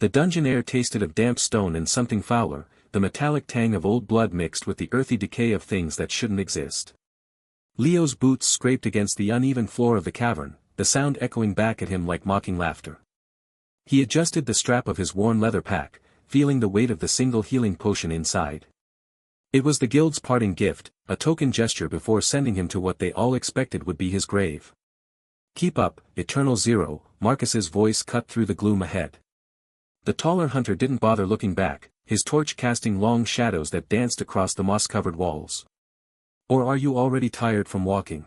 The dungeon air tasted of damp stone and something fouler, the metallic tang of old blood mixed with the earthy decay of things that shouldn't exist. Leo's boots scraped against the uneven floor of the cavern, the sound echoing back at him like mocking laughter. He adjusted the strap of his worn leather pack, feeling the weight of the single healing potion inside. It was the guild's parting gift, a token gesture before sending him to what they all expected would be his grave. "Keep up, Eternal Zero," Marcus's voice cut through the gloom ahead. The taller hunter didn't bother looking back, his torch casting long shadows that danced across the moss-covered walls. "Or are you already tired from walking?"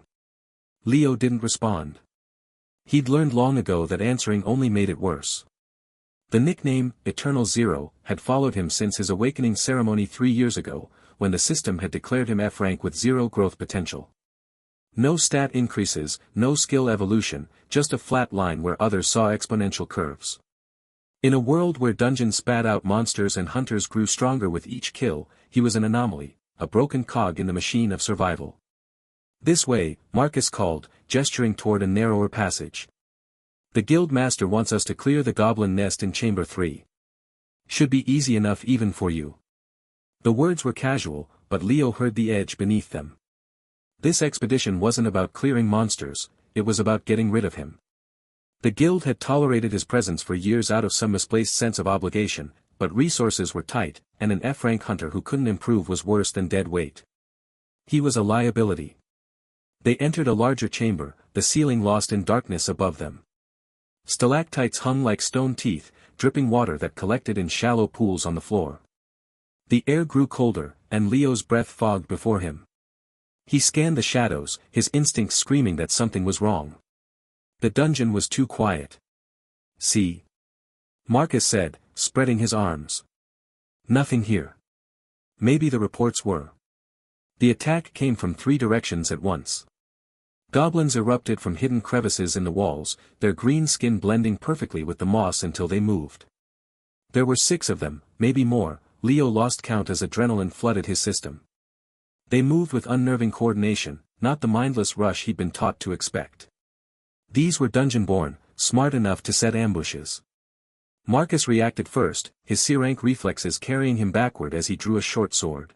Leo didn't respond. He'd learned long ago that answering only made it worse. The nickname, Eternal Zero, had followed him since his awakening ceremony 3 years ago, when the system had declared him F rank with 0 growth potential. No stat increases, no skill evolution, just a flat line where others saw exponential curves. In a world where dungeons spat out monsters and hunters grew stronger with each kill, he was an anomaly, a broken cog in the machine of survival. "This way," Marcus called, gesturing toward a narrower passage. "The guild master wants us to clear the goblin nest in chamber 3. Should be easy enough even for you." The words were casual, but Leo heard the edge beneath them. This expedition wasn't about clearing monsters, it was about getting rid of him. The guild had tolerated his presence for years out of some misplaced sense of obligation, but resources were tight, and an F-rank hunter who couldn't improve was worse than dead weight. He was a liability. They entered a larger chamber, the ceiling lost in darkness above them. Stalactites hung like stone teeth, dripping water that collected in shallow pools on the floor. The air grew colder, and Leo's breath fogged before him. He scanned the shadows, his instincts screaming that something was wrong. The dungeon was too quiet. "See?" Marcus said, spreading his arms. "Nothing here." Maybe the reports were. The attack came from 3 directions at once. Goblins erupted from hidden crevices in the walls, their green skin blending perfectly with the moss until they moved. There were 6 of them, maybe more. Leo lost count as adrenaline flooded his system. They moved with unnerving coordination, not the mindless rush he'd been taught to expect. These were dungeon-born, smart enough to set ambushes. Marcus reacted first, his C-rank reflexes carrying him backward as he drew a short sword.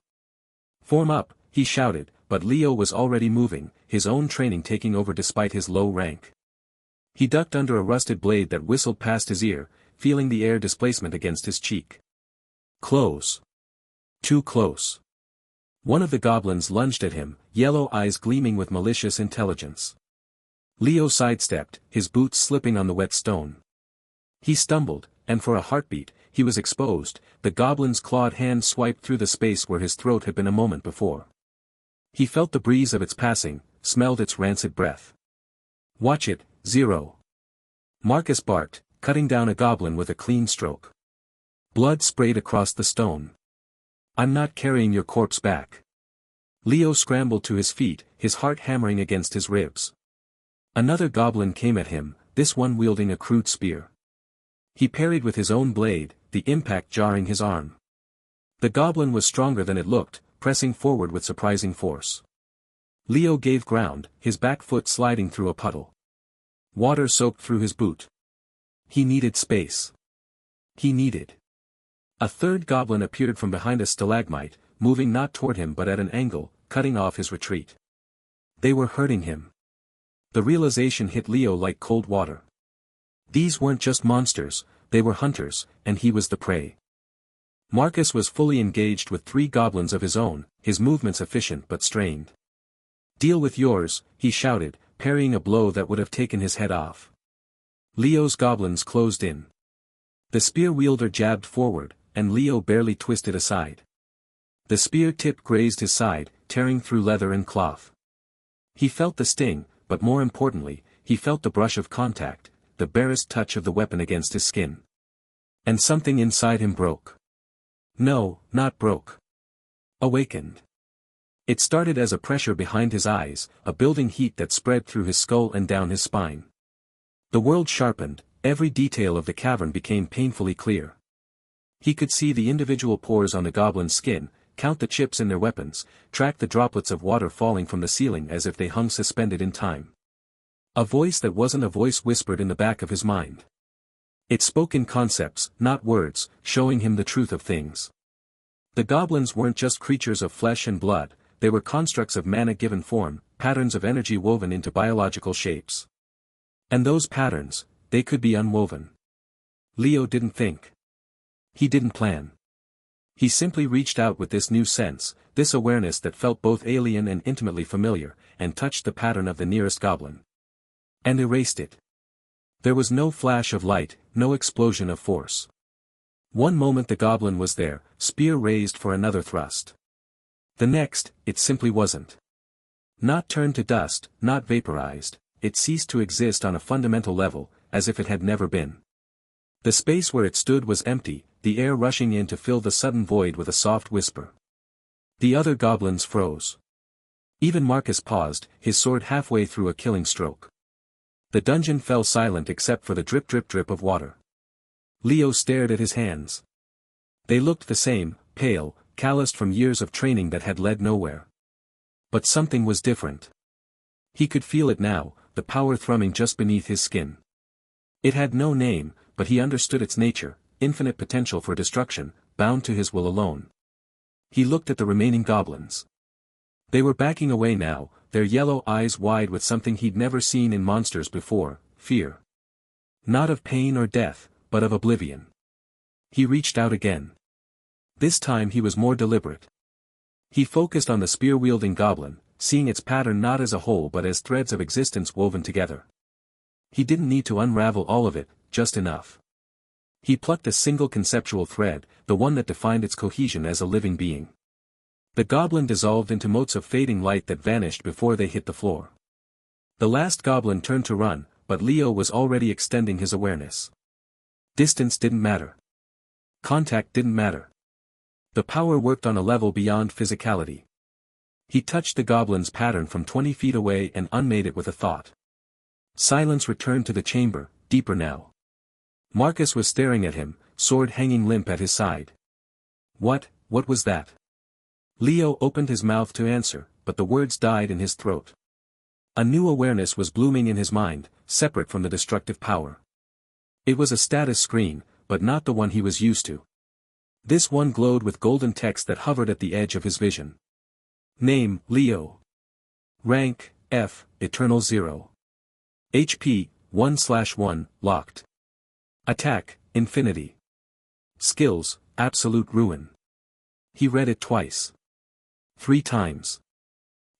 "Form up," he shouted, but Leo was already moving, his own training taking over despite his low rank. He ducked under a rusted blade that whistled past his ear, feeling the air displacement against his cheek. Close. Too close. One of the goblins lunged at him, yellow eyes gleaming with malicious intelligence. Leo sidestepped, his boots slipping on the wet stone. He stumbled, and for a heartbeat, he was exposed, the goblin's clawed hand swiped through the space where his throat had been a moment before. He felt the breeze of its passing, smelled its rancid breath. "Watch it, Zero." Marcus barked, cutting down a goblin with a clean stroke. Blood sprayed across the stone. "I'm not carrying your corpse back." Leo scrambled to his feet, his heart hammering against his ribs. Another goblin came at him, this one wielding a crude spear. He parried with his own blade, the impact jarring his arm. The goblin was stronger than it looked, pressing forward with surprising force. Leo gave ground, his back foot sliding through a puddle. Water soaked through his boot. He needed space. He needed. A third goblin appeared from behind a stalagmite, moving not toward him but at an angle, cutting off his retreat. They were hurting him. The realization hit Leo like cold water. These weren't just monsters, they were hunters, and he was the prey. Marcus was fully engaged with 3 goblins of his own, his movements efficient but strained. "Deal with yours," he shouted, parrying a blow that would have taken his head off. Leo's goblins closed in. The spear wielder jabbed forward, and Leo barely twisted aside. The spear tip grazed his side, tearing through leather and cloth. He felt the sting, but more importantly, he felt the brush of contact, the barest touch of the weapon against his skin. And something inside him broke. No, not broke. Awakened. It started as a pressure behind his eyes, a building heat that spread through his skull and down his spine. The world sharpened, every detail of the cavern became painfully clear. He could see the individual pores on the goblin's skin, count the chips in their weapons, track the droplets of water falling from the ceiling as if they hung suspended in time. A voice that wasn't a voice whispered in the back of his mind. It spoke in concepts, not words, showing him the truth of things. The goblins weren't just creatures of flesh and blood, they were constructs of mana given form, patterns of energy woven into biological shapes. And those patterns, they could be unwoven. Leo didn't think. He didn't plan. He simply reached out with this new sense, this awareness that felt both alien and intimately familiar, and touched the pattern of the nearest goblin. And erased it. There was no flash of light, no explosion of force. One moment the goblin was there, spear raised for another thrust. The next, it simply wasn't. Not turned to dust, not vaporized, it ceased to exist on a fundamental level, as if it had never been. The space where it stood was empty, the air rushing in to fill the sudden void with a soft whisper. The other goblins froze. Even Marcus paused, his sword halfway through a killing stroke. The dungeon fell silent except for the drip drip drip of water. Leo stared at his hands. They looked the same, pale, calloused from years of training that had led nowhere. But something was different. He could feel it now, the power thrumming just beneath his skin. It had no name, but he understood its nature, infinite potential for destruction, bound to his will alone. He looked at the remaining goblins. They were backing away now, their yellow eyes wide with something he'd never seen in monsters before, fear. Not of pain or death, but of oblivion. He reached out again. This time he was more deliberate. He focused on the spear-wielding goblin, seeing its pattern not as a whole but as threads of existence woven together. He didn't need to unravel all of it, just enough. He plucked a single conceptual thread, the one that defined its cohesion as a living being. The goblin dissolved into motes of fading light that vanished before they hit the floor. The last goblin turned to run, but Leo was already extending his awareness. Distance didn't matter. Contact didn't matter. The power worked on a level beyond physicality. He touched the goblin's pattern from 20 feet away and unmade it with a thought. Silence returned to the chamber, deeper now. Marcus was staring at him, sword hanging limp at his side. What was that? Leo opened his mouth to answer, but the words died in his throat. A new awareness was blooming in his mind, separate from the destructive power. It was a status screen, but not the one he was used to. This one glowed with golden text that hovered at the edge of his vision. Name, Leo. Rank, F, Eternal 0. HP, 1/1, locked. Attack, Infinity. Skills, Absolute Ruin. He read it twice. 3 times.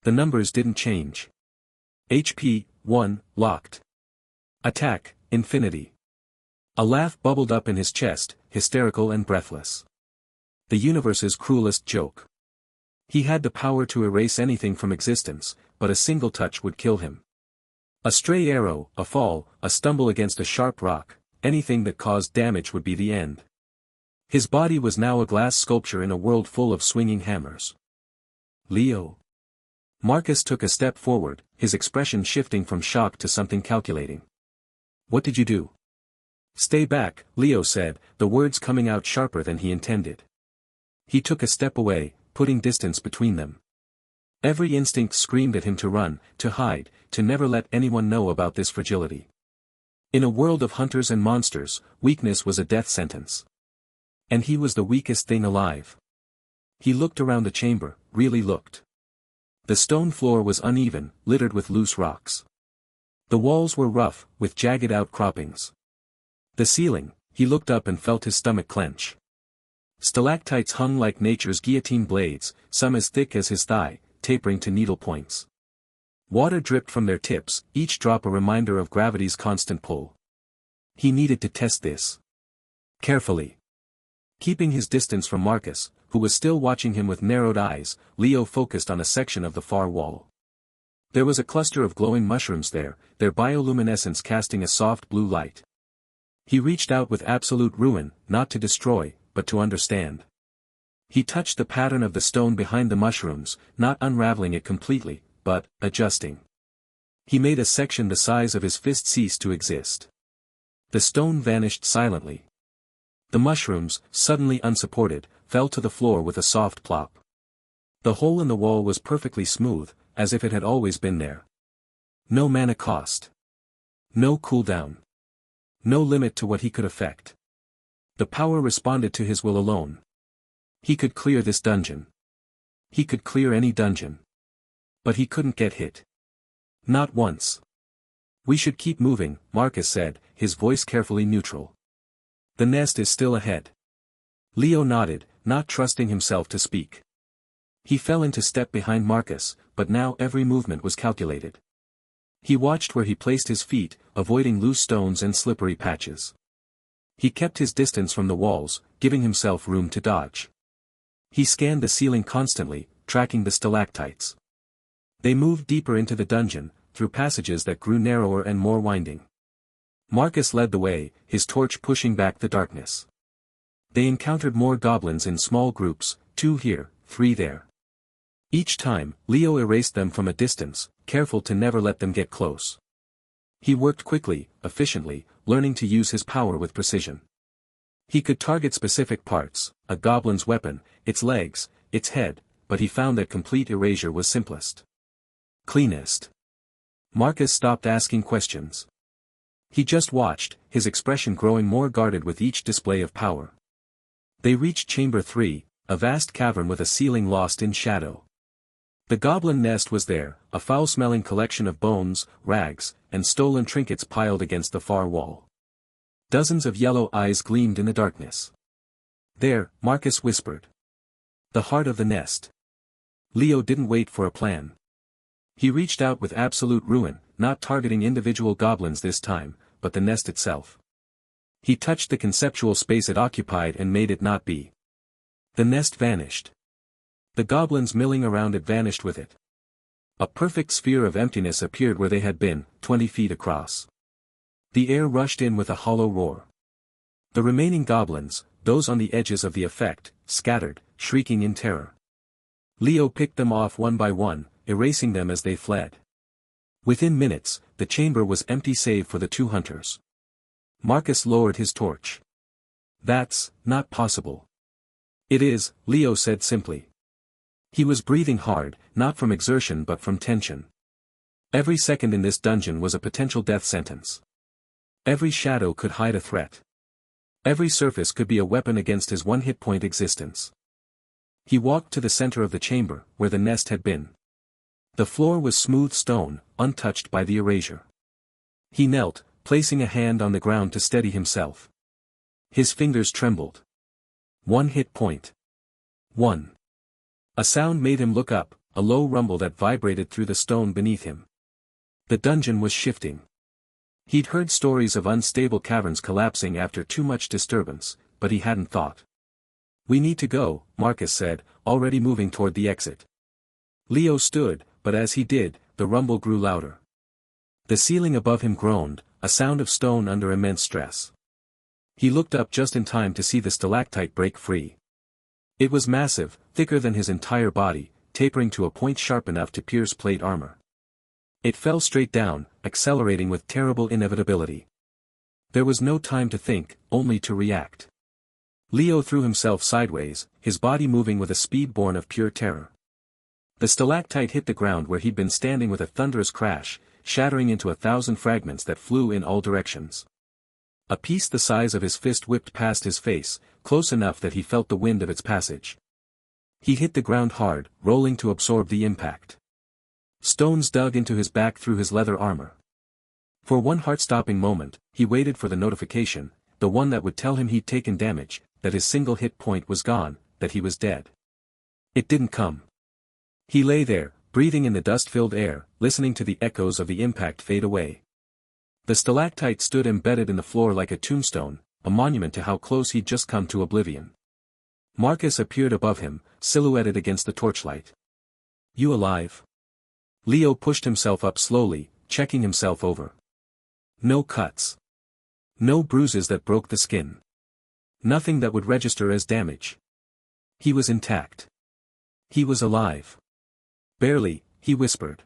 The numbers didn't change. HP, 1, locked. Attack, Infinity. A laugh bubbled up in his chest, hysterical and breathless. The universe's cruelest joke. He had the power to erase anything from existence, but a single touch would kill him. A stray arrow, a fall, a stumble against a sharp rock, anything that caused damage would be the end. His body was now a glass sculpture in a world full of swinging hammers. Leo. Marcus took a step forward, his expression shifting from shock to something calculating. What did you do? Stay back, Leo said, the words coming out sharper than he intended. He took a step away, putting distance between them. Every instinct screamed at him to run, to hide, to never let anyone know about this fragility. In a world of hunters and monsters, weakness was a death sentence. And he was the weakest thing alive. He looked around the chamber, really looked. The stone floor was uneven, littered with loose rocks. The walls were rough, with jagged outcroppings. The ceiling, he looked up and felt his stomach clench. Stalactites hung like nature's guillotine blades, some as thick as his thigh, tapering to needle points. Water dripped from their tips, each drop a reminder of gravity's constant pull. He needed to test this. Carefully. Keeping his distance from Marcus, who was still watching him with narrowed eyes, Leo focused on a section of the far wall. There was a cluster of glowing mushrooms there, their bioluminescence casting a soft blue light. He reached out with absolute ruin, not to destroy, but to understand. He touched the pattern of the stone behind the mushrooms, not unraveling it completely, but adjusting. He made a section the size of his fist cease to exist. The stone vanished silently. The mushrooms, suddenly unsupported, fell to the floor with a soft plop. The hole in the wall was perfectly smooth, as if it had always been there. No mana cost. No cooldown. No limit to what he could affect. The power responded to his will alone. He could clear this dungeon. He could clear any dungeon. But he couldn't get hit. Not once. We should keep moving, Marcus said, his voice carefully neutral. The nest is still ahead. Leo nodded, not trusting himself to speak. He fell into step behind Marcus, but now every movement was calculated. He watched where he placed his feet, avoiding loose stones and slippery patches. He kept his distance from the walls, giving himself room to dodge. He scanned the ceiling constantly, tracking the stalactites. They moved deeper into the dungeon, through passages that grew narrower and more winding. Marcus led the way, his torch pushing back the darkness. They encountered more goblins in small groups, 2 here, 3 there. Each time, Leo erased them from a distance, careful to never let them get close. He worked quickly, efficiently, learning to use his power with precision. He could target specific parts, a goblin's weapon, its legs, its head, but he found that complete erasure was simplest. Cleanest. Marcus stopped asking questions. He just watched, his expression growing more guarded with each display of power. They reached Chamber 3, a vast cavern with a ceiling lost in shadow. The goblin nest was there, a foul-smelling collection of bones, rags, and stolen trinkets piled against the far wall. Dozens of yellow eyes gleamed in the darkness. There, Marcus whispered. The heart of the nest. Leo didn't wait for a plan. He reached out with absolute ruin, not targeting individual goblins this time, but the nest itself. He touched the conceptual space it occupied and made it not be. The nest vanished. The goblins milling around it vanished with it. A perfect sphere of emptiness appeared where they had been, 20 feet across. The air rushed in with a hollow roar. The remaining goblins, those on the edges of the effect, scattered, shrieking in terror. Leo picked them off one by one, erasing them as they fled. Within minutes, the chamber was empty save for the 2 hunters. Marcus lowered his torch. That's not possible. It is, Leo said simply. He was breathing hard, not from exertion but from tension. Every second in this dungeon was a potential death sentence. Every shadow could hide a threat. Every surface could be a weapon against his 1 hit point existence. He walked to the center of the chamber, where the nest had been. The floor was smooth stone, untouched by the erasure. He knelt, placing a hand on the ground to steady himself. His fingers trembled. 1 hit point. 1. A sound made him look up, a low rumble that vibrated through the stone beneath him. The dungeon was shifting. He'd heard stories of unstable caverns collapsing after too much disturbance, but he hadn't thought. We need to go, Marcus said, already moving toward the exit. Leo stood, but as he did, the rumble grew louder. The ceiling above him groaned, a sound of stone under immense stress. He looked up just in time to see the stalactite break free. It was massive, thicker than his entire body, tapering to a point sharp enough to pierce plate armor. It fell straight down, accelerating with terrible inevitability. There was no time to think, only to react. Leo threw himself sideways, his body moving with a speed born of pure terror. The stalactite hit the ground where he'd been standing with a thunderous crash, shattering into 1,000 fragments that flew in all directions. A piece the size of his fist whipped past his face, close enough that he felt the wind of its passage. He hit the ground hard, rolling to absorb the impact. Stones dug into his back through his leather armor. For one heart-stopping moment, he waited for the notification, the one that would tell him he'd taken damage, that his single hit point was gone, that he was dead. It didn't come. He lay there, breathing in the dust-filled air, listening to the echoes of the impact fade away. The stalactite stood embedded in the floor like a tombstone, a monument to how close he'd just come to oblivion. Marcus appeared above him, silhouetted against the torchlight. You alive? Leo pushed himself up slowly, checking himself over. No cuts. No bruises that broke the skin. Nothing that would register as damage. He was intact. He was alive. Barely, he whispered.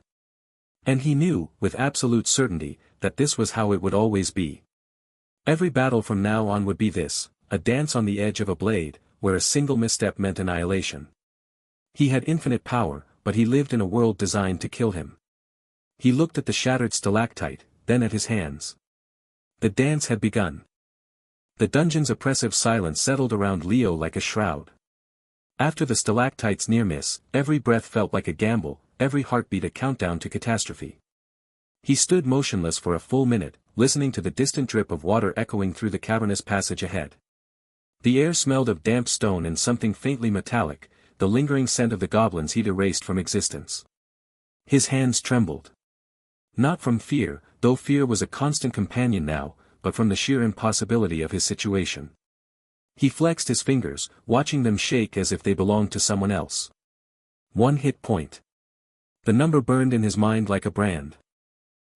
And he knew, with absolute certainty, that this was how it would always be. Every battle from now on would be this, a dance on the edge of a blade, where a single misstep meant annihilation. He had infinite power, but he lived in a world designed to kill him. He looked at the shattered stalactite, then at his hands. The dance had begun. The dungeon's oppressive silence settled around Leo like a shroud. After the stalactite's near miss, every breath felt like a gamble, every heartbeat a countdown to catastrophe. He stood motionless for a full minute, listening to the distant drip of water echoing through the cavernous passage ahead. The air smelled of damp stone and something faintly metallic, the lingering scent of the goblins he'd erased from existence. His hands trembled. Not from fear, though fear was a constant companion now, but from the sheer impossibility of his situation. He flexed his fingers, watching them shake as if they belonged to someone else. 1 hit point. The number burned in his mind like a brand.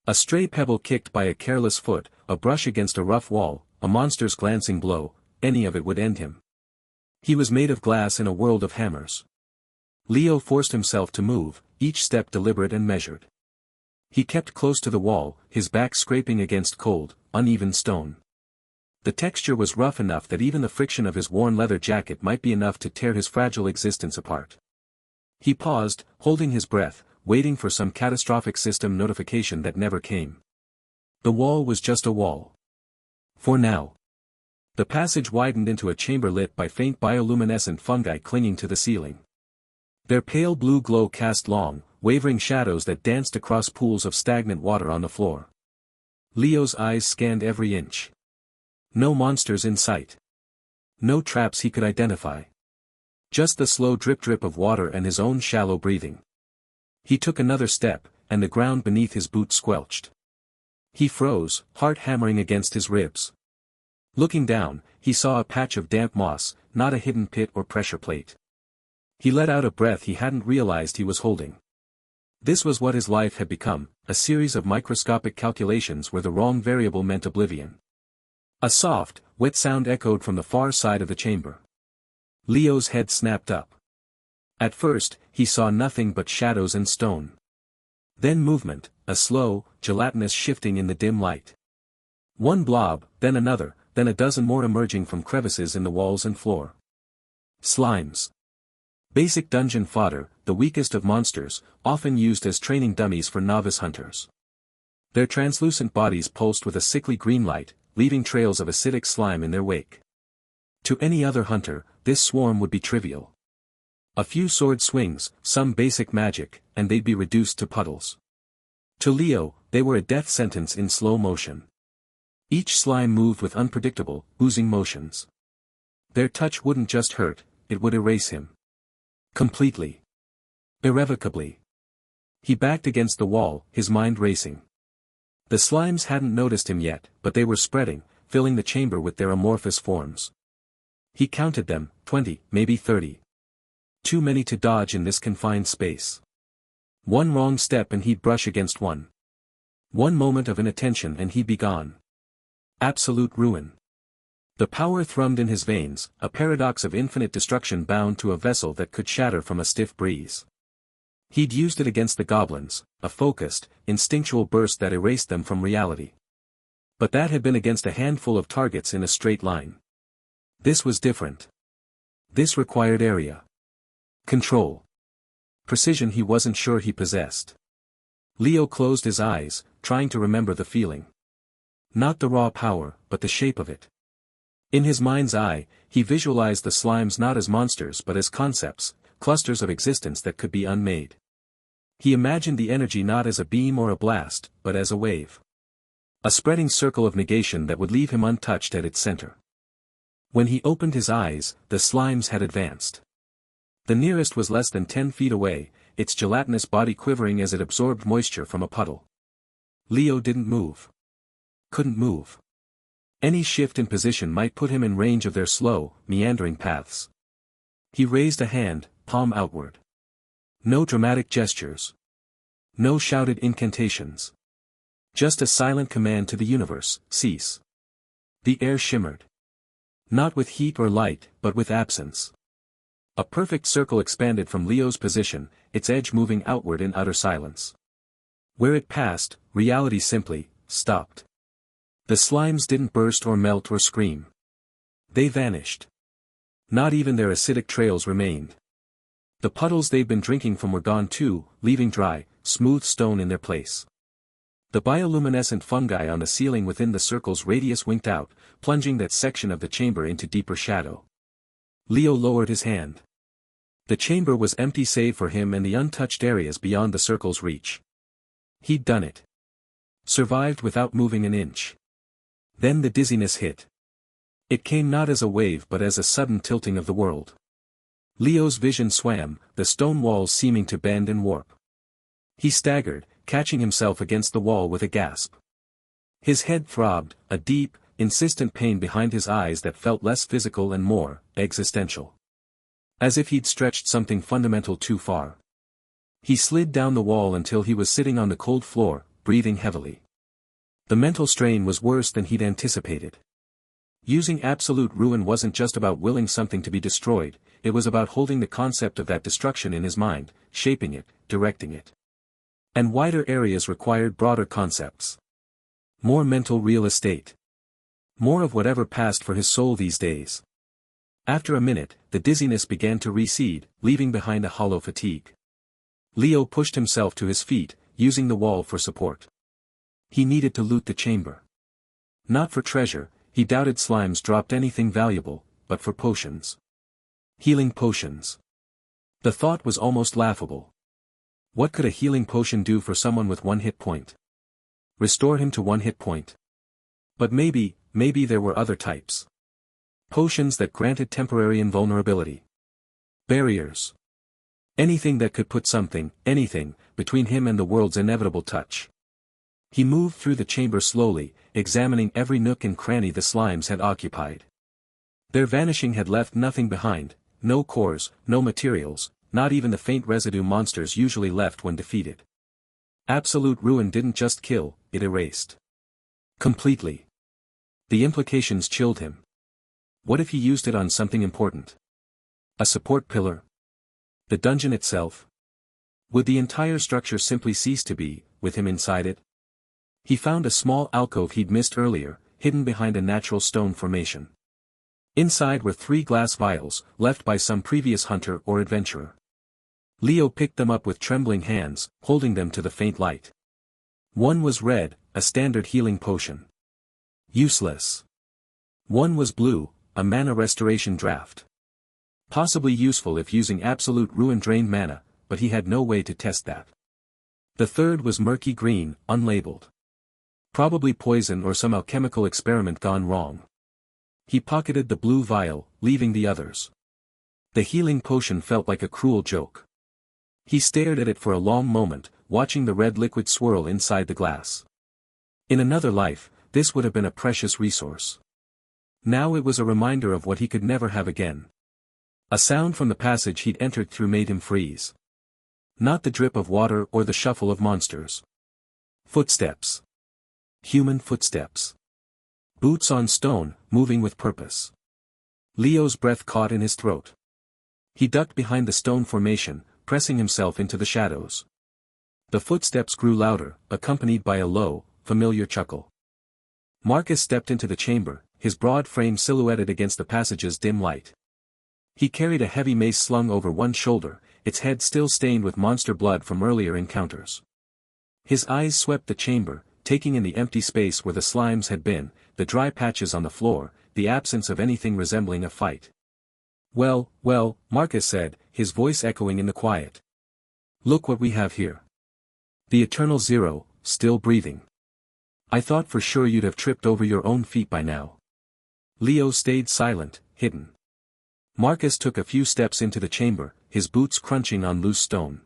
A stray pebble kicked by a careless foot, a brush against a rough wall, a monster's glancing blow, any of it would end him. He was made of glass in a world of hammers. Leo forced himself to move, each step deliberate and measured. He kept close to the wall, his back scraping against cold, uneven stone. The texture was rough enough that even the friction of his worn leather jacket might be enough to tear his fragile existence apart. He paused, holding his breath, waiting for some catastrophic system notification that never came. The wall was just a wall. For now. The passage widened into a chamber lit by faint bioluminescent fungi clinging to the ceiling. Their pale blue glow cast long, wavering shadows that danced across pools of stagnant water on the floor. Leo's eyes scanned every inch. No monsters in sight. No traps he could identify. Just the slow drip-drip of water and his own shallow breathing. He took another step, and the ground beneath his boot squelched. He froze, heart hammering against his ribs. Looking down, he saw a patch of damp moss, not a hidden pit or pressure plate. He let out a breath he hadn't realized he was holding. This was what his life had become, a series of microscopic calculations where the wrong variable meant oblivion. A soft, wet sound echoed from the far side of the chamber. Leo's head snapped up. At first, he saw nothing but shadows and stone. Then movement, a slow, gelatinous shifting in the dim light. One blob, then another, then a dozen more emerging from crevices in the walls and floor. Slimes. Basic dungeon fodder, the weakest of monsters, often used as training dummies for novice hunters. Their translucent bodies pulsed with a sickly green light, leaving trails of acidic slime in their wake. To any other hunter, this swarm would be trivial. A few sword swings, some basic magic, and they'd be reduced to puddles. To Leo, they were a death sentence in slow motion. Each slime moved with unpredictable, oozing motions. Their touch wouldn't just hurt, it would erase him. Completely. Irrevocably. He backed against the wall, his mind racing. The slimes hadn't noticed him yet, but they were spreading, filling the chamber with their amorphous forms. He counted them, 20, maybe 30. Too many to dodge in this confined space. One wrong step and he'd brush against one. One moment of inattention and he'd be gone. Absolute ruin. The power thrummed in his veins, a paradox of infinite destruction bound to a vessel that could shatter from a stiff breeze. He'd used it against the goblins, a focused, instinctual burst that erased them from reality. But that had been against a handful of targets in a straight line. This was different. This required area. Control. Precision he wasn't sure he possessed. Leo closed his eyes, trying to remember the feeling. Not the raw power, but the shape of it. In his mind's eye, he visualized the slimes not as monsters but as concepts, clusters of existence that could be unmade. He imagined the energy not as a beam or a blast, but as a wave. A spreading circle of negation that would leave him untouched at its center. When he opened his eyes, the slimes had advanced. The nearest was less than 10 feet away, its gelatinous body quivering as it absorbed moisture from a puddle. Leo didn't move. Couldn't move. Any shift in position might put him in range of their slow, meandering paths. He raised a hand, palm outward. No dramatic gestures. No shouted incantations. Just a silent command to the universe, cease. The air shimmered. Not with heat or light, but with absence. A perfect circle expanded from Leo's position, its edge moving outward in utter silence. Where it passed, reality simply stopped. The slimes didn't burst or melt or scream. They vanished. Not even their acidic trails remained. The puddles they'd been drinking from were gone too, leaving dry, smooth stone in their place. The bioluminescent fungi on the ceiling within the circle's radius winked out, plunging that section of the chamber into deeper shadow. Leo lowered his hand. The chamber was empty save for him and the untouched areas beyond the circle's reach. He'd done it. Survived without moving an inch. Then the dizziness hit. It came not as a wave but as a sudden tilting of the world. Leo's vision swam, the stone walls seeming to bend and warp. He staggered, catching himself against the wall with a gasp. His head throbbed, a deep, insistent pain behind his eyes that felt less physical and more existential. As if he'd stretched something fundamental too far. He slid down the wall until he was sitting on the cold floor, breathing heavily. The mental strain was worse than he'd anticipated. Using absolute ruin wasn't just about willing something to be destroyed, it was about holding the concept of that destruction in his mind, shaping it, directing it. And wider areas required broader concepts. More mental real estate. More of whatever passed for his soul these days. After a minute, the dizziness began to recede, leaving behind a hollow fatigue. Leo pushed himself to his feet, using the wall for support. He needed to loot the chamber. Not for treasure, he doubted slimes dropped anything valuable, but for potions. Healing potions. The thought was almost laughable. What could a healing potion do for someone with 1 hit point? Restore him to 1 hit point. But maybe there were other types. Potions that granted temporary invulnerability. Barriers. Anything that could put anything, between him and the world's inevitable touch. He moved through the chamber slowly, examining every nook and cranny the slimes had occupied. Their vanishing had left nothing behind, no cores, no materials, not even the faint residue monsters usually left when defeated. Absolute ruin didn't just kill, it erased. Completely. The implications chilled him. What if he used it on something important? A support pillar? The dungeon itself? Would the entire structure simply cease to be, with him inside it? He found a small alcove he'd missed earlier, hidden behind a natural stone formation. Inside were 3 glass vials, left by some previous hunter or adventurer. Leo picked them up with trembling hands, holding them to the faint light. One was red, a standard healing potion. Useless. One was blue, a mana restoration draft. Possibly useful if using absolute ruin drained mana, but he had no way to test that. The third was murky green, unlabeled. Probably poison or some alchemical experiment gone wrong. He pocketed the blue vial, leaving the others. The healing potion felt like a cruel joke. He stared at it for a long moment, watching the red liquid swirl inside the glass. In another life, this would have been a precious resource. Now it was a reminder of what he could never have again. A sound from the passage he'd entered through made him freeze. Not the drip of water or the shuffle of monsters. Footsteps. Human footsteps. Boots on stone, moving with purpose. Leo's breath caught in his throat. He ducked behind the stone formation, pressing himself into the shadows. The footsteps grew louder, accompanied by a low, familiar chuckle. Marcus stepped into the chamber, his broad frame silhouetted against the passage's dim light. He carried a heavy mace slung over one shoulder, its head still stained with monster blood from earlier encounters. His eyes swept the chamber, taking in the empty space where the slimes had been, the dry patches on the floor, the absence of anything resembling a fight. Well, Marcus said, his voice echoing in the quiet. Look what we have here. The Eternal Zero, still breathing. I thought for sure you'd have tripped over your own feet by now. Leo stayed silent, hidden. Marcus took a few steps into the chamber, his boots crunching on loose stone.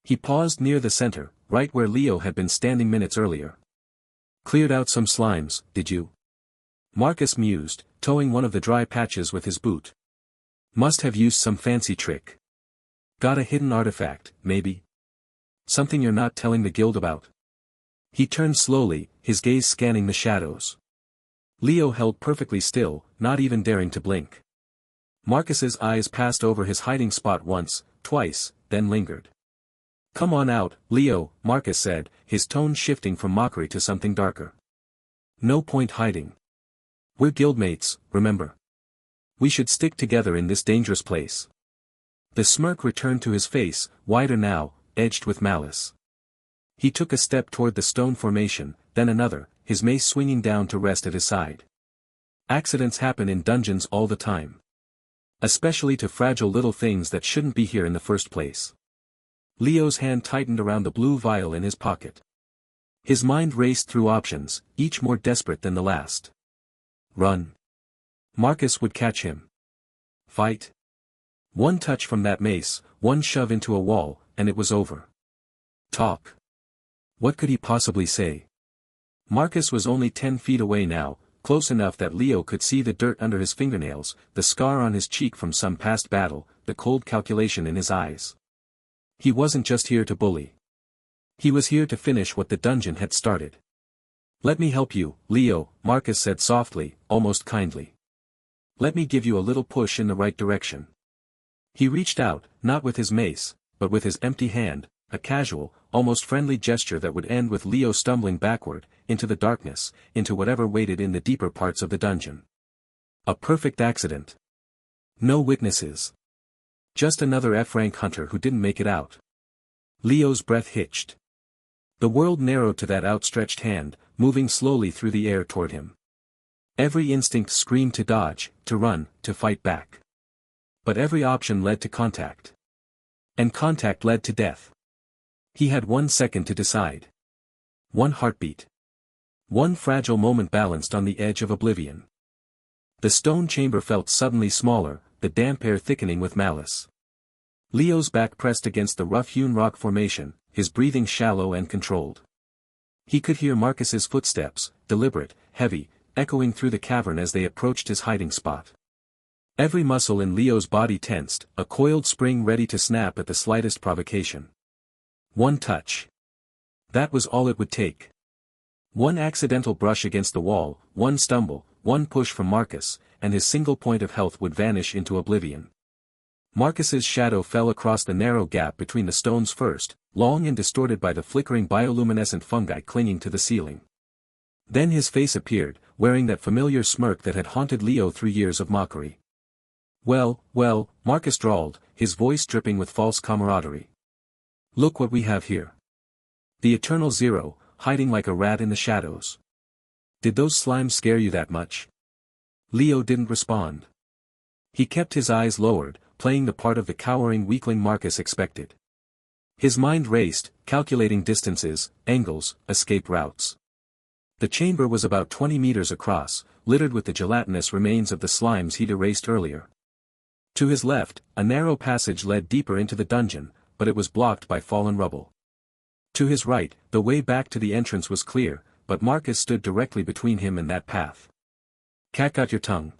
He paused near the center, right where Leo had been standing minutes earlier. Cleared out some slimes, did you? Marcus mused, toeing one of the dry patches with his boot. Must have used some fancy trick. Got a hidden artifact, maybe? Something you're not telling the guild about? He turned slowly, his gaze scanning the shadows. Leo held perfectly still, not even daring to blink. Marcus's eyes passed over his hiding spot once, twice, then lingered. Come on out, Leo, Marcus said, his tone shifting from mockery to something darker. No point hiding. We're guildmates, remember? We should stick together in this dangerous place. The smirk returned to his face, wider now, edged with malice. He took a step toward the stone formation, then another, his mace swinging down to rest at his side. Accidents happen in dungeons all the time. Especially to fragile little things that shouldn't be here in the first place. Leo's hand tightened around the blue vial in his pocket. His mind raced through options, each more desperate than the last. Run. Marcus would catch him. Fight. One touch from that mace, one shove into a wall, and it was over. Talk. What could he possibly say? Marcus was only 10 feet away now, close enough that Leo could see the dirt under his fingernails, the scar on his cheek from some past battle, the cold calculation in his eyes. He wasn't just here to bully. He was here to finish what the dungeon had started. Let me help you, Leo, Marcus said softly, almost kindly. Let me give you a little push in the right direction. He reached out, not with his mace, but with his empty hand, a casual, almost friendly gesture that would end with Leo stumbling backward, into the darkness, into whatever waited in the deeper parts of the dungeon. A perfect accident. No witnesses. Just another F-rank hunter who didn't make it out. Leo's breath hitched. The world narrowed to that outstretched hand, moving slowly through the air toward him. Every instinct screamed to dodge, to run, to fight back. But every option led to contact. And contact led to death. He had 1 second to decide. One heartbeat. One fragile moment balanced on the edge of oblivion. The stone chamber felt suddenly smaller, the damp air thickening with malice. Leo's back pressed against the rough-hewn rock formation, his breathing shallow and controlled. He could hear Marcus's footsteps, deliberate, heavy, echoing through the cavern as they approached his hiding spot. Every muscle in Leo's body tensed, a coiled spring ready to snap at the slightest provocation. One touch. That was all it would take. One accidental brush against the wall, one stumble, one push from Marcus, and his single point of health would vanish into oblivion. Marcus's shadow fell across the narrow gap between the stones first, long and distorted by the flickering bioluminescent fungi clinging to the ceiling. Then his face appeared, wearing that familiar smirk that had haunted Leo through years of mockery. Well, Marcus drawled, his voice dripping with false camaraderie. Look what we have here. The Eternal Zero, hiding like a rat in the shadows. Did those slimes scare you that much? Leo didn't respond. He kept his eyes lowered, playing the part of the cowering weakling Marcus expected. His mind raced, calculating distances, angles, escape routes. The chamber was about 20 meters across, littered with the gelatinous remains of the slimes he'd erased earlier. To his left, a narrow passage led deeper into the dungeon, but it was blocked by fallen rubble. To his right, the way back to the entrance was clear, but Marcus stood directly between him and that path. Cat got your tongue.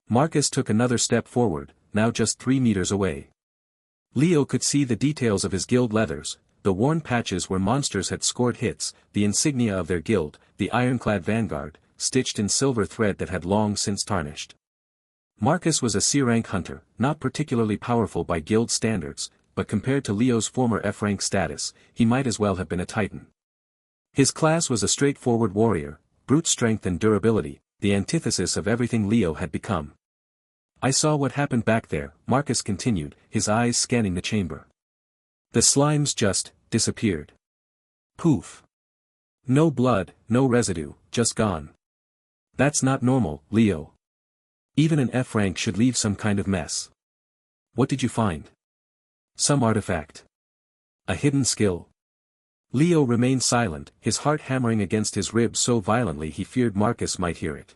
Marcus took another step forward, now just 3 meters away. Leo could see the details of his guild leathers, the worn patches where monsters had scored hits, the insignia of their guild, the ironclad vanguard, stitched in silver thread that had long since tarnished. Marcus was a C-rank hunter, not particularly powerful by guild standards, but compared to Leo's former F-rank status, he might as well have been a titan. His class was a straightforward warrior, brute strength and durability, the antithesis of everything Leo had become. I saw what happened back there, Marcus continued, his eyes scanning the chamber. The slimes just disappeared. Poof. No blood, no residue, just gone. That's not normal, Leo. Even an F rank should leave some kind of mess. What did you find? Some artifact. A hidden skill. Leo remained silent, his heart hammering against his ribs so violently he feared Marcus might hear it.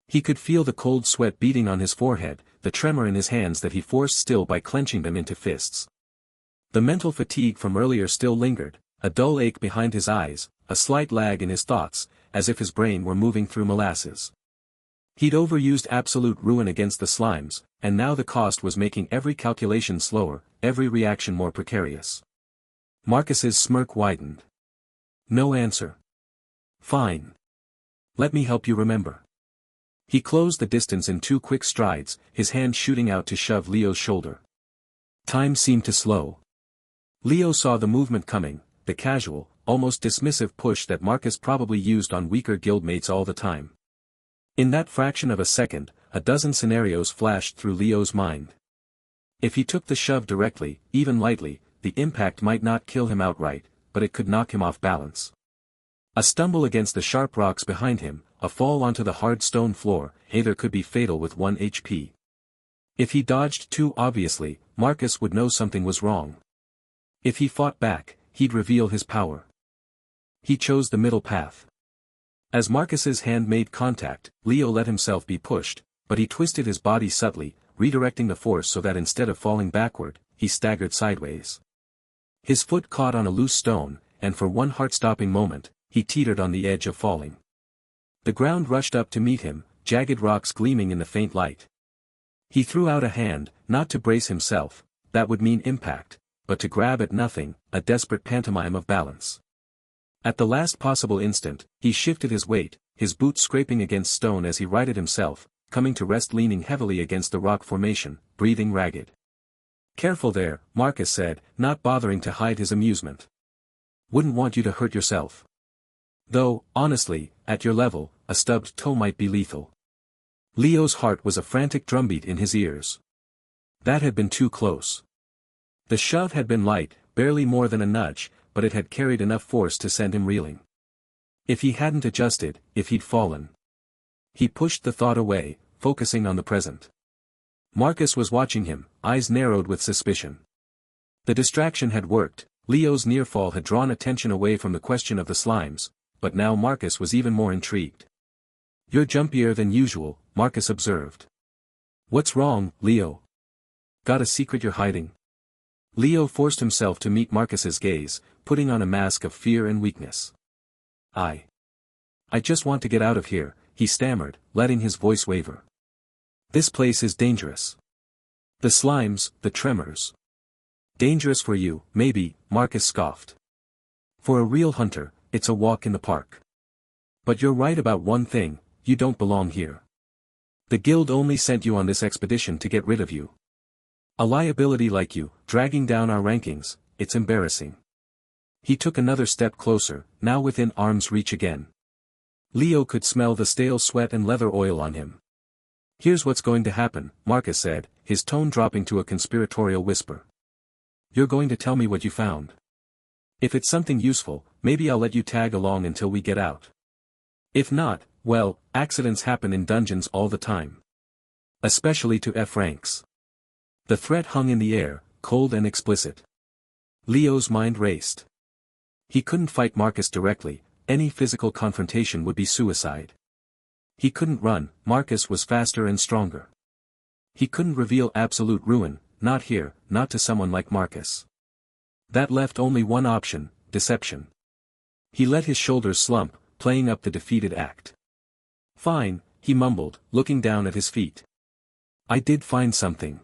He could feel the cold sweat beating on his forehead, the tremor in his hands that he forced still by clenching them into fists. The mental fatigue from earlier still lingered, a dull ache behind his eyes, a slight lag in his thoughts, as if his brain were moving through molasses. He'd overused absolute ruin against the slimes, and now the cost was making every calculation slower, every reaction more precarious. Marcus's smirk widened. No answer. Fine. Let me help you remember. He closed the distance in 2 quick strides, his hand shooting out to shove Leo's shoulder. Time seemed to slow. Leo saw the movement coming, the casual, almost dismissive push that Marcus probably used on weaker guildmates all the time. In that fraction of a second, a dozen scenarios flashed through Leo's mind. If he took the shove directly, even lightly, the impact might not kill him outright, but it could knock him off balance. A stumble against the sharp rocks behind him, a fall onto the hard stone floor, either could be fatal with 1 HP. If he dodged too obviously, Marcus would know something was wrong. If he fought back, he'd reveal his power. He chose the middle path. As Marcus's hand made contact, Leo let himself be pushed, but he twisted his body subtly, redirecting the force so that instead of falling backward, he staggered sideways. His foot caught on a loose stone, and for one heart-stopping moment, he teetered on the edge of falling. The ground rushed up to meet him, jagged rocks gleaming in the faint light. He threw out a hand, not to brace himself, that would mean impact, but to grab at nothing, a desperate pantomime of balance. At the last possible instant, he shifted his weight, his boot scraping against stone as he righted himself, coming to rest leaning heavily against the rock formation, breathing ragged. "Careful there," Marcus said, not bothering to hide his amusement. "Wouldn't want you to hurt yourself. Though, honestly, at your level, a stubbed toe might be lethal." Leo's heart was a frantic drumbeat in his ears. That had been too close. The shove had been light, barely more than a nudge, but it had carried enough force to send him reeling. If he hadn't adjusted, if he'd fallen. He pushed the thought away, focusing on the present. Marcus was watching him, eyes narrowed with suspicion. The distraction had worked, Leo's near fall had drawn attention away from the question of the slimes, but now Marcus was even more intrigued. "You're jumpier than usual," Marcus observed. "What's wrong, Leo? Got a secret you're hiding?" Leo forced himself to meet Marcus's gaze, putting on a mask of fear and weakness. I just want to get out of here," he stammered, letting his voice waver. "This place is dangerous. The slimes, the tremors." "Dangerous for you, maybe," Marcus scoffed. "For a real hunter, it's a walk in the park. But you're right about one thing, you don't belong here. The guild only sent you on this expedition to get rid of you. A liability like you, dragging down our rankings, it's embarrassing." He took another step closer, now within arm's reach again. Leo could smell the stale sweat and leather oil on him. "Here's what's going to happen," Marcus said, his tone dropping to a conspiratorial whisper. "You're going to tell me what you found. If it's something useful, maybe I'll let you tag along until we get out. If not, well, accidents happen in dungeons all the time. Especially to F ranks." The threat hung in the air, cold and explicit. Leo's mind raced. He couldn't fight Marcus directly, any physical confrontation would be suicide. He couldn't run, Marcus was faster and stronger. He couldn't reveal absolute ruin, not here, not to someone like Marcus. That left only one option, deception. He let his shoulders slump, playing up the defeated act. "Fine," he mumbled, looking down at his feet. "I did find something.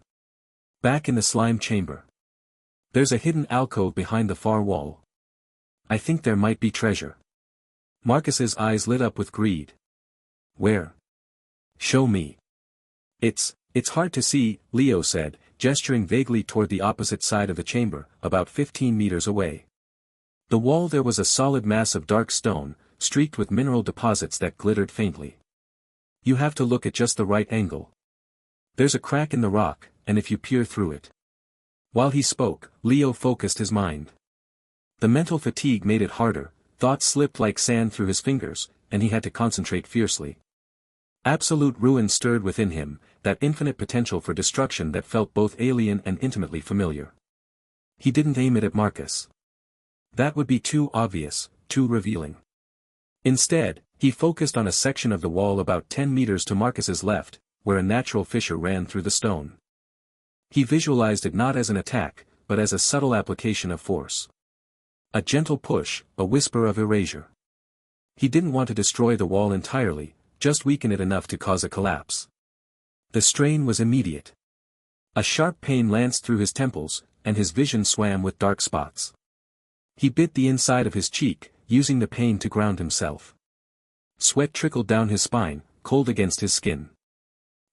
Back in the slime chamber. There's a hidden alcove behind the far wall. I think there might be treasure." Marcus's eyes lit up with greed. "Where? Show me." It's hard to see," Leo said, gesturing vaguely toward the opposite side of the chamber, about 15 meters away. The wall there was a solid mass of dark stone, streaked with mineral deposits that glittered faintly. "You have to look at just the right angle. There's a crack in the rock, and if you peer through it." While he spoke, Leo focused his mind. The mental fatigue made it harder, thoughts slipped like sand through his fingers, and he had to concentrate fiercely. Absolute ruin stirred within him, that infinite potential for destruction that felt both alien and intimately familiar. He didn't aim it at Marcus. That would be too obvious, too revealing. Instead, he focused on a section of the wall about 10 meters to Marcus's left, where a natural fissure ran through the stone. He visualized it not as an attack, but as a subtle application of force. A gentle push, a whisper of erasure. He didn't want to destroy the wall entirely, just weaken it enough to cause a collapse. The strain was immediate. A sharp pain lanced through his temples, and his vision swam with dark spots. He bit the inside of his cheek, using the pain to ground himself. Sweat trickled down his spine, cold against his skin.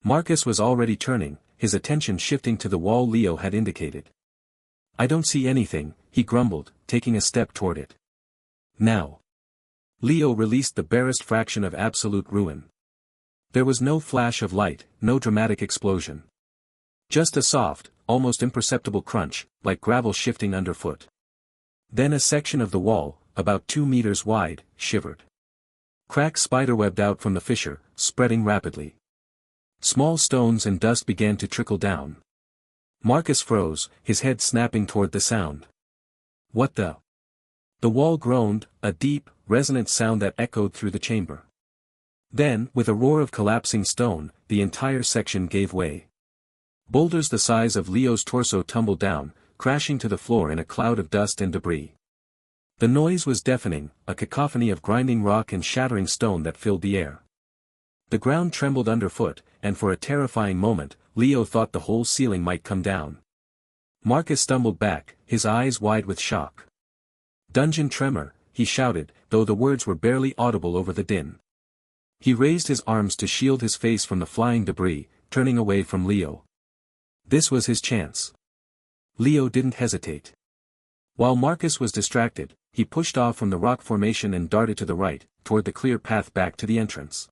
Marcus was already turning, his attention shifting to the wall Leo had indicated. "I don't see anything," he grumbled, taking a step toward it. "Now." Leo released the barest fraction of absolute ruin. There was no flash of light, no dramatic explosion. Just a soft, almost imperceptible crunch, like gravel shifting underfoot. Then a section of the wall, about 2 meters wide, shivered. Cracks spiderwebbed out from the fissure, spreading rapidly. Small stones and dust began to trickle down. Marcus froze, his head snapping toward the sound. What the? The wall groaned, a deep, resonant sound that echoed through the chamber. Then, with a roar of collapsing stone, the entire section gave way. Boulders the size of Leo's torso tumbled down, crashing to the floor in a cloud of dust and debris. The noise was deafening, a cacophony of grinding rock and shattering stone that filled the air. The ground trembled underfoot, and for a terrifying moment, Leo thought the whole ceiling might come down. Marcus stumbled back, his eyes wide with shock. "Dungeon tremor," he shouted, though the words were barely audible over the din. He raised his arms to shield his face from the flying debris, turning away from Leo. This was his chance. Leo didn't hesitate. While Marcus was distracted, he pushed off from the rock formation and darted to the right, toward the clear path back to the entrance.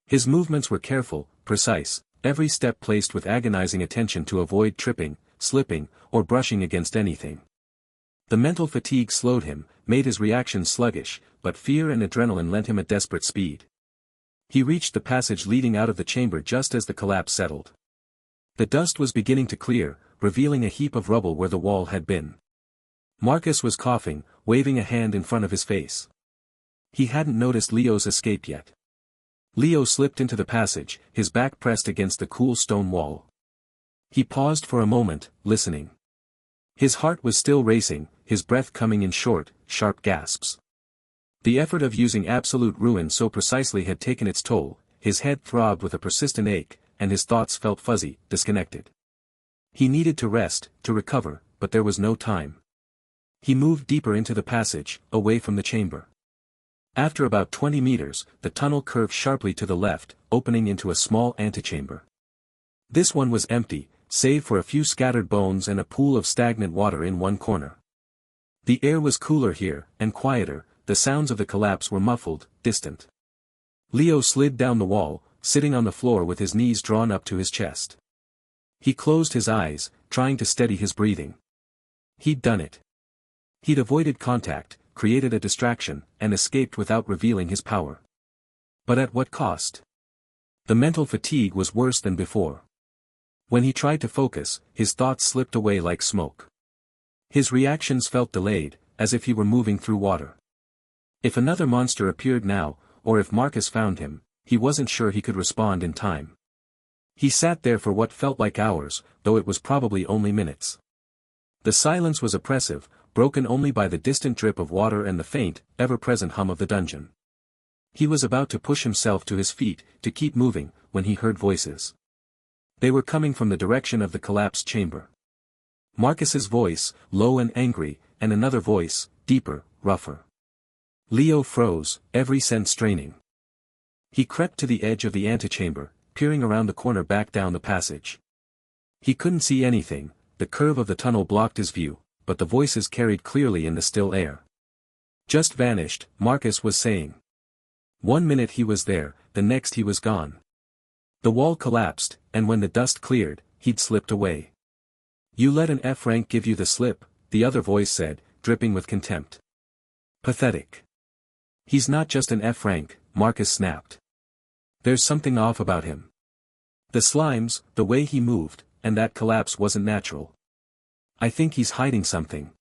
His movements were careful, precise, every step placed with agonizing attention to avoid tripping, slipping, or brushing against anything. The mental fatigue slowed him, made his reactions sluggish, but fear and adrenaline lent him a desperate speed. He reached the passage leading out of the chamber just as the collapse settled. The dust was beginning to clear, revealing a heap of rubble where the wall had been. Marcus was coughing, waving a hand in front of his face. He hadn't noticed Leo's escape yet. Leo slipped into the passage, his back pressed against the cool stone wall. He paused for a moment, listening. His heart was still racing, his breath coming in short, sharp gasps. The effort of using absolute ruin so precisely had taken its toll, his head throbbed with a persistent ache, and his thoughts felt fuzzy, disconnected. He needed to rest, to recover, but there was no time. He moved deeper into the passage, away from the chamber. After about 20 meters, the tunnel curved sharply to the left, opening into a small antechamber. This one was empty, save for a few scattered bones and a pool of stagnant water in one corner. The air was cooler here, and quieter, the sounds of the collapse were muffled, distant. Leo slid down the wall, sitting on the floor with his knees drawn up to his chest. He closed his eyes, trying to steady his breathing. He'd done it. He'd avoided contact, created a distraction, and escaped without revealing his power. But at what cost? The mental fatigue was worse than before. When he tried to focus, his thoughts slipped away like smoke. His reactions felt delayed, as if he were moving through water. If another monster appeared now, or if Marcus found him, he wasn't sure he could respond in time. He sat there for what felt like hours, though it was probably only minutes. The silence was oppressive, broken only by the distant drip of water and the faint, ever-present hum of the dungeon. He was about to push himself to his feet, to keep moving, when he heard voices. They were coming from the direction of the collapsed chamber. Marcus's voice, low and angry, and another voice, deeper, rougher. Leo froze, every sense straining. He crept to the edge of the antechamber, peering around the corner back down the passage. He couldn't see anything, the curve of the tunnel blocked his view, but the voices carried clearly in the still air. "Just vanished," Marcus was saying. 1 minute he was there, the next he was gone. The wall collapsed, and when the dust cleared, he'd slipped away. "You let an F rank give you the slip," the other voice said, dripping with contempt. "Pathetic." "He's not just an F rank," Marcus snapped. "There's something off about him. The slimes, the way he moved, and that collapse wasn't natural. I think he's hiding something.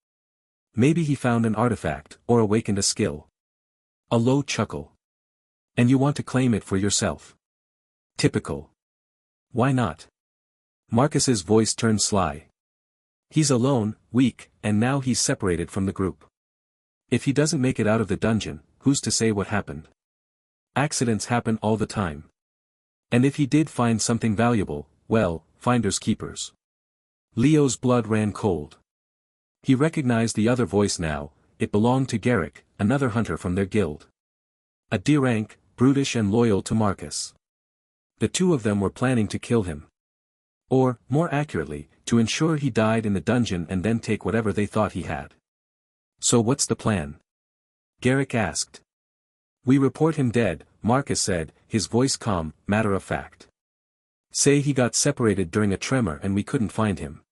Maybe he found an artifact, or awakened a skill." A low chuckle. "And you want to claim it for yourself? Typical. Why not?" Marcus's voice turned sly. "He's alone, weak, and now he's separated from the group. If he doesn't make it out of the dungeon, who's to say what happened? Accidents happen all the time. And if he did find something valuable, well, finders keepers." Leo's blood ran cold. He recognized the other voice now, it belonged to Garrick, another hunter from their guild. A D-rank, brutish and loyal to Marcus. The two of them were planning to kill him. Or, more accurately, to ensure he died in the dungeon and then take whatever they thought he had. "So what's the plan?" Garrick asked. "We report him dead," Marcus said, his voice calm, matter of fact. "Say he got separated during a tremor and we couldn't find him.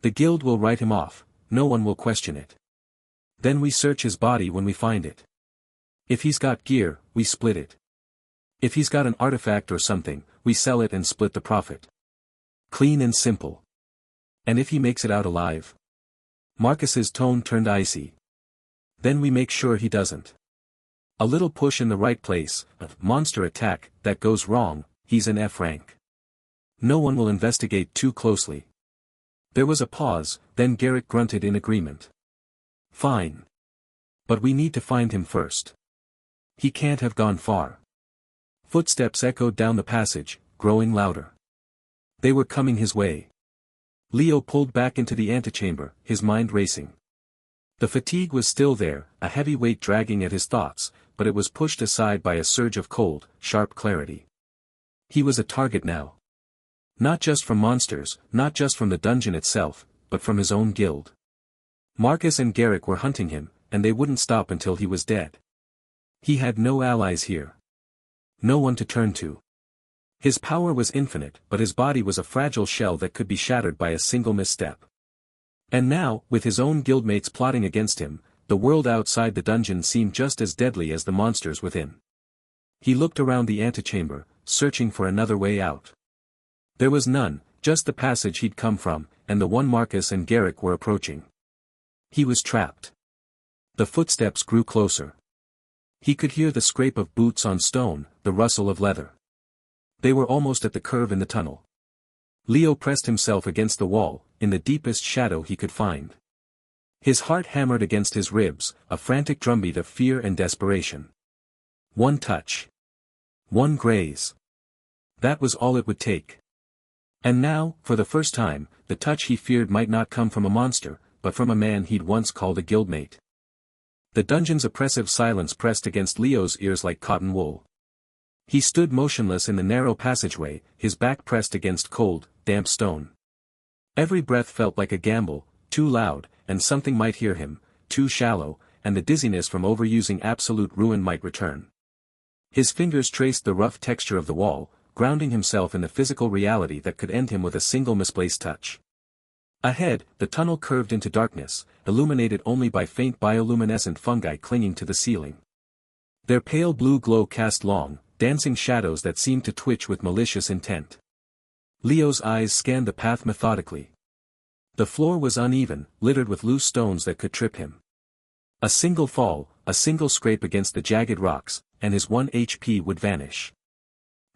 The guild will write him off, no one will question it. Then we search his body when we find it. If he's got gear, we split it. If he's got an artifact or something, we sell it and split the profit. Clean and simple. And if he makes it out alive? Marcus's tone turned icy. Then we make sure he doesn't. A little push in the right place, a monster attack, that goes wrong, he's an F rank. No one will investigate too closely. There was a pause, then Garrett grunted in agreement. Fine. But we need to find him first. He can't have gone far. Footsteps echoed down the passage, growing louder. They were coming his way. Leo pulled back into the antechamber, his mind racing. The fatigue was still there, a heavy weight dragging at his thoughts, but it was pushed aside by a surge of cold, sharp clarity. He was a target now. Not just from monsters, not just from the dungeon itself, but from his own guild. Marcus and Garrick were hunting him, and they wouldn't stop until he was dead. He had no allies here. No one to turn to. His power was infinite, but his body was a fragile shell that could be shattered by a single misstep. And now, with his own guildmates plotting against him, the world outside the dungeon seemed just as deadly as the monsters within. He looked around the antechamber, searching for another way out. There was none, just the passage he'd come from, and the one Marcus and Garrick were approaching. He was trapped. The footsteps grew closer. He could hear the scrape of boots on stone, the rustle of leather. They were almost at the curve in the tunnel. Leo pressed himself against the wall, in the deepest shadow he could find. His heart hammered against his ribs, a frantic drumbeat of fear and desperation. One touch. One graze. That was all it would take. And now, for the first time, the touch he feared might not come from a monster, but from a man he'd once called a guildmate. The dungeon's oppressive silence pressed against Leo's ears like cotton wool. He stood motionless in the narrow passageway, his back pressed against cold, damp stone. Every breath felt like a gamble, too loud, and something might hear him, too shallow, and the dizziness from overusing absolute ruin might return. His fingers traced the rough texture of the wall, grounding himself in the physical reality that could end him with a single misplaced touch. Ahead, the tunnel curved into darkness, illuminated only by faint bioluminescent fungi clinging to the ceiling. Their pale blue glow cast long, dancing shadows that seemed to twitch with malicious intent. Leo's eyes scanned the path methodically. The floor was uneven, littered with loose stones that could trip him. A single fall, a single scrape against the jagged rocks, and his 1 HP would vanish.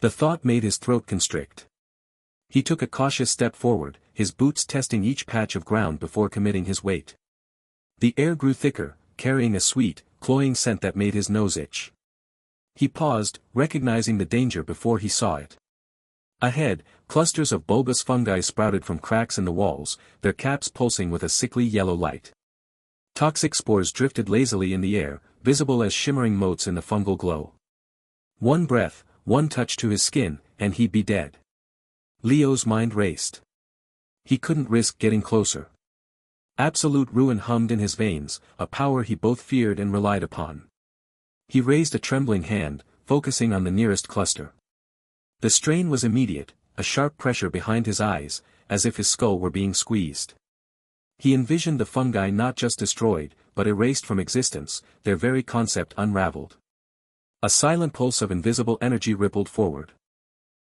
The thought made his throat constrict. He took a cautious step forward, his boots testing each patch of ground before committing his weight. The air grew thicker, carrying a sweet, cloying scent that made his nose itch. He paused, recognizing the danger before he saw it. Ahead, clusters of bulbous fungi sprouted from cracks in the walls, their caps pulsing with a sickly yellow light. Toxic spores drifted lazily in the air, visible as shimmering motes in the fungal glow. One breath, one touch to his skin, and he'd be dead. Leo's mind raced. He couldn't risk getting closer. Absolute ruin hummed in his veins, a power he both feared and relied upon. He raised a trembling hand, focusing on the nearest cluster. The strain was immediate, a sharp pressure behind his eyes, as if his skull were being squeezed. He envisioned the fungi not just destroyed, but erased from existence, their very concept unraveled. A silent pulse of invisible energy rippled forward.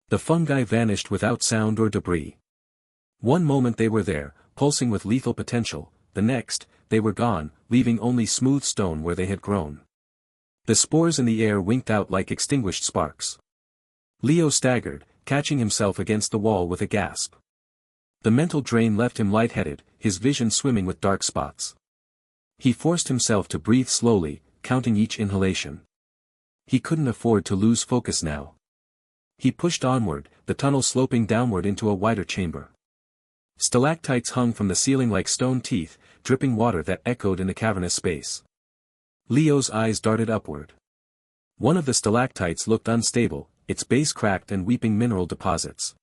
The fungi vanished without sound or debris. One moment they were there, pulsing with lethal potential, the next, they were gone, leaving only smooth stone where they had grown. The spores in the air winked out like extinguished sparks. Leo staggered, catching himself against the wall with a gasp. The mental drain left him lightheaded, his vision swimming with dark spots. He forced himself to breathe slowly, counting each inhalation. He couldn't afford to lose focus now. He pushed onward, the tunnel sloping downward into a wider chamber. Stalactites hung from the ceiling like stone teeth, dripping water that echoed in the cavernous space. Leo's eyes darted upward. One of the stalactites looked unstable, its base cracked and weeping mineral deposits.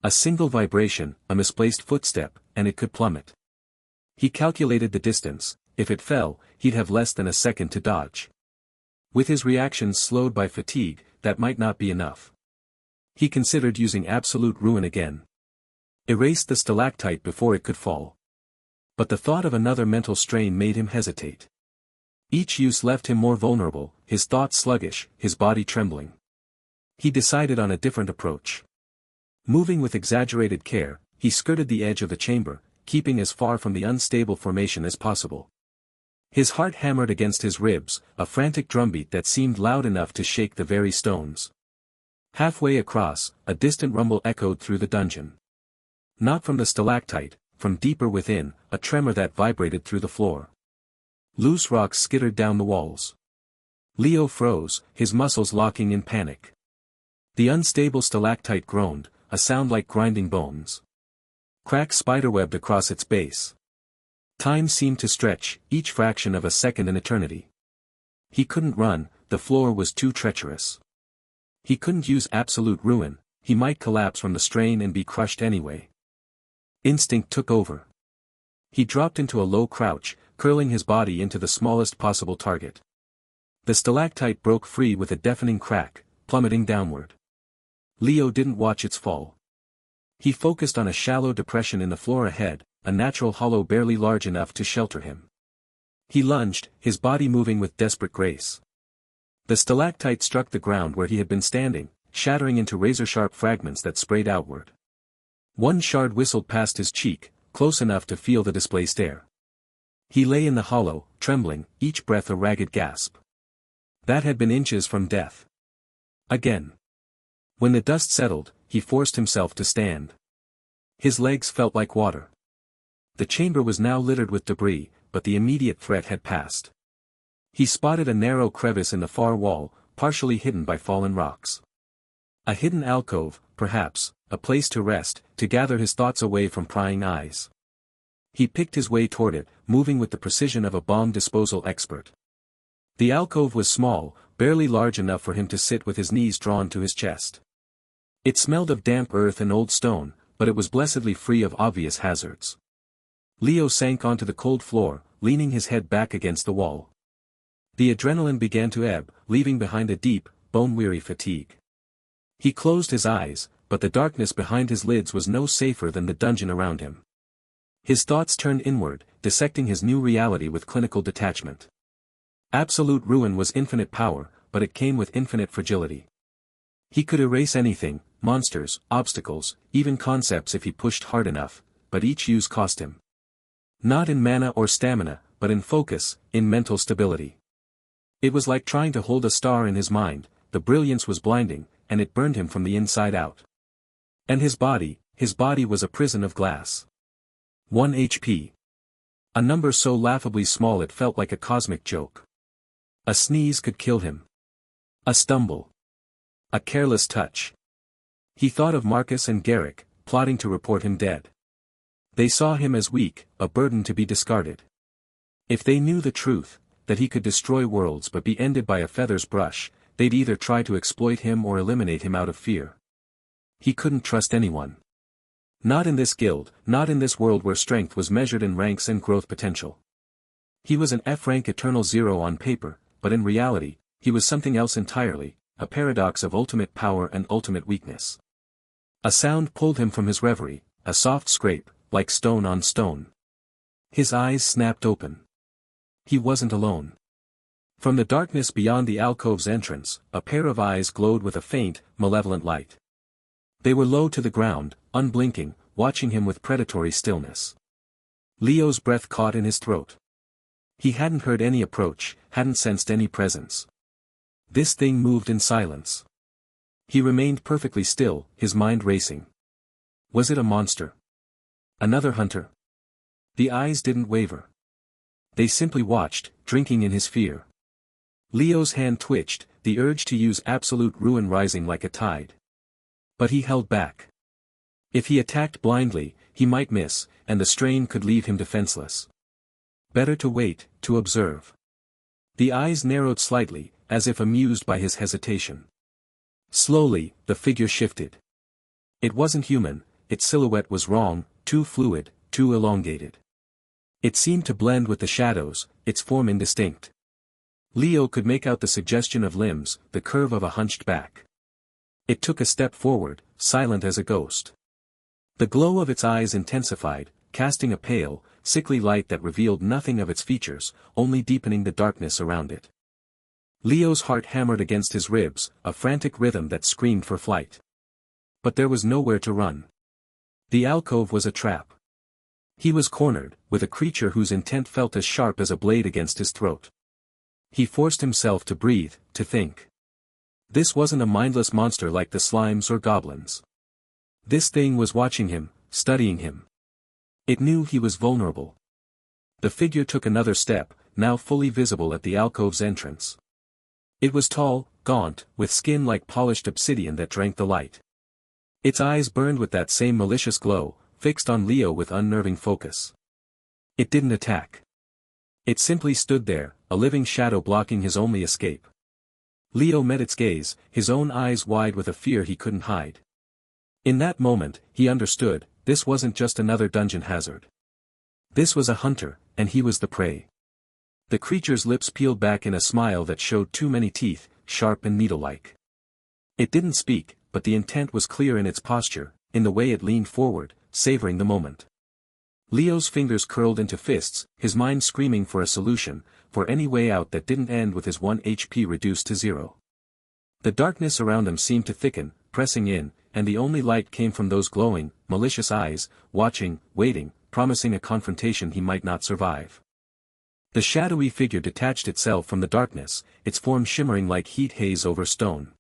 A single vibration, a misplaced footstep, and it could plummet. He calculated the distance. If it fell, he'd have less than a second to dodge. With his reactions slowed by fatigue, that might not be enough. He considered using absolute ruin again. Erase the stalactite before it could fall. But the thought of another mental strain made him hesitate. Each use left him more vulnerable, his thoughts sluggish, his body trembling. He decided on a different approach. Moving with exaggerated care, he skirted the edge of the chamber, keeping as far from the unstable formation as possible. His heart hammered against his ribs, a frantic drumbeat that seemed loud enough to shake the very stones. Halfway across, a distant rumble echoed through the dungeon. Not from the stalactite, from deeper within, a tremor that vibrated through the floor. Loose rocks skittered down the walls. Leo froze, his muscles locking in panic. The unstable stalactite groaned, a sound like grinding bones. Cracks spiderwebbed across its base. Time seemed to stretch, each fraction of a second an eternity. He couldn't run, the floor was too treacherous. He couldn't use absolute ruin, he might collapse from the strain and be crushed anyway. Instinct took over. He dropped into a low crouch, curling his body into the smallest possible target. The stalactite broke free with a deafening crack, plummeting downward. Leo didn't watch its fall. He focused on a shallow depression in the floor ahead, a natural hollow barely large enough to shelter him. He lunged, his body moving with desperate grace. The stalactite struck the ground where he had been standing, shattering into razor-sharp fragments that sprayed outward. One shard whistled past his cheek, close enough to feel the displaced air. He lay in the hollow, trembling, each breath a ragged gasp. That had been inches from death. Again. When the dust settled, he forced himself to stand. His legs felt like water. The chamber was now littered with debris, but the immediate threat had passed. He spotted a narrow crevice in the far wall, partially hidden by fallen rocks. A hidden alcove, perhaps, a place to rest, to gather his thoughts away from prying eyes. He picked his way toward it, moving with the precision of a bomb disposal expert. The alcove was small, barely large enough for him to sit with his knees drawn to his chest. It smelled of damp earth and old stone, but it was blessedly free of obvious hazards. Leo sank onto the cold floor, leaning his head back against the wall. The adrenaline began to ebb, leaving behind a deep, bone-weary fatigue. He closed his eyes, but the darkness behind his lids was no safer than the dungeon around him. His thoughts turned inward, dissecting his new reality with clinical detachment. Absolute ruin was infinite power, but it came with infinite fragility. He could erase anything, monsters, obstacles, even concepts if he pushed hard enough, but each use cost him. Not in mana or stamina, but in focus, in mental stability. It was like trying to hold a star in his mind, the brilliance was blinding, and it burned him from the inside out. And his body was a prison of glass. 1 HP. A number so laughably small it felt like a cosmic joke. A sneeze could kill him. A stumble. A careless touch. He thought of Marcus and Garrick, plotting to report him dead. They saw him as weak, a burden to be discarded. If they knew the truth, that he could destroy worlds but be ended by a feather's brush, they'd either try to exploit him or eliminate him out of fear. He couldn't trust anyone. Not in this guild, not in this world where strength was measured in ranks and growth potential. He was an F-rank eternal zero on paper, but in reality, he was something else entirely, a paradox of ultimate power and ultimate weakness. A sound pulled him from his reverie, a soft scrape, like stone on stone. His eyes snapped open. He wasn't alone. From the darkness beyond the alcove's entrance, a pair of eyes glowed with a faint, malevolent light. They were low to the ground, unblinking, watching him with predatory stillness. Leo's breath caught in his throat. He hadn't heard any approach, hadn't sensed any presence. This thing moved in silence. He remained perfectly still, his mind racing. Was it a monster? Another hunter? The eyes didn't waver. They simply watched, drinking in his fear. Leo's hand twitched, the urge to use absolute ruin rising like a tide. But he held back. If he attacked blindly, he might miss, and the strain could leave him defenseless. Better to wait, to observe. The eyes narrowed slightly, as if amused by his hesitation. Slowly, the figure shifted. It wasn't human, its silhouette was wrong, too fluid, too elongated. It seemed to blend with the shadows, its form indistinct. Leo could make out the suggestion of limbs, the curve of a hunched back. It took a step forward, silent as a ghost. The glow of its eyes intensified, casting a pale, sickly light that revealed nothing of its features, only deepening the darkness around it. Leo's heart hammered against his ribs, a frantic rhythm that screamed for flight. But there was nowhere to run. The alcove was a trap. He was cornered, with a creature whose intent felt as sharp as a blade against his throat. He forced himself to breathe, to think. This wasn't a mindless monster like the slimes or goblins. This thing was watching him, studying him. It knew he was vulnerable. The figure took another step, now fully visible at the alcove's entrance. It was tall, gaunt, with skin like polished obsidian that drank the light. Its eyes burned with that same malicious glow, fixed on Leo with unnerving focus. It didn't attack. It simply stood there, a living shadow blocking his only escape. Leo met its gaze, his own eyes wide with a fear he couldn't hide. In that moment, he understood, this wasn't just another dungeon hazard. This was a hunter, and he was the prey. The creature's lips peeled back in a smile that showed too many teeth, sharp and needle-like. It didn't speak, but the intent was clear in its posture, in the way it leaned forward, savoring the moment. Leo's fingers curled into fists, his mind screaming for a solution, for any way out that didn't end with his 1 HP reduced to 0. The darkness around him seemed to thicken, pressing in, and the only light came from those glowing, malicious eyes, watching, waiting, promising a confrontation he might not survive. The shadowy figure detached itself from the darkness, its form shimmering like heat haze over stone.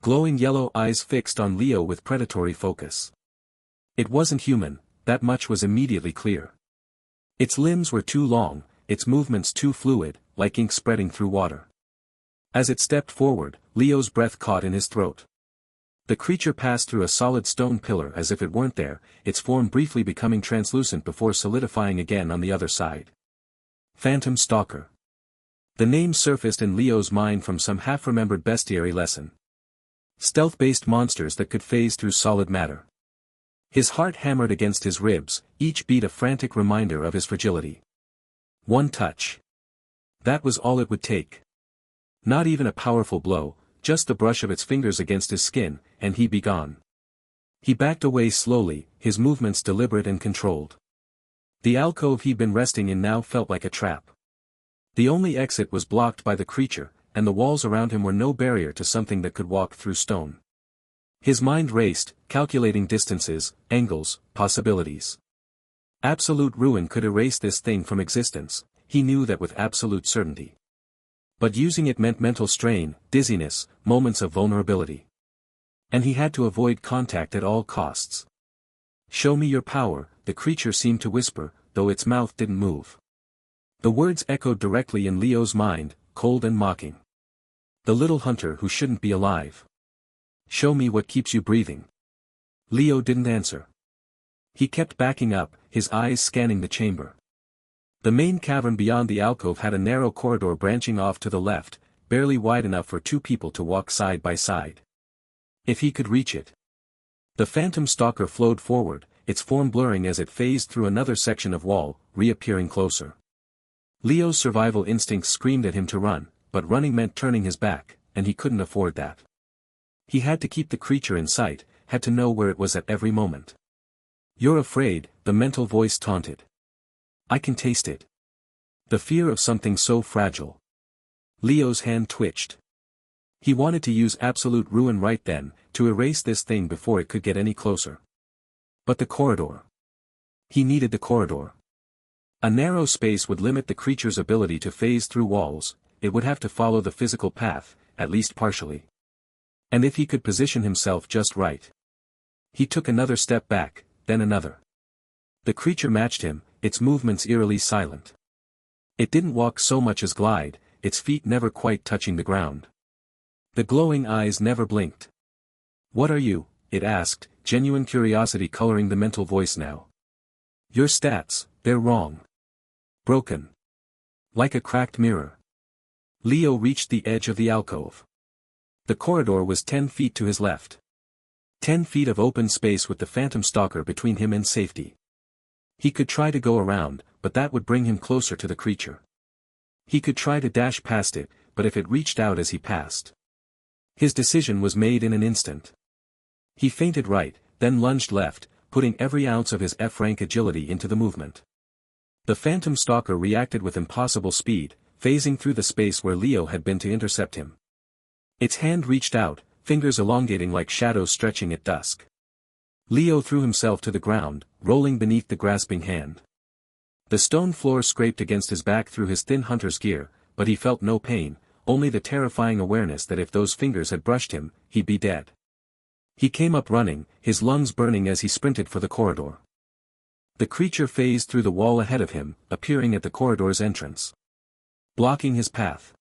Glowing yellow eyes fixed on Leo with predatory focus. It wasn't human, that much was immediately clear. Its limbs were too long, its movements too fluid, like ink spreading through water. As it stepped forward, Leo's breath caught in his throat. The creature passed through a solid stone pillar as if it weren't there, its form briefly becoming translucent before solidifying again on the other side. Phantom Stalker. The name surfaced in Leo's mind from some half-remembered bestiary lesson. Stealth-based monsters that could phase through solid matter. His heart hammered against his ribs, each beat a frantic reminder of his fragility. One touch. That was all it would take. Not even a powerful blow, just the brush of its fingers against his skin, and he'd be gone. He backed away slowly, his movements deliberate and controlled. The alcove he'd been resting in now felt like a trap. The only exit was blocked by the creature, and the walls around him were no barrier to something that could walk through stone. His mind raced, calculating distances, angles, possibilities. Absolute ruin could erase this thing from existence, he knew that with absolute certainty. But using it meant mental strain, dizziness, moments of vulnerability. And he had to avoid contact at all costs. "Show me your power," the creature seemed to whisper, though its mouth didn't move. The words echoed directly in Leo's mind, cold and mocking. The little hunter who shouldn't be alive. "Show me what keeps you breathing." Leo didn't answer. He kept backing up, his eyes scanning the chamber. The main cavern beyond the alcove had a narrow corridor branching off to the left, barely wide enough for two people to walk side by side. If he could reach it. The phantom stalker flowed forward, its form blurring as it phased through another section of wall, reappearing closer. Leo's survival instincts screamed at him to run, but running meant turning his back, and he couldn't afford that. He had to keep the creature in sight, had to know where it was at every moment. "You're afraid," the mental voice taunted. "I can taste it. The fear of something so fragile." Leo's hand twitched. He wanted to use absolute ruin right then, to erase this thing before it could get any closer. But the corridor. He needed the corridor. A narrow space would limit the creature's ability to phase through walls, it would have to follow the physical path, at least partially. And if he could position himself just right. He took another step back, then another. The creature matched him, its movements eerily silent. It didn't walk so much as glide, its feet never quite touching the ground. The glowing eyes never blinked. "What are you?" it asked, genuine curiosity coloring the mental voice now. "Your stats, they're wrong. Broken. Like a cracked mirror." Leo reached the edge of the alcove. The corridor was 10 feet to his left. 10 feet of open space with the phantom stalker between him and safety. He could try to go around, but that would bring him closer to the creature. He could try to dash past it, but if it reached out as he passed. His decision was made in an instant. He feinted right, then lunged left, putting every ounce of his F-rank agility into the movement. The phantom stalker reacted with impossible speed, phasing through the space where Leo had been to intercept him. Its hand reached out, fingers elongating like shadows stretching at dusk. Leo threw himself to the ground, rolling beneath the grasping hand. The stone floor scraped against his back through his thin hunter's gear, but he felt no pain, only the terrifying awareness that if those fingers had brushed him, he'd be dead. He came up running, his lungs burning as he sprinted for the corridor. The creature phased through the wall ahead of him, appearing at the corridor's entrance, blocking his path.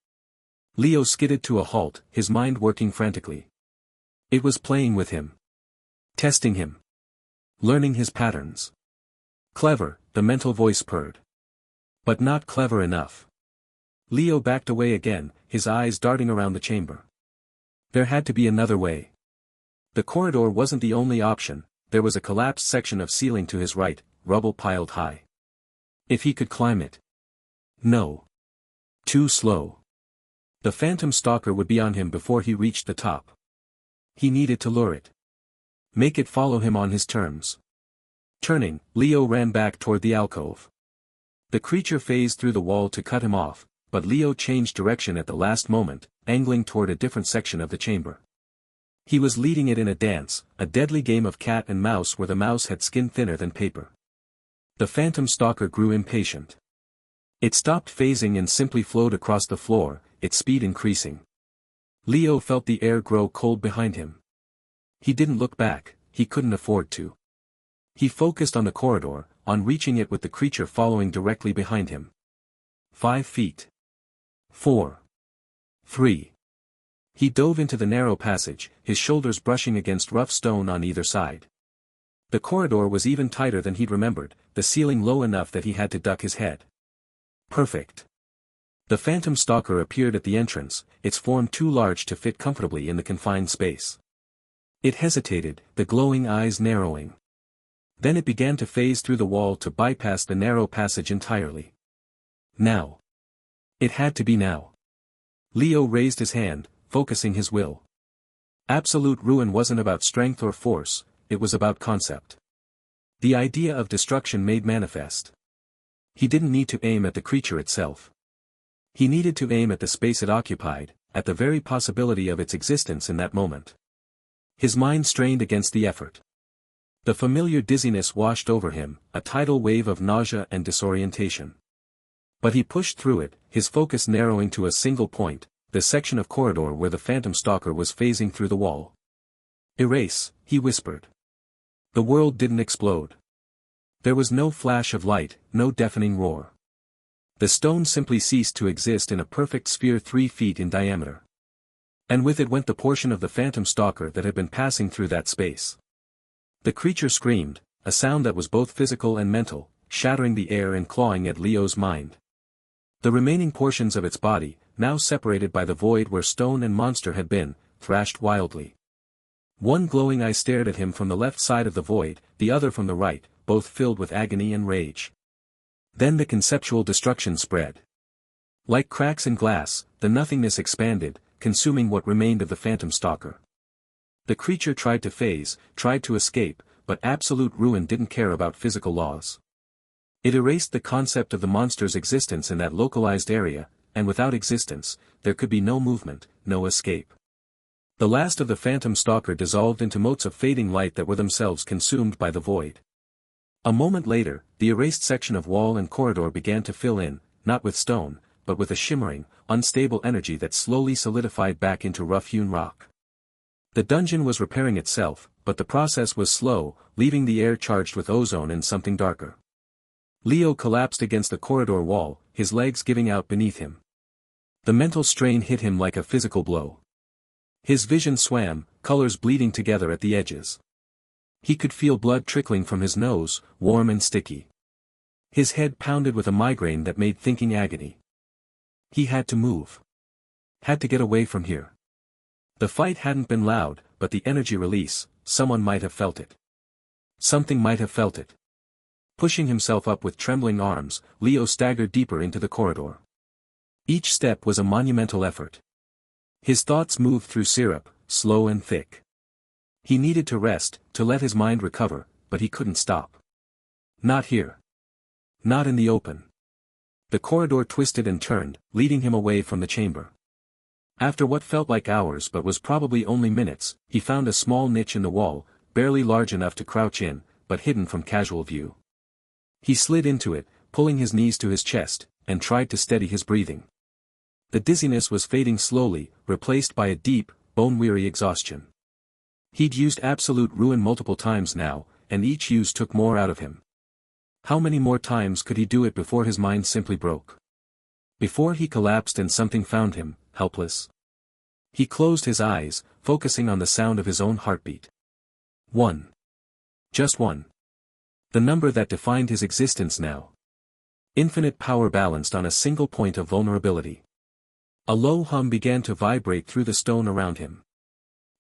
Leo skidded to a halt, his mind working frantically. It was playing with him. Testing him. Learning his patterns. Clever, the mental voice purred. But not clever enough. Leo backed away again, his eyes darting around the chamber. There had to be another way. The corridor wasn't the only option, there was a collapsed section of ceiling to his right, rubble piled high. If he could climb it. No. Too slow. The phantom stalker would be on him before he reached the top. He needed to lure it. Make it follow him on his terms. Turning, Leo ran back toward the alcove. The creature phased through the wall to cut him off, but Leo changed direction at the last moment, angling toward a different section of the chamber. He was leading it in a dance, a deadly game of cat and mouse where the mouse had skin thinner than paper. The phantom stalker grew impatient. It stopped phasing and simply flowed across the floor, its speed increasing. Leo felt the air grow cold behind him. He didn't look back, he couldn't afford to. He focused on the corridor, on reaching it with the creature following directly behind him. 5 feet. 4. 3. He dove into the narrow passage, his shoulders brushing against rough stone on either side. The corridor was even tighter than he'd remembered, the ceiling low enough that he had to duck his head. Perfect. The phantom stalker appeared at the entrance, its form too large to fit comfortably in the confined space. It hesitated, the glowing eyes narrowing. Then it began to phase through the wall to bypass the narrow passage entirely. Now. It had to be now. Leo raised his hand, focusing his will. Absolute ruin wasn't about strength or force, it was about concept. The idea of destruction made manifest. He didn't need to aim at the creature itself. He needed to aim at the space it occupied, at the very possibility of its existence in that moment. His mind strained against the effort. The familiar dizziness washed over him, a tidal wave of nausea and disorientation. But he pushed through it, his focus narrowing to a single point, the section of corridor where the phantom stalker was phasing through the wall. Erase, he whispered. The world didn't explode. There was no flash of light, no deafening roar. The stone simply ceased to exist in a perfect sphere 3 feet in diameter. And with it went the portion of the phantom stalker that had been passing through that space. The creature screamed, a sound that was both physical and mental, shattering the air and clawing at Leo's mind. The remaining portions of its body, now separated by the void where stone and monster had been, thrashed wildly. One glowing eye stared at him from the left side of the void, the other from the right, both filled with agony and rage. Then the conceptual destruction spread. Like cracks in glass, the nothingness expanded, consuming what remained of the phantom stalker. The creature tried to phase, tried to escape, but absolute ruin didn't care about physical laws. It erased the concept of the monster's existence in that localized area, and without existence, there could be no movement, no escape. The last of the phantom stalker dissolved into motes of fading light that were themselves consumed by the void. A moment later, the erased section of wall and corridor began to fill in, not with stone, but with a shimmering, unstable energy that slowly solidified back into rough-hewn rock. The dungeon was repairing itself, but the process was slow, leaving the air charged with ozone and something darker. Leo collapsed against the corridor wall, his legs giving out beneath him. The mental strain hit him like a physical blow. His vision swam, colors bleeding together at the edges. He could feel blood trickling from his nose, warm and sticky. His head pounded with a migraine that made thinking agony. He had to move. Had to get away from here. The fight hadn't been loud, but the energy release, someone might have felt it. Something might have felt it. Pushing himself up with trembling arms, Leo staggered deeper into the corridor. Each step was a monumental effort. His thoughts moved through syrup, slow and thick. He needed to rest, to let his mind recover, but he couldn't stop. Not here. Not in the open. The corridor twisted and turned, leading him away from the chamber. After what felt like hours but was probably only minutes, he found a small niche in the wall, barely large enough to crouch in, but hidden from casual view. He slid into it, pulling his knees to his chest, and tried to steady his breathing. The dizziness was fading slowly, replaced by a deep, bone-weary exhaustion. He'd used absolute ruin multiple times now, and each use took more out of him. How many more times could he do it before his mind simply broke? Before he collapsed and something found him, helpless? He closed his eyes, focusing on the sound of his own heartbeat. 1. Just 1. The number that defined his existence now. Infinite power balanced on a single point of vulnerability. A low hum began to vibrate through the stone around him.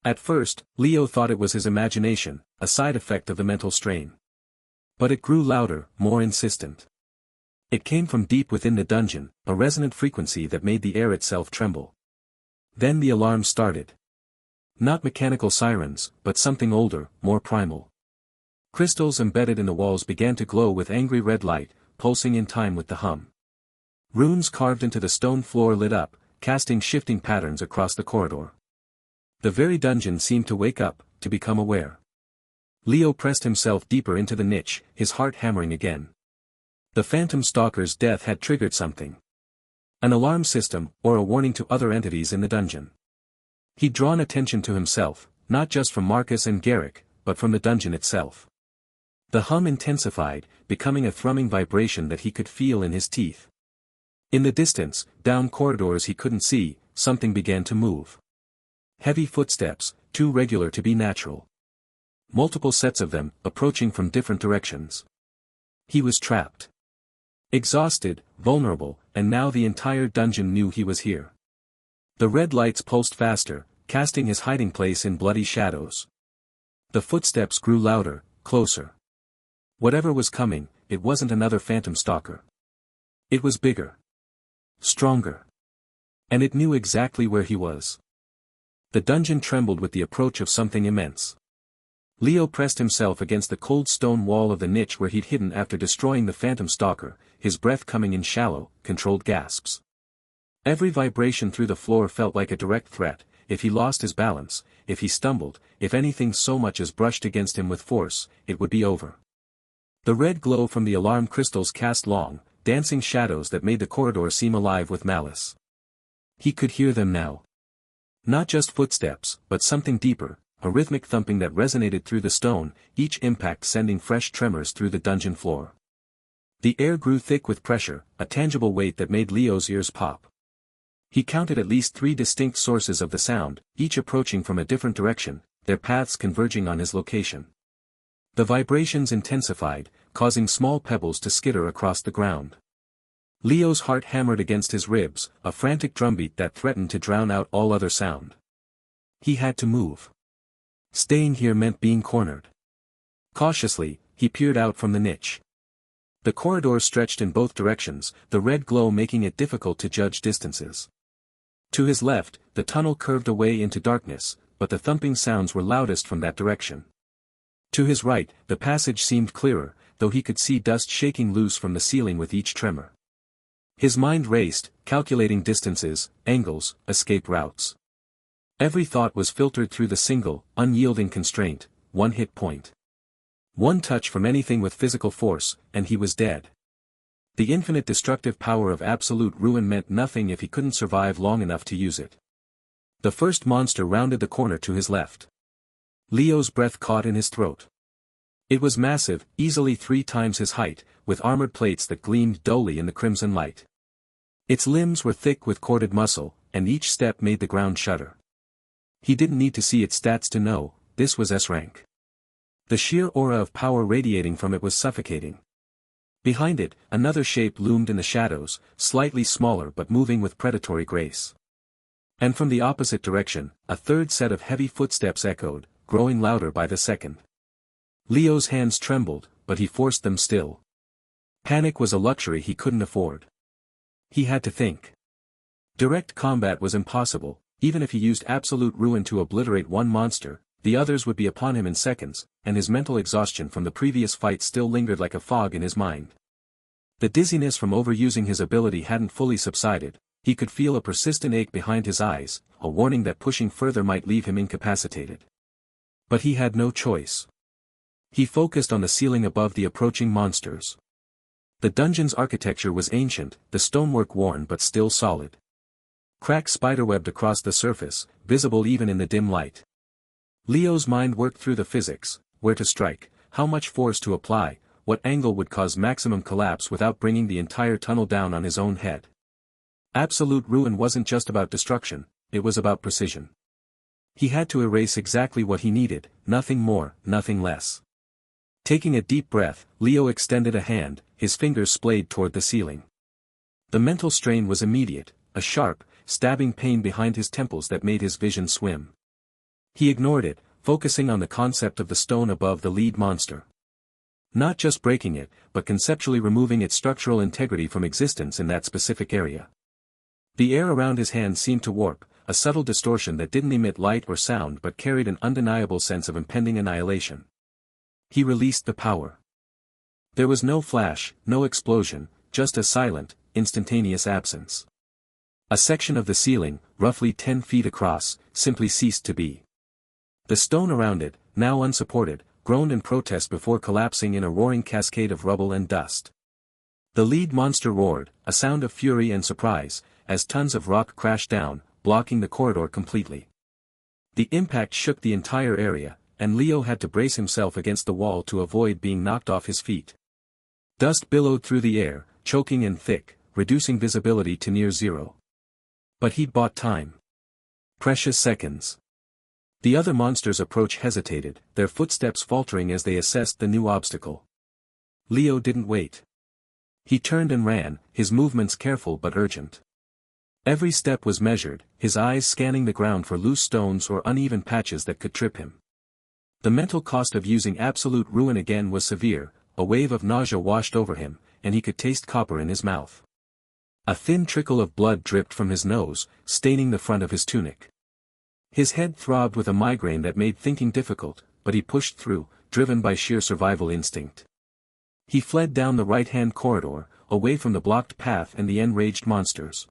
At first, Leo thought it was his imagination, a side effect of the mental strain. But it grew louder, more insistent. It came from deep within the dungeon, a resonant frequency that made the air itself tremble. Then the alarm started. Not mechanical sirens, but something older, more primal. Crystals embedded in the walls began to glow with angry red light, pulsing in time with the hum. Runes carved into the stone floor lit up, casting shifting patterns across the corridor. The very dungeon seemed to wake up, to become aware. Leo pressed himself deeper into the niche, his heart hammering again. The phantom stalker's death had triggered something. An alarm system, or a warning to other entities in the dungeon. He'd drawn attention to himself, not just from Marcus and Garrick, but from the dungeon itself. The hum intensified, becoming a thrumming vibration that he could feel in his teeth. In the distance, down corridors he couldn't see, something began to move. Heavy footsteps, too regular to be natural. Multiple sets of them, approaching from different directions. He was trapped. Exhausted, vulnerable, and now the entire dungeon knew he was here. The red lights pulsed faster, casting his hiding place in bloody shadows. The footsteps grew louder, closer. Whatever was coming, it wasn't another phantom stalker. It was bigger. Stronger. And it knew exactly where he was. The dungeon trembled with the approach of something immense. Leo pressed himself against the cold stone wall of the niche where he'd hidden after destroying the phantom stalker, his breath coming in shallow, controlled gasps. Every vibration through the floor felt like a direct threat. If he lost his balance, if he stumbled, if anything so much as brushed against him with force, it would be over. The red glow from the alarm crystals cast long, dancing shadows that made the corridor seem alive with malice. He could hear them now. Not just footsteps, but something deeper, a rhythmic thumping that resonated through the stone, each impact sending fresh tremors through the dungeon floor. The air grew thick with pressure, a tangible weight that made Leo's ears pop. He counted at least 3 distinct sources of the sound, each approaching from a different direction, their paths converging on his location. The vibrations intensified, causing small pebbles to skitter across the ground. Leo's heart hammered against his ribs, a frantic drumbeat that threatened to drown out all other sound. He had to move. Staying here meant being cornered. Cautiously, he peered out from the niche. The corridor stretched in both directions, the red glow making it difficult to judge distances. To his left, the tunnel curved away into darkness, but the thumping sounds were loudest from that direction. To his right, the passage seemed clearer, though he could see dust shaking loose from the ceiling with each tremor. His mind raced, calculating distances, angles, escape routes. Every thought was filtered through the single, unyielding constraint, one hit point. One touch from anything with physical force, and he was dead. The infinite destructive power of absolute ruin meant nothing if he couldn't survive long enough to use it. The first monster rounded the corner to his left. Leo's breath caught in his throat. It was massive, easily 3 times his height, with armored plates that gleamed dully in the crimson light. Its limbs were thick with corded muscle, and each step made the ground shudder. He didn't need to see its stats to know, this was S-rank. The sheer aura of power radiating from it was suffocating. Behind it, another shape loomed in the shadows, slightly smaller but moving with predatory grace. And from the opposite direction, a third set of heavy footsteps echoed, growing louder by the second. Leo's hands trembled, but he forced them still. Panic was a luxury he couldn't afford. He had to think. Direct combat was impossible. Even if he used absolute ruin to obliterate one monster, the others would be upon him in seconds, and his mental exhaustion from the previous fight still lingered like a fog in his mind. The dizziness from overusing his ability hadn't fully subsided. He could feel a persistent ache behind his eyes, a warning that pushing further might leave him incapacitated. But he had no choice. He focused on the ceiling above the approaching monsters. The dungeon's architecture was ancient, the stonework worn but still solid. Cracks spiderwebbed across the surface, visible even in the dim light. Leo's mind worked through the physics: where to strike, how much force to apply, what angle would cause maximum collapse without bringing the entire tunnel down on his own head. Absolute ruin wasn't just about destruction, it was about precision. He had to erase exactly what he needed, nothing more, nothing less. Taking a deep breath, Leo extended a hand, his fingers splayed toward the ceiling. The mental strain was immediate, a sharp, stabbing pain behind his temples that made his vision swim. He ignored it, focusing on the concept of the stone above the lead monster. Not just breaking it, but conceptually removing its structural integrity from existence in that specific area. The air around his hand seemed to warp, a subtle distortion that didn't emit light or sound but carried an undeniable sense of impending annihilation. He released the power. There was no flash, no explosion, just a silent, instantaneous absence. A section of the ceiling, roughly 10 feet across, simply ceased to be. The stone around it, now unsupported, groaned in protest before collapsing in a roaring cascade of rubble and dust. The lead monster roared, a sound of fury and surprise, as tons of rock crashed down, blocking the corridor completely. The impact shook the entire area, and Leo had to brace himself against the wall to avoid being knocked off his feet. Dust billowed through the air, choking and thick, reducing visibility to near zero. But he'd bought time. Precious seconds. The other monsters' approach hesitated, their footsteps faltering as they assessed the new obstacle. Leo didn't wait. He turned and ran, his movements careful but urgent. Every step was measured, his eyes scanning the ground for loose stones or uneven patches that could trip him. The mental cost of using absolute ruin again was severe, a wave of nausea washed over him, and he could taste copper in his mouth. A thin trickle of blood dripped from his nose, staining the front of his tunic. His head throbbed with a migraine that made thinking difficult, but he pushed through, driven by sheer survival instinct. He fled down the right-hand corridor, away from the blocked path and the enraged monsters.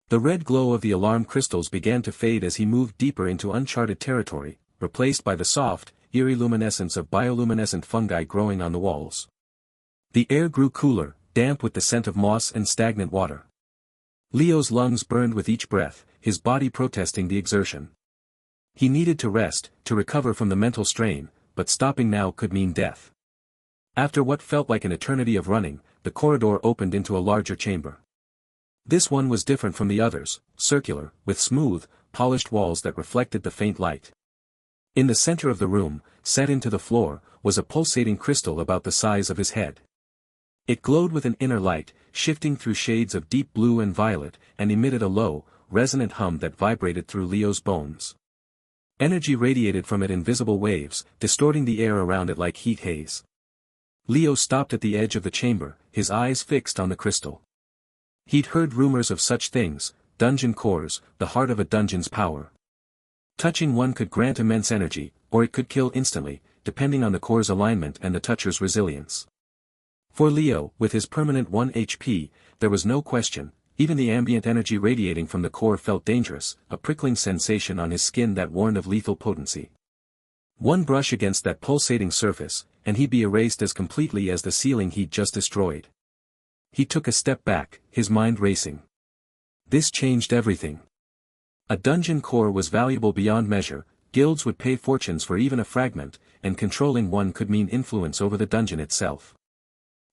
The red glow of the alarm crystals began to fade as he moved deeper into uncharted territory, replaced by the soft, eerie luminescence of bioluminescent fungi growing on the walls. The air grew cooler, damp with the scent of moss and stagnant water. Leo's lungs burned with each breath, his body protesting the exertion. He needed to rest, to recover from the mental strain, but stopping now could mean death. After what felt like an eternity of running, the corridor opened into a larger chamber. This one was different from the others, circular, with smooth, polished walls that reflected the faint light. In the center of the room, set into the floor, was a pulsating crystal about the size of his head. It glowed with an inner light, shifting through shades of deep blue and violet, and emitted a low, resonant hum that vibrated through Leo's bones. Energy radiated from it in visible waves, distorting the air around it like heat haze. Leo stopped at the edge of the chamber, his eyes fixed on the crystal. He'd heard rumors of such things, dungeon cores, the heart of a dungeon's power. Touching one could grant immense energy, or it could kill instantly, depending on the core's alignment and the toucher's resilience. For Leo, with his permanent 1 HP, there was no question, even the ambient energy radiating from the core felt dangerous, a prickling sensation on his skin that warned of lethal potency. One brush against that pulsating surface, and he'd be erased as completely as the ceiling he'd just destroyed. He took a step back, his mind racing. This changed everything. A dungeon core was valuable beyond measure, guilds would pay fortunes for even a fragment, and controlling one could mean influence over the dungeon itself.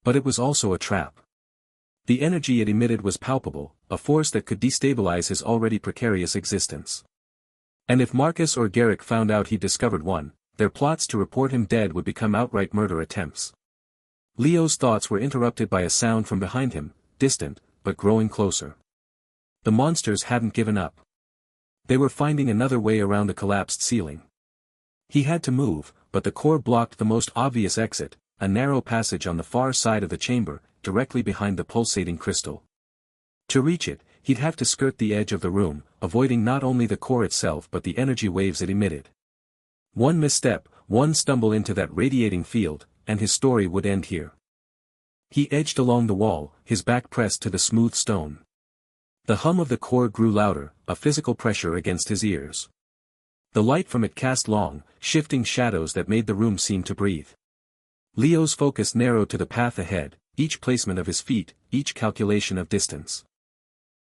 But it was also a trap. The energy it emitted was palpable, a force that could destabilize his already precarious existence. And if Marcus or Garrick found out he'd discovered one, their plots to report him dead would become outright murder attempts. Leo's thoughts were interrupted by a sound from behind him, distant, but growing closer. The monsters hadn't given up. They were finding another way around the collapsed ceiling. He had to move, but the core blocked the most obvious exit, a narrow passage on the far side of the chamber, directly behind the pulsating crystal. To reach it, he'd have to skirt the edge of the room, avoiding not only the core itself but the energy waves it emitted. One misstep, one stumble into that radiating field, and his story would end here. He edged along the wall, his back pressed to the smooth stone. The hum of the core grew louder, a physical pressure against his ears. The light from it cast long, shifting shadows that made the room seem to breathe. Leo's focus narrowed to the path ahead, each placement of his feet, each calculation of distance.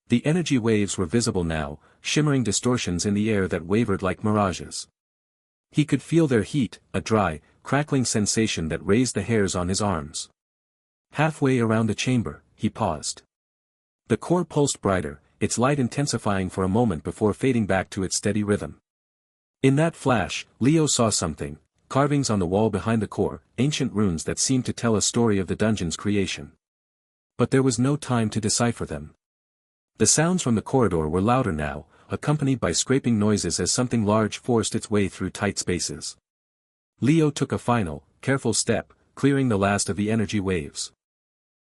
The energy waves were visible now, shimmering distortions in the air that wavered like mirages. He could feel their heat, a dry, crackling sensation that raised the hairs on his arms. Halfway around the chamber, he paused. The core pulsed brighter, its light intensifying for a moment before fading back to its steady rhythm. In that flash, Leo saw something, carvings on the wall behind the core, ancient runes that seemed to tell a story of the dungeon's creation. But there was no time to decipher them. The sounds from the corridor were louder now, accompanied by scraping noises as something large forced its way through tight spaces. Leo took a final, careful step, clearing the last of the energy waves.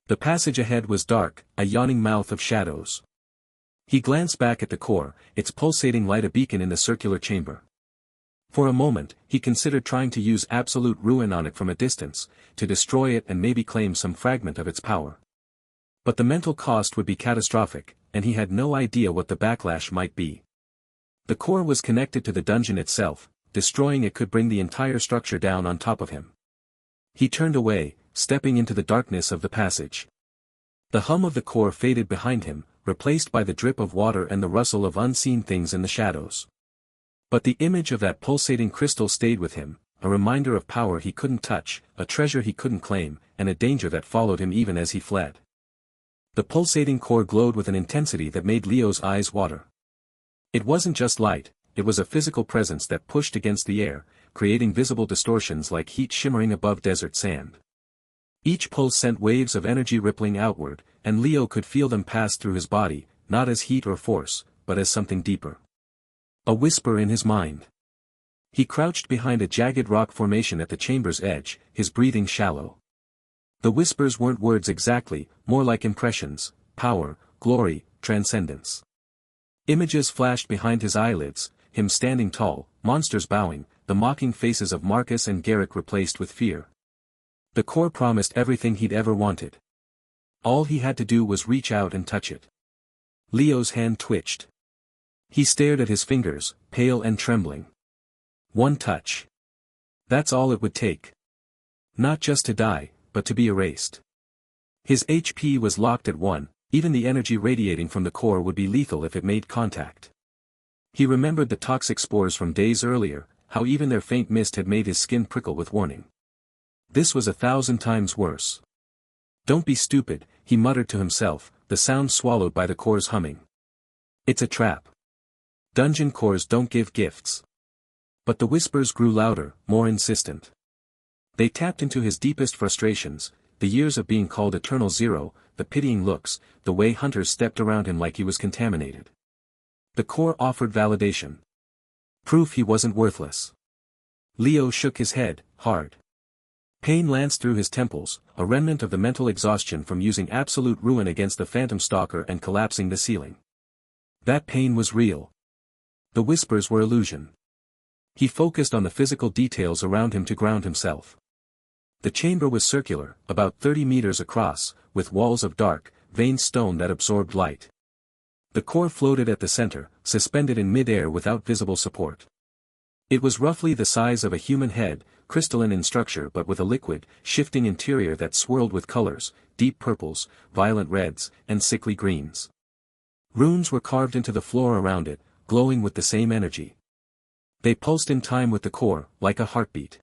The passage ahead was dark, a yawning mouth of shadows. He glanced back at the core, its pulsating light a beacon in the circular chamber. For a moment, he considered trying to use absolute ruin on it from a distance, to destroy it and maybe claim some fragment of its power. But the mental cost would be catastrophic, and he had no idea what the backlash might be. The core was connected to the dungeon itself, destroying it could bring the entire structure down on top of him. He turned away, stepping into the darkness of the passage. The hum of the core faded behind him, replaced by the drip of water and the rustle of unseen things in the shadows. But the image of that pulsating crystal stayed with him, a reminder of power he couldn't touch, a treasure he couldn't claim, and a danger that followed him even as he fled. The pulsating core glowed with an intensity that made Leo's eyes water. It wasn't just light, it was a physical presence that pushed against the air, creating visible distortions like heat shimmering above desert sand. Each pulse sent waves of energy rippling outward, and Leo could feel them pass through his body, not as heat or force, but as something deeper. A whisper in his mind. He crouched behind a jagged rock formation at the chamber's edge, his breathing shallow. The whispers weren't words exactly, more like impressions: power, glory, transcendence. Images flashed behind his eyelids, him standing tall, monsters bowing, the mocking faces of Marcus and Garrick replaced with fear. The core promised everything he'd ever wanted. All he had to do was reach out and touch it. Leo's hand twitched. He stared at his fingers, pale and trembling. One touch. That's all it would take. Not just to die, but to be erased. His HP was locked at 1, even the energy radiating from the core would be lethal if it made contact. He remembered the toxic spores from days earlier, how even their faint mist had made his skin prickle with warning. This was 1,000 times worse. Don't be stupid, he muttered to himself, the sound swallowed by the core's humming. It's a trap. Dungeon cores don't give gifts. But the whispers grew louder, more insistent. They tapped into his deepest frustrations, the years of being called Eternal Zero, the pitying looks, the way hunters stepped around him like he was contaminated. The core offered validation. Proof he wasn't worthless. Leo shook his head, hard. Pain lanced through his temples, a remnant of the mental exhaustion from using absolute ruin against the phantom stalker and collapsing the ceiling. That pain was real. The whispers were illusion. He focused on the physical details around him to ground himself. The chamber was circular, about 30 meters across, with walls of dark, veined stone that absorbed light. The core floated at the center, suspended in mid-air without visible support. It was roughly the size of a human head, crystalline in structure but with a liquid, shifting interior that swirled with colors, deep purples, violent reds, and sickly greens. Runes were carved into the floor around it, glowing with the same energy. They pulsed in time with the core, like a heartbeat.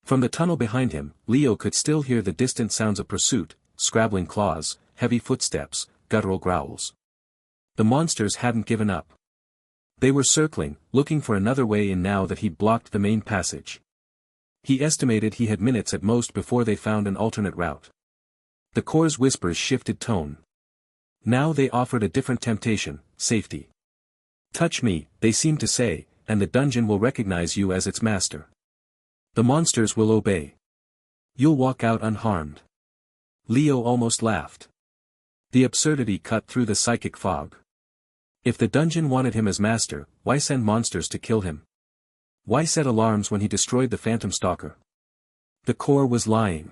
From the tunnel behind him, Leo could still hear the distant sounds of pursuit, scrabbling claws, heavy footsteps, guttural growls. The monsters hadn't given up. They were circling, looking for another way in now that he'd blocked the main passage. He estimated he had minutes at most before they found an alternate route. The core's whispers shifted tone. Now they offered a different temptation: safety. Touch me, they seemed to say, and the dungeon will recognize you as its master. The monsters will obey. You'll walk out unharmed. Leo almost laughed. The absurdity cut through the psychic fog. If the dungeon wanted him as master, why send monsters to kill him? Why set alarms when he destroyed the phantom stalker? The core was lying.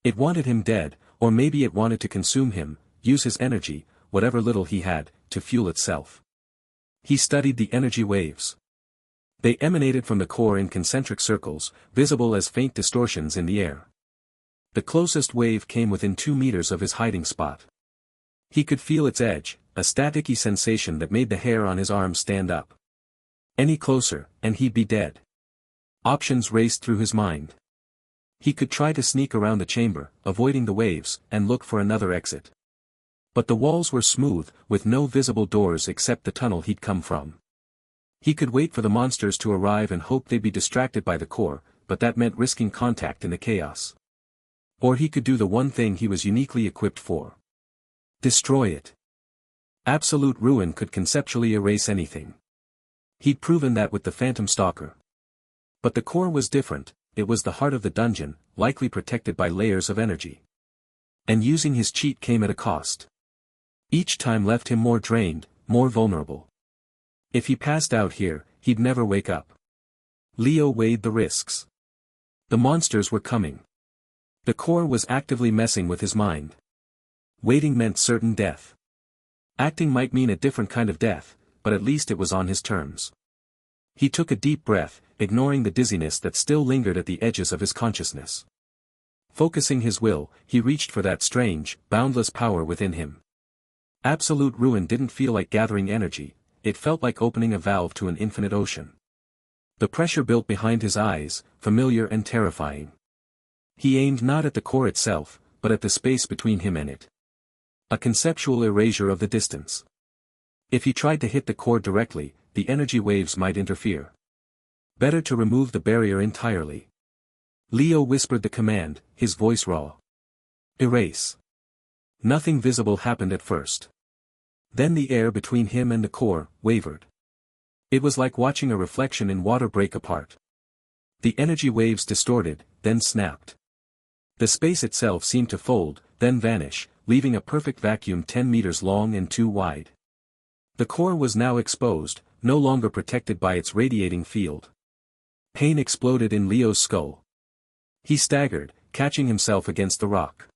It wanted him dead, Or maybe it wanted to consume him, use his energy, whatever little he had, to fuel itself. He studied the energy waves. They emanated from the core in concentric circles, visible as faint distortions in the air. The closest wave came within 2 meters of his hiding spot. He could feel its edge, a staticky sensation that made the hair on his arm stand up. Any closer, and he'd be dead. Options raced through his mind. He could try to sneak around the chamber, avoiding the waves, and look for another exit. But the walls were smooth, with no visible doors except the tunnel he'd come from. He could wait for the monsters to arrive and hope they'd be distracted by the core, but that meant risking contact in the chaos. Or he could do the one thing he was uniquely equipped for. Destroy it. Absolute ruin could conceptually erase anything. He'd proven that with the Phantom Stalker. But the core was different, it was the heart of the dungeon, likely protected by layers of energy. And using his cheat came at a cost. Each time left him more drained, more vulnerable. If he passed out here, he'd never wake up. Leo weighed the risks. The monsters were coming. The core was actively messing with his mind. Waiting meant certain death. Acting might mean a different kind of death, but at least it was on his terms. He took a deep breath, ignoring the dizziness that still lingered at the edges of his consciousness. Focusing his will, he reached for that strange, boundless power within him. Absolute ruin didn't feel like gathering energy, it felt like opening a valve to an infinite ocean. The pressure built behind his eyes, familiar and terrifying. He aimed not at the core itself, but at the space between him and it. A conceptual erasure of the distance. If he tried to hit the core directly, the energy waves might interfere. Better to remove the barrier entirely. Leo whispered the command, his voice raw. Erase. Nothing visible happened at first. Then the air between him and the core wavered. It was like watching a reflection in water break apart. The energy waves distorted, then snapped. The space itself seemed to fold, then vanish, leaving a perfect vacuum 10 meters long and 2 wide. The core was now exposed, no longer protected by its radiating field. Pain exploded in Leo's skull. He staggered, catching himself against the rock.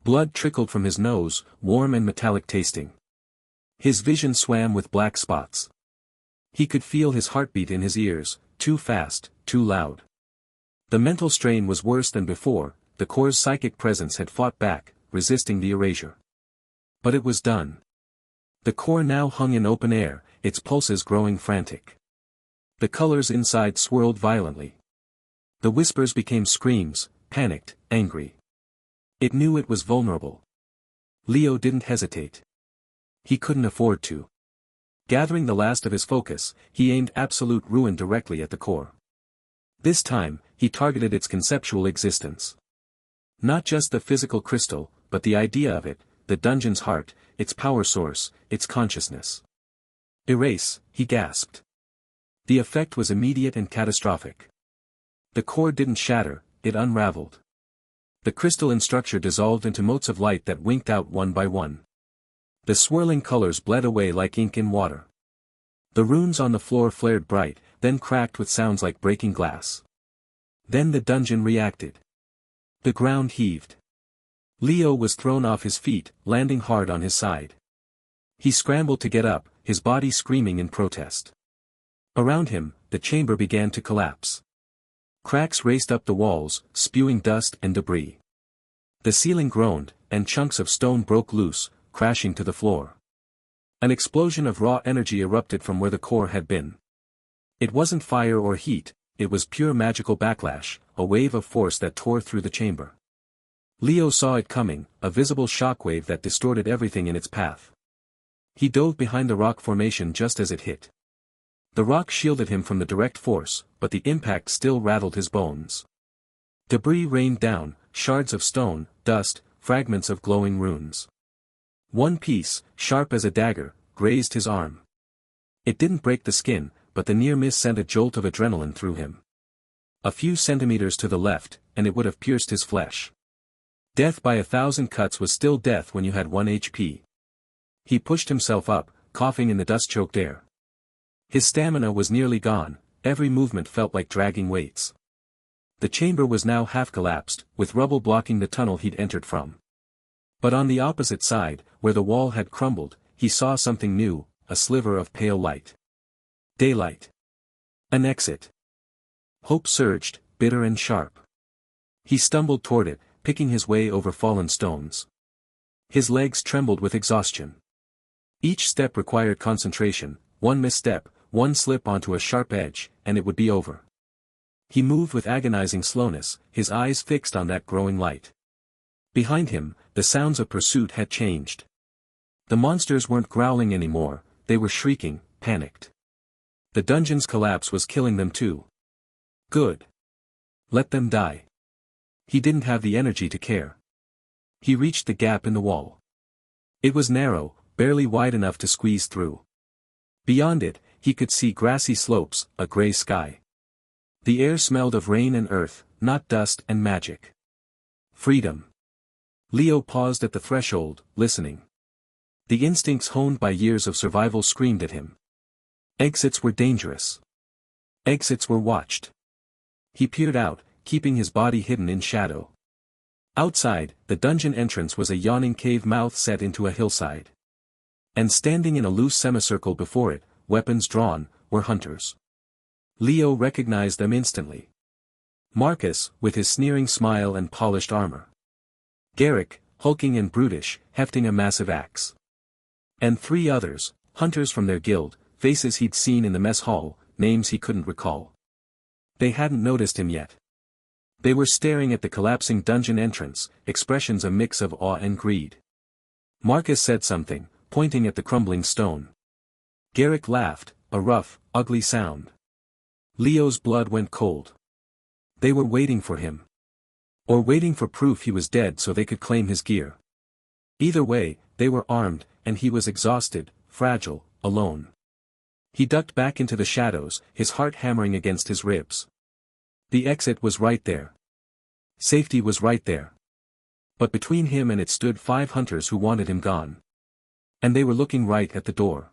Blood trickled from his nose, warm and metallic tasting. His vision swam with black spots. He could feel his heartbeat in his ears, too fast, too loud. The mental strain was worse than before, the core's psychic presence had fought back, resisting the erasure. But it was done. The core now hung in open air, its pulses growing frantic. The colors inside swirled violently. The whispers became screams, panicked, angry. It knew it was vulnerable. Leo didn't hesitate. He couldn't afford to. Gathering the last of his focus, he aimed absolute ruin directly at the core. This time, he targeted its conceptual existence. Not just the physical crystal, but the idea of it, the dungeon's heart, its power source, its consciousness. Erase, he gasped. The effect was immediate and catastrophic. The core didn't shatter, it unraveled. The crystalline structure dissolved into motes of light that winked out one by one. The swirling colors bled away like ink in water. The runes on the floor flared bright, then cracked with sounds like breaking glass. Then the dungeon reacted. The ground heaved. Leo was thrown off his feet, landing hard on his side. He scrambled to get up, his body screaming in protest. Around him, the chamber began to collapse. Cracks raced up the walls, spewing dust and debris. The ceiling groaned, and chunks of stone broke loose, crashing to the floor. An explosion of raw energy erupted from where the core had been. It wasn't fire or heat, it was pure magical backlash, a wave of force that tore through the chamber. Leo saw it coming, a visible shockwave that distorted everything in its path. He dove behind the rock formation just as it hit. The rock shielded him from the direct force, but the impact still rattled his bones. Debris rained down, shards of stone, dust, fragments of glowing runes. One piece, sharp as a dagger, grazed his arm. It didn't break the skin, but the near miss sent a jolt of adrenaline through him. A few centimeters to the left, and it would have pierced his flesh. Death by 1,000 cuts was still death when you had 1 HP. He pushed himself up, coughing in the dust-choked air. His stamina was nearly gone, every movement felt like dragging weights. The chamber was now half collapsed, with rubble blocking the tunnel he'd entered from. But on the opposite side, where the wall had crumbled, he saw something new, a sliver of pale light. Daylight. An exit. Hope surged, bitter and sharp. He stumbled toward it, picking his way over fallen stones. His legs trembled with exhaustion. Each step required concentration, one misstep, one slip onto a sharp edge, and it would be over. He moved with agonizing slowness, his eyes fixed on that growing light. Behind him, the sounds of pursuit had changed. The monsters weren't growling anymore, they were shrieking, panicked. The dungeon's collapse was killing them too. Good. Let them die. He didn't have the energy to care. He reached the gap in the wall. It was narrow, barely wide enough to squeeze through. Beyond it, he could see grassy slopes, a gray sky. The air smelled of rain and earth, not dust and magic. Freedom. Leo paused at the threshold, listening. The instincts honed by years of survival screamed at him. Exits were dangerous. Exits were watched. He peered out, keeping his body hidden in shadow. Outside, the dungeon entrance was a yawning cave mouth set into a hillside. And standing in a loose semicircle before it, weapons drawn, were hunters. Leo recognized them instantly. Marcus, with his sneering smile and polished armor. Garrick, hulking and brutish, hefting a massive axe. And three others, hunters from their guild, faces he'd seen in the mess hall, names he couldn't recall. They hadn't noticed him yet. They were staring at the collapsing dungeon entrance, expressions a mix of awe and greed. Marcus said something, pointing at the crumbling stone. Garrick laughed, a rough, ugly sound. Leo's blood went cold. They were waiting for him. Or waiting for proof he was dead so they could claim his gear. Either way, they were armed, and he was exhausted, fragile, alone. He ducked back into the shadows, his heart hammering against his ribs. The exit was right there. Safety was right there. But between him and it stood 5 hunters who wanted him gone. And they were looking right at the door.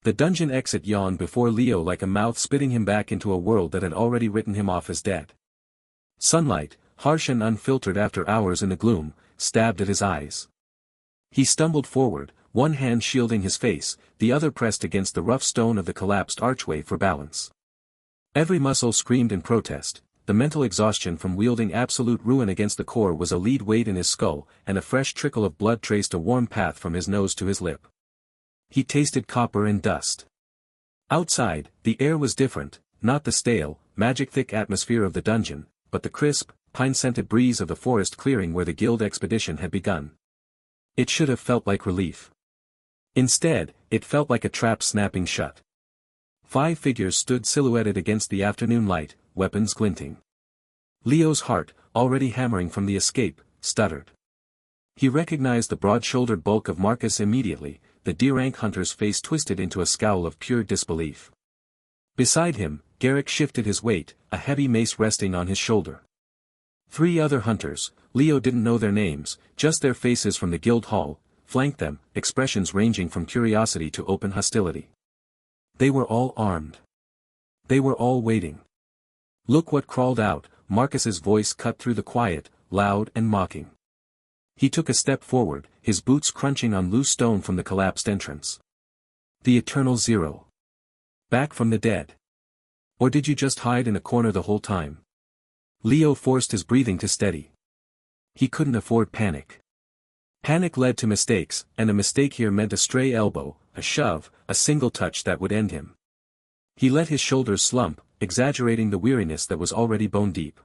The dungeon exit yawned before Leo like a mouth spitting him back into a world that had already written him off as dead. Sunlight, harsh and unfiltered after hours in the gloom, stabbed at his eyes. He stumbled forward, one hand shielding his face, the other pressed against the rough stone of the collapsed archway for balance. Every muscle screamed in protest. The mental exhaustion from wielding absolute ruin against the core was a lead weight in his skull, and a fresh trickle of blood traced a warm path from his nose to his lip. He tasted copper and dust. Outside, the air was different, not the stale, magic-thick atmosphere of the dungeon, but the crisp, pine-scented breeze of the forest clearing where the guild expedition had begun. It should have felt like relief. Instead, it felt like a trap snapping shut. 5 figures stood silhouetted against the afternoon light, weapons glinting. Leo's heart, already hammering from the escape, stuttered. He recognized the broad-shouldered bulk of Marcus immediately, the D-rank hunter's face twisted into a scowl of pure disbelief. Beside him, Garrick shifted his weight, a heavy mace resting on his shoulder. 3 other hunters, Leo didn't know their names, just their faces from the guild hall, flanked them, expressions ranging from curiosity to open hostility. They were all armed. They were all waiting. Look what crawled out, Marcus's voice cut through the quiet, loud and mocking. He took a step forward, his boots crunching on loose stone from the collapsed entrance. The eternal zero. Back from the dead. Or did you just hide in a corner the whole time? Leo forced his breathing to steady. He couldn't afford panic. Panic led to mistakes, and a mistake here meant a stray elbow, a shove, a single touch that would end him. He let his shoulders slump, exaggerating the weariness that was already bone deep.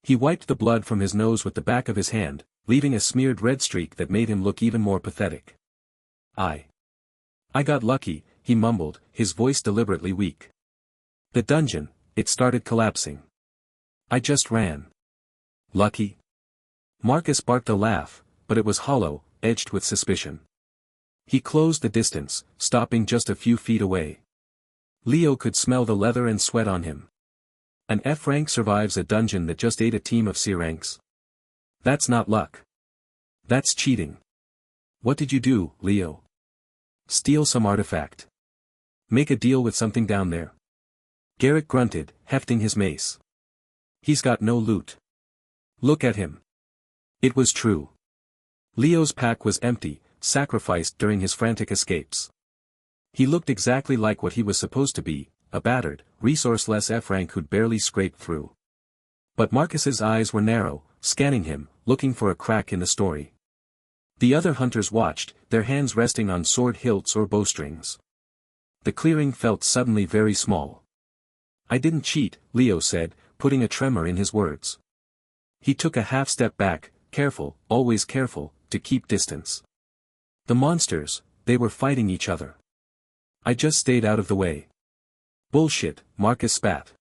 He wiped the blood from his nose with the back of his hand, leaving a smeared red streak that made him look even more pathetic. I got lucky, he mumbled, his voice deliberately weak. The dungeon, it started collapsing. I just ran. Lucky? Marcus barked a laugh, but it was hollow, edged with suspicion. He closed the distance, stopping just a few feet away. Leo could smell the leather and sweat on him. An F rank survives a dungeon that just ate a team of C ranks. That's not luck. That's cheating. What did you do, Leo? Steal some artifact. Make a deal with something down there. Garrick grunted, hefting his mace. He's got no loot. Look at him. It was true. Leo's pack was empty, sacrificed during his frantic escapes. He looked exactly like what he was supposed to be, a battered, resourceless F-rank who'd barely scraped through. But Marcus's eyes were narrow, scanning him, looking for a crack in the story. The other hunters watched, their hands resting on sword hilts or bowstrings. The clearing felt suddenly very small. "I didn't cheat," Leo said, putting a tremor in his words. He took a half-step back, careful, always careful, to keep distance. The monsters, they were fighting each other. "I just stayed out of the way." "Bullshit," Marcus spat.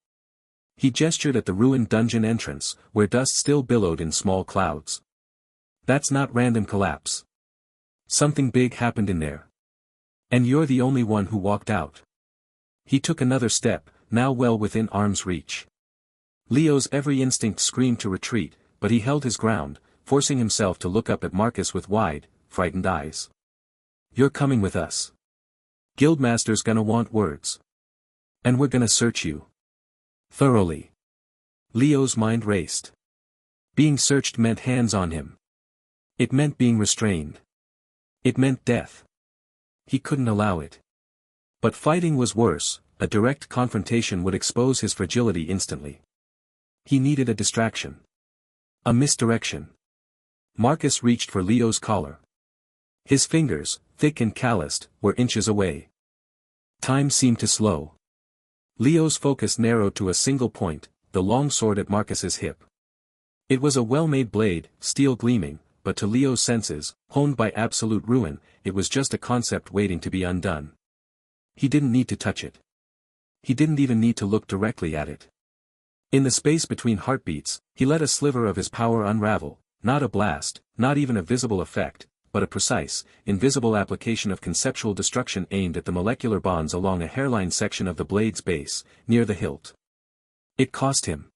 He gestured at the ruined dungeon entrance, where dust still billowed in small clouds. "That's not random collapse. Something big happened in there. And you're the only one who walked out." He took another step, now well within arm's reach. Leo's every instinct screamed to retreat, but he held his ground, forcing himself to look up at Marcus with wide, frightened eyes. "You're coming with us. Guildmaster's gonna want words. And we're gonna search you. Thoroughly." Leo's mind raced. Being searched meant hands on him. It meant being restrained. It meant death. He couldn't allow it. But fighting was worse, a direct confrontation would expose his fragility instantly. He needed a distraction. A misdirection. Marcus reached for Leo's collar. His fingers, thick and calloused, were inches away. Time seemed to slow. Leo's focus narrowed to a single point, the long sword at Marcus's hip. It was a well-made blade, steel gleaming, but to Leo's senses, honed by absolute ruin, it was just a concept waiting to be undone. He didn't need to touch it. He didn't even need to look directly at it. In the space between heartbeats, he let a sliver of his power unravel, not a blast, not even a visible effect, but a precise, invisible application of conceptual destruction aimed at the molecular bonds along a hairline section of the blade's base, near the hilt. It cost him.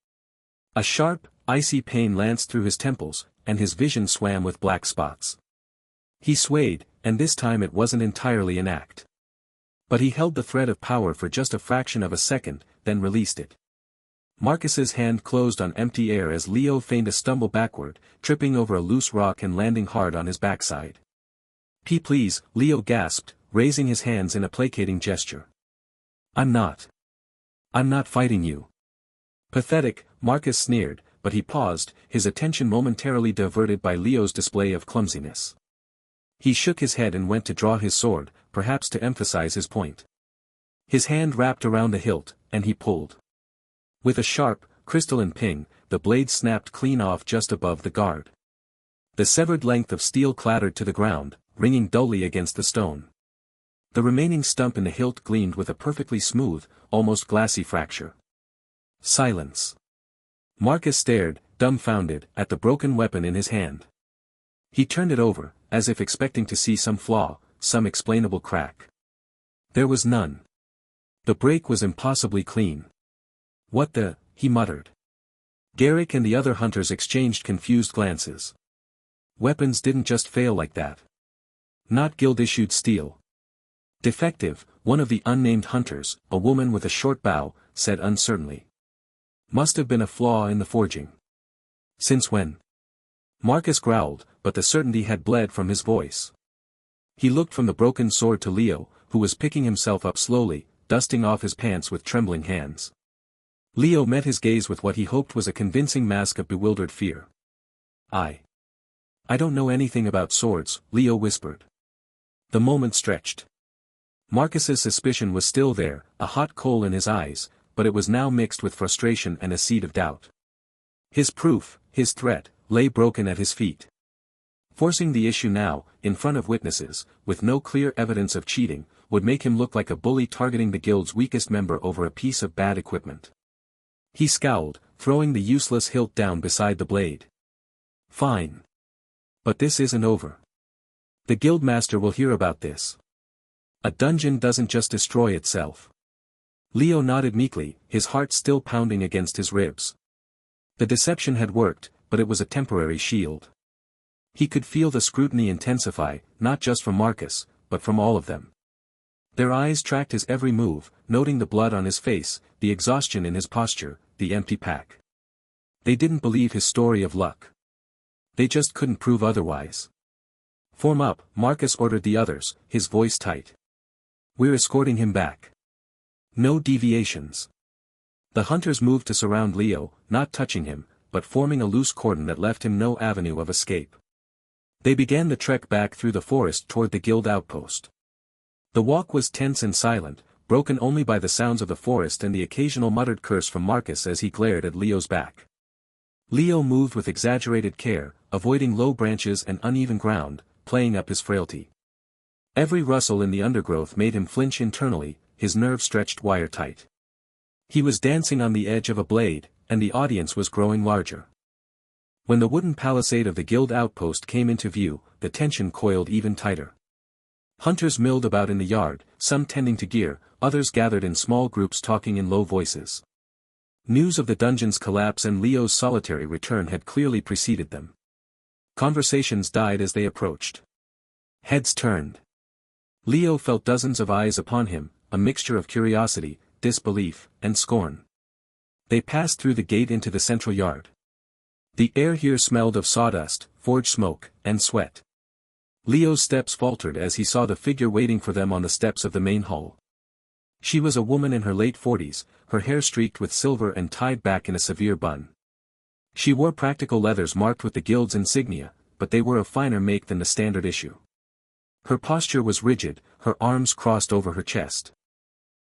A sharp, icy pain lanced through his temples, and his vision swam with black spots. He swayed, and this time it wasn't entirely an act. But he held the thread of power for just a fraction of a second, then released it. Marcus's hand closed on empty air as Leo feigned a stumble backward, tripping over a loose rock and landing hard on his backside. Please," Leo gasped, raising his hands in a placating gesture. I'm not fighting you." "Pathetic," Marcus sneered, but he paused, his attention momentarily diverted by Leo's display of clumsiness. He shook his head and went to draw his sword, perhaps to emphasize his point. His hand wrapped around the hilt, and he pulled. With a sharp, crystalline ping, the blade snapped clean off just above the guard. The severed length of steel clattered to the ground, ringing dully against the stone. The remaining stump in the hilt gleamed with a perfectly smooth, almost glassy fracture. Silence. Marcus stared, dumbfounded, at the broken weapon in his hand. He turned it over, as if expecting to see some flaw, some explainable crack. There was none. The break was impossibly clean. "What the," he muttered. Garrick and the other hunters exchanged confused glances. Weapons didn't just fail like that. Not guild-issued steel. "Defective," one of the unnamed hunters, a woman with a short bow, said uncertainly. "Must have been a flaw in the forging." "Since when?" Marcus growled, but the certainty had bled from his voice. He looked from the broken sword to Leo, who was picking himself up slowly, dusting off his pants with trembling hands. Leo met his gaze with what he hoped was a convincing mask of bewildered fear. I don't know anything about swords," Leo whispered. The moment stretched. Marcus's suspicion was still there, a hot coal in his eyes, but it was now mixed with frustration and a seed of doubt. His proof, his threat, lay broken at his feet. Forcing the issue now, in front of witnesses, with no clear evidence of cheating, would make him look like a bully targeting the guild's weakest member over a piece of bad equipment. He scowled, throwing the useless hilt down beside the blade. "Fine. But this isn't over. The guildmaster will hear about this. A dungeon doesn't just destroy itself." Leo nodded meekly, his heart still pounding against his ribs. The deception had worked, but it was a temporary shield. He could feel the scrutiny intensify, not just from Marcus, but from all of them. Their eyes tracked his every move, noting the blood on his face, the exhaustion in his posture, the empty pack. They didn't believe his story of luck. They just couldn't prove otherwise. "Form up," Marcus ordered the others, his voice tight. "We're escorting him back. No deviations." The hunters moved to surround Leo, not touching him, but forming a loose cordon that left him no avenue of escape. They began the trek back through the forest toward the guild outpost. The walk was tense and silent, broken only by the sounds of the forest and the occasional muttered curse from Marcus as he glared at Leo's back. Leo moved with exaggerated care, avoiding low branches and uneven ground, playing up his frailty. Every rustle in the undergrowth made him flinch internally, his nerves stretched wire-tight. He was dancing on the edge of a blade, and the audience was growing larger. When the wooden palisade of the guild outpost came into view, the tension coiled even tighter. Hunters milled about in the yard, some tending to gear, others gathered in small groups talking in low voices. News of the dungeon's collapse and Leo's solitary return had clearly preceded them. Conversations died as they approached. Heads turned. Leo felt dozens of eyes upon him, a mixture of curiosity, disbelief, and scorn. They passed through the gate into the central yard. The air here smelled of sawdust, forge smoke, and sweat. Leo's steps faltered as he saw the figure waiting for them on the steps of the main hall. She was a woman in her late 40s, her hair streaked with silver and tied back in a severe bun. She wore practical leathers marked with the guild's insignia, but they were of finer make than the standard issue. Her posture was rigid, her arms crossed over her chest.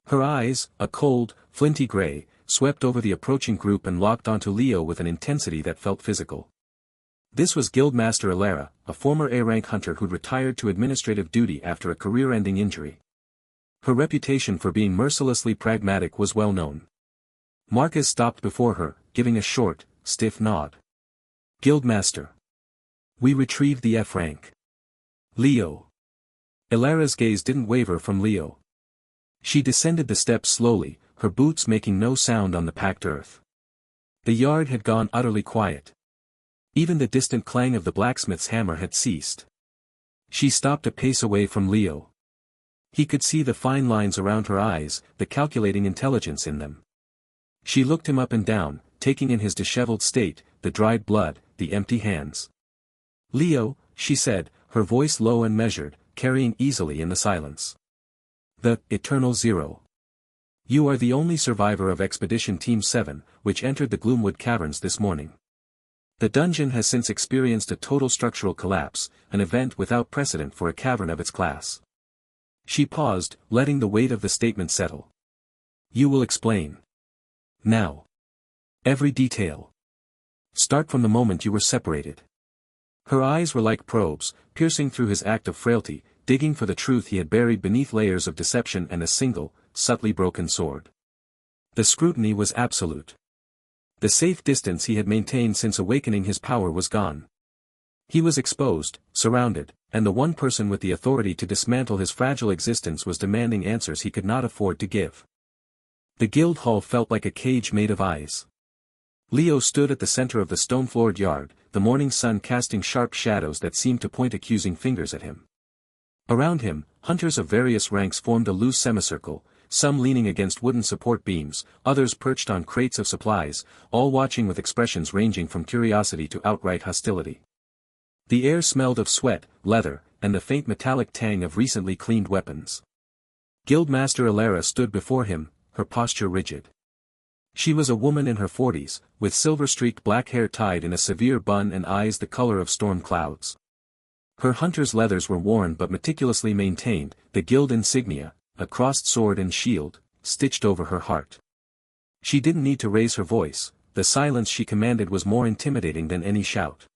Her eyes, a cold, flinty gray, swept over the approaching group and locked onto Leo with an intensity that felt physical. This was Guildmaster Alara, a former A-rank hunter who'd retired to administrative duty after a career-ending injury. Her reputation for being mercilessly pragmatic was well known. Marcus stopped before her, giving a short, stiff nod. "Guildmaster. We retrieved the F rank. Leo." Alara's gaze didn't waver from Leo. She descended the steps slowly, her boots making no sound on the packed earth. The yard had gone utterly quiet. Even the distant clang of the blacksmith's hammer had ceased. She stopped a pace away from Leo. He could see the fine lines around her eyes, the calculating intelligence in them. She looked him up and down, taking in his disheveled state, the dried blood, the empty hands. "Leo," she said, her voice low and measured, carrying easily in the silence. "The Eternal Zero. You are the only survivor of Expedition Team 7, which entered the Gloomwood Caverns this morning. The dungeon has since experienced a total structural collapse, an event without precedent for a cavern of its class." She paused, letting the weight of the statement settle. "You will explain. Now. Every detail. Start from the moment you were separated." Her eyes were like probes, piercing through his act of frailty, digging for the truth he had buried beneath layers of deception and a single, subtly broken sword. The scrutiny was absolute. The safe distance he had maintained since awakening his power was gone. He was exposed, surrounded, and the one person with the authority to dismantle his fragile existence was demanding answers he could not afford to give. The guild hall felt like a cage made of eyes. Leo stood at the center of the stone-floored yard, the morning sun casting sharp shadows that seemed to point accusing fingers at him. Around him, hunters of various ranks formed a loose semicircle, some leaning against wooden support beams, others perched on crates of supplies, all watching with expressions ranging from curiosity to outright hostility. The air smelled of sweat, leather, and the faint metallic tang of recently cleaned weapons. Guildmaster Alara stood before him, her posture rigid. She was a woman in her 40s, with silver-streaked black hair tied in a severe bun and eyes the color of storm clouds. Her hunter's leathers were worn but meticulously maintained, the guild insignia, a crossed sword and shield, stitched over her heart. She didn't need to raise her voice, the silence she commanded was more intimidating than any shout.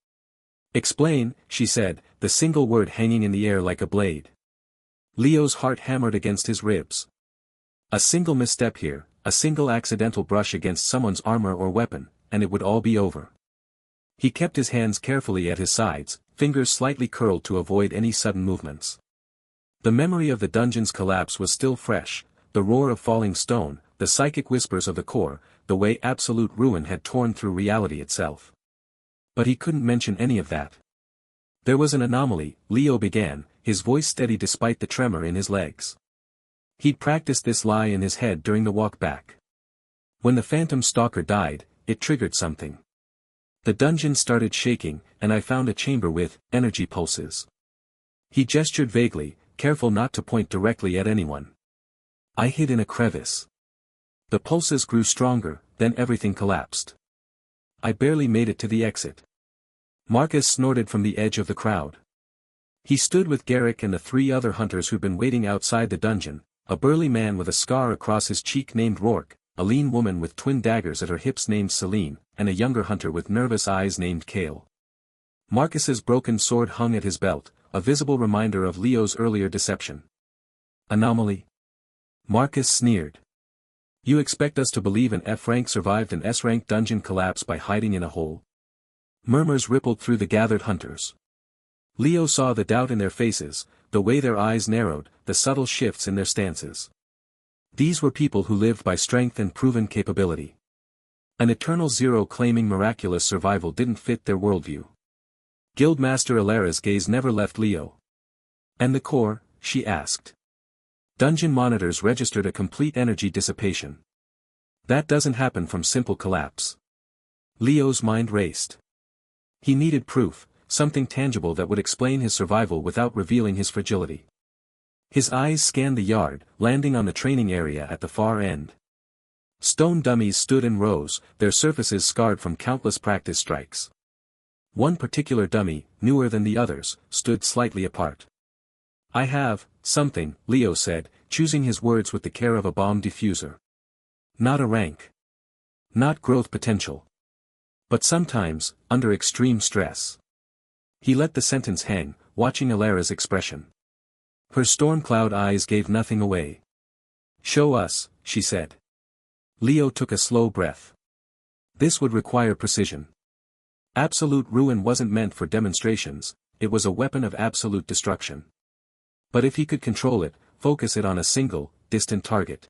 "Explain," she said, the single word hanging in the air like a blade. Leo's heart hammered against his ribs. A single misstep here, a single accidental brush against someone's armor or weapon, and it would all be over. He kept his hands carefully at his sides, fingers slightly curled to avoid any sudden movements. The memory of the dungeon's collapse was still fresh, the roar of falling stone, the psychic whispers of the core, the way absolute ruin had torn through reality itself. But he couldn't mention any of that. There was an anomaly, Leo began, his voice steady despite the tremor in his legs. He'd practiced this lie in his head during the walk back. When the phantom stalker died, it triggered something. The dungeon started shaking, and I found a chamber with energy pulses. He gestured vaguely, careful not to point directly at anyone. I hid in a crevice. The pulses grew stronger, then everything collapsed. I barely made it to the exit. Marcus snorted from the edge of the crowd. He stood with Garrick and the 3 other hunters who'd been waiting outside the dungeon, a burly man with a scar across his cheek named Rourke, a lean woman with twin daggers at her hips named Celine, and a younger hunter with nervous eyes named Kale. Marcus's broken sword hung at his belt, a visible reminder of Leo's earlier deception. Anomaly? Marcus sneered. You expect us to believe an F-rank survived an S-rank dungeon collapse by hiding in a hole? Murmurs rippled through the gathered hunters. Leo saw the doubt in their faces, the way their eyes narrowed, the subtle shifts in their stances. These were people who lived by strength and proven capability. An eternal zero claiming miraculous survival didn't fit their worldview. Guildmaster Alara's gaze never left Leo. And the core, she asked. Dungeon monitors registered a complete energy dissipation. That doesn't happen from simple collapse. Leo's mind raced. He needed proof, something tangible that would explain his survival without revealing his fragility. His eyes scanned the yard, landing on the training area at the far end. Stone dummies stood in rows, their surfaces scarred from countless practice strikes. One particular dummy, newer than the others, stood slightly apart. I have something, Leo said, choosing his words with the care of a bomb diffuser. Not a rank. Not growth potential. But sometimes, under extreme stress. He let the sentence hang, watching Alara's expression. Her storm-cloud eyes gave nothing away. Show us, she said. Leo took a slow breath. This would require precision. Absolute ruin wasn't meant for demonstrations, it was a weapon of absolute destruction. But if he could control it, focus it on a single, distant target.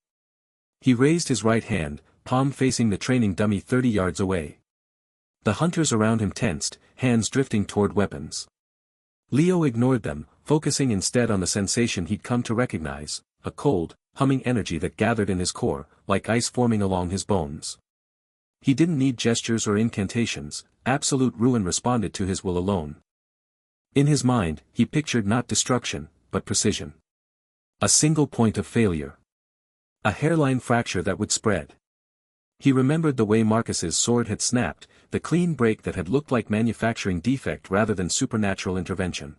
He raised his right hand, palm facing the training dummy 30 yards away. The hunters around him tensed, hands drifting toward weapons. Leo ignored them, focusing instead on the sensation he'd come to recognize, a cold, humming energy that gathered in his core, like ice forming along his bones. He didn't need gestures or incantations, absolute ruin responded to his will alone. In his mind, he pictured not destruction, but precision. A single point of failure. A hairline fracture that would spread. He remembered the way Marcus's sword had snapped, the clean break that had looked like manufacturing defect rather than supernatural intervention.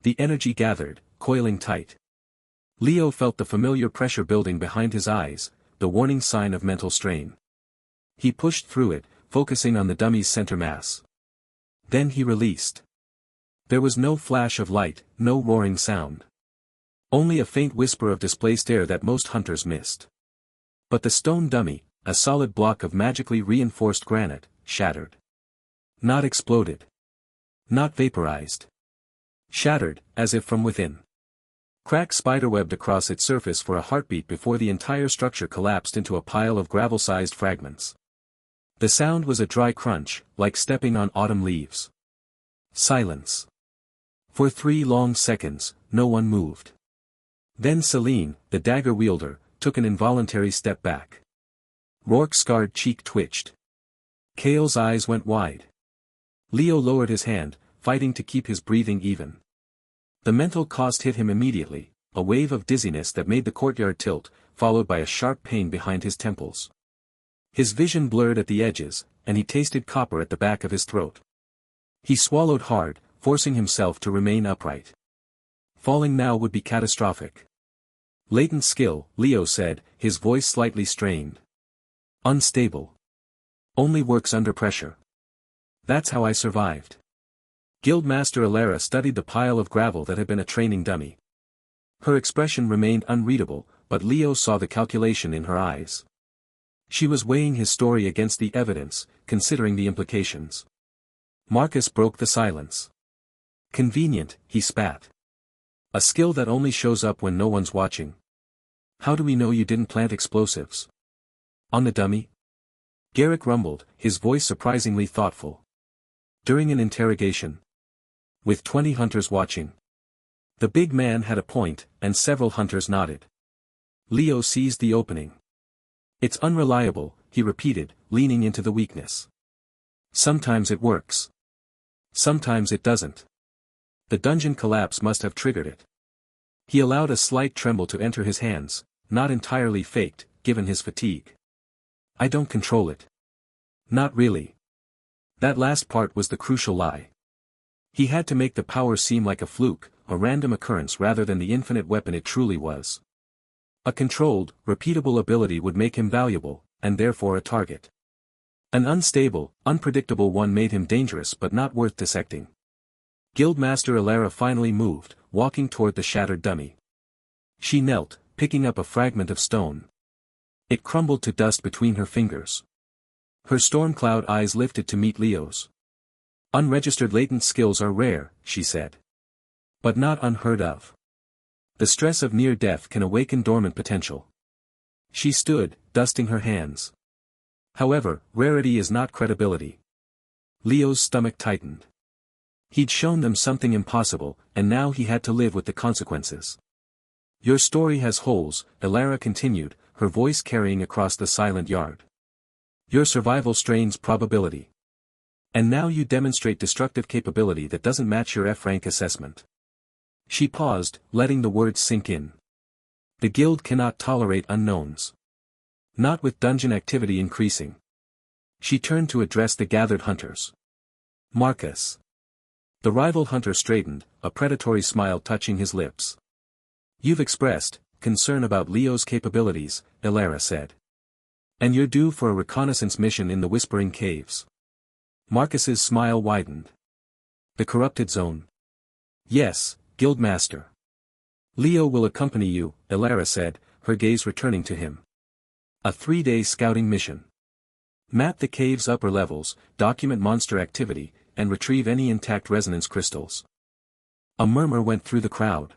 The energy gathered, coiling tight. Leo felt the familiar pressure building behind his eyes, the warning sign of mental strain. He pushed through it, focusing on the dummy's center mass. Then he released. There was no flash of light, no roaring sound. Only a faint whisper of displaced air that most hunters missed. But the stone dummy, a solid block of magically reinforced granite, shattered. Not exploded. Not vaporized. Shattered, as if from within. Cracks spiderwebbed across its surface for a heartbeat before the entire structure collapsed into a pile of gravel-sized fragments. The sound was a dry crunch, like stepping on autumn leaves. Silence. For 3 long seconds, no one moved. Then Celine, the dagger wielder, took an involuntary step back. Rourke's scarred cheek twitched. Kale's eyes went wide. Leo lowered his hand, fighting to keep his breathing even. The mental cost hit him immediately, a wave of dizziness that made the courtyard tilt, followed by a sharp pain behind his temples. His vision blurred at the edges, and he tasted copper at the back of his throat. He swallowed hard, forcing himself to remain upright. Falling now would be catastrophic. Latent skill, Leo said, his voice slightly strained. Unstable. Only works under pressure. That's how I survived. Guildmaster Alara studied the pile of gravel that had been a training dummy. Her expression remained unreadable, but Leo saw the calculation in her eyes. She was weighing his story against the evidence, considering the implications. Marcus broke the silence. Convenient, he spat. A skill that only shows up when no one's watching. How do we know you didn't plant explosives? On the dummy? Garrick rumbled, his voice surprisingly thoughtful. During an interrogation. With 20 hunters watching. The big man had a point, and several hunters nodded. Leo seized the opening. It's unreliable, he repeated, leaning into the weakness. Sometimes it works. Sometimes it doesn't. The dungeon collapse must have triggered it. He allowed a slight tremble to enter his hands, not entirely faked, given his fatigue. I don't control it. Not really. That last part was the crucial lie. He had to make the power seem like a fluke, a random occurrence rather than the infinite weapon it truly was. A controlled, repeatable ability would make him valuable, and therefore a target. An unstable, unpredictable one made him dangerous but not worth dissecting. Guildmaster Elara finally moved, walking toward the shattered dummy. She knelt, picking up a fragment of stone. It crumbled to dust between her fingers. Her storm-cloud eyes lifted to meet Leo's. Unregistered latent skills are rare, she said. But not unheard of. The stress of near death can awaken dormant potential. She stood, dusting her hands. However, rarity is not credibility. Leo's stomach tightened. He'd shown them something impossible, and now he had to live with the consequences. Your story has holes, Elara continued, her voice carrying across the silent yard. Your survival strains probability. And now you demonstrate destructive capability that doesn't match your F-rank assessment. She paused, letting the words sink in. The guild cannot tolerate unknowns. Not with dungeon activity increasing. She turned to address the gathered hunters. Marcus. The rival hunter straightened, a predatory smile touching his lips. You've expressed concern about Leo's capabilities, Elara said. And you're due for a reconnaissance mission in the Whispering Caves. Marcus's smile widened. The corrupted zone. Yes, Guildmaster. Leo will accompany you, Elara said, her gaze returning to him. A 3-day scouting mission. Map the cave's upper levels, document monster activity, and retrieve any intact resonance crystals. A murmur went through the crowd.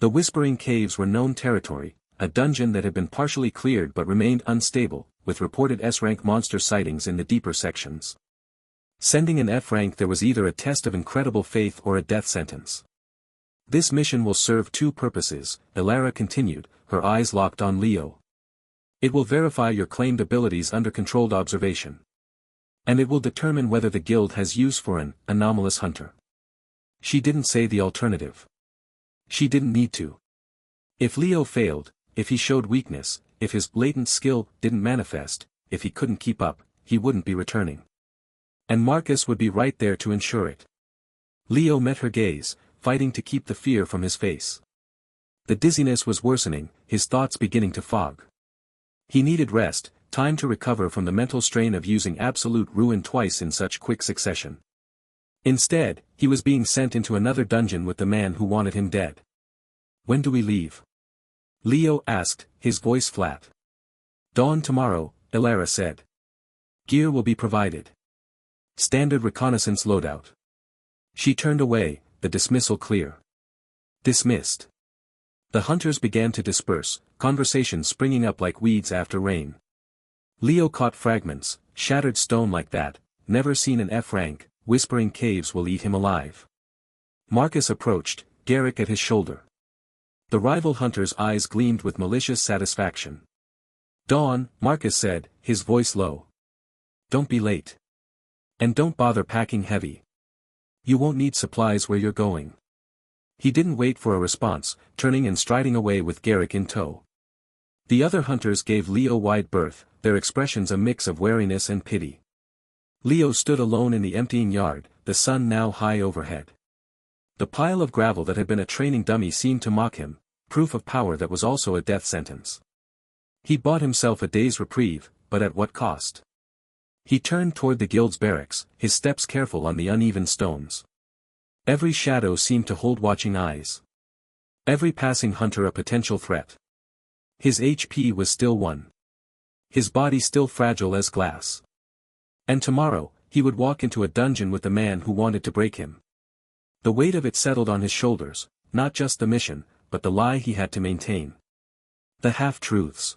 The Whispering Caves were known territory, a dungeon that had been partially cleared but remained unstable, with reported S-rank monster sightings in the deeper sections. Sending an F-rank there was either a test of incredible faith or a death sentence. This mission will serve two purposes, Elara continued, her eyes locked on Leo. It will verify your claimed abilities under controlled observation. And it will determine whether the guild has use for an anomalous hunter. She didn't say the alternative. She didn't need to. If Leo failed, if he showed weakness, if his latent skill didn't manifest, if he couldn't keep up, he wouldn't be returning. And Marcus would be right there to ensure it. Leo met her gaze, fighting to keep the fear from his face. The dizziness was worsening, his thoughts beginning to fog. He needed rest, time to recover from the mental strain of using absolute ruin twice in such quick succession. Instead, he was being sent into another dungeon with the man who wanted him dead. When do we leave? Leo asked, his voice flat. Dawn tomorrow, Elara said. Gear will be provided. Standard reconnaissance loadout. She turned away, the dismissal clear. Dismissed. The hunters began to disperse, conversations springing up like weeds after rain. Leo caught fragments, shattered stone like that, never seen an F-rank, Whispering Caves will eat him alive. Marcus approached, Garrick at his shoulder. The rival hunter's eyes gleamed with malicious satisfaction. Dawn, Marcus said, his voice low. Don't be late. And don't bother packing heavy. You won't need supplies where you're going. He didn't wait for a response, turning and striding away with Garrick in tow. The other hunters gave Leo wide berth, their expressions a mix of wariness and pity. Leo stood alone in the emptying yard, the sun now high overhead. The pile of gravel that had been a training dummy seemed to mock him, proof of power that was also a death sentence. He bought himself a day's reprieve, but at what cost? He turned toward the guild's barracks, his steps careful on the uneven stones. Every shadow seemed to hold watching eyes. Every passing hunter a potential threat. His HP was still 1. His body still fragile as glass. And tomorrow, he would walk into a dungeon with the man who wanted to break him. The weight of it settled on his shoulders, not just the mission, but the lie he had to maintain. The half-truths.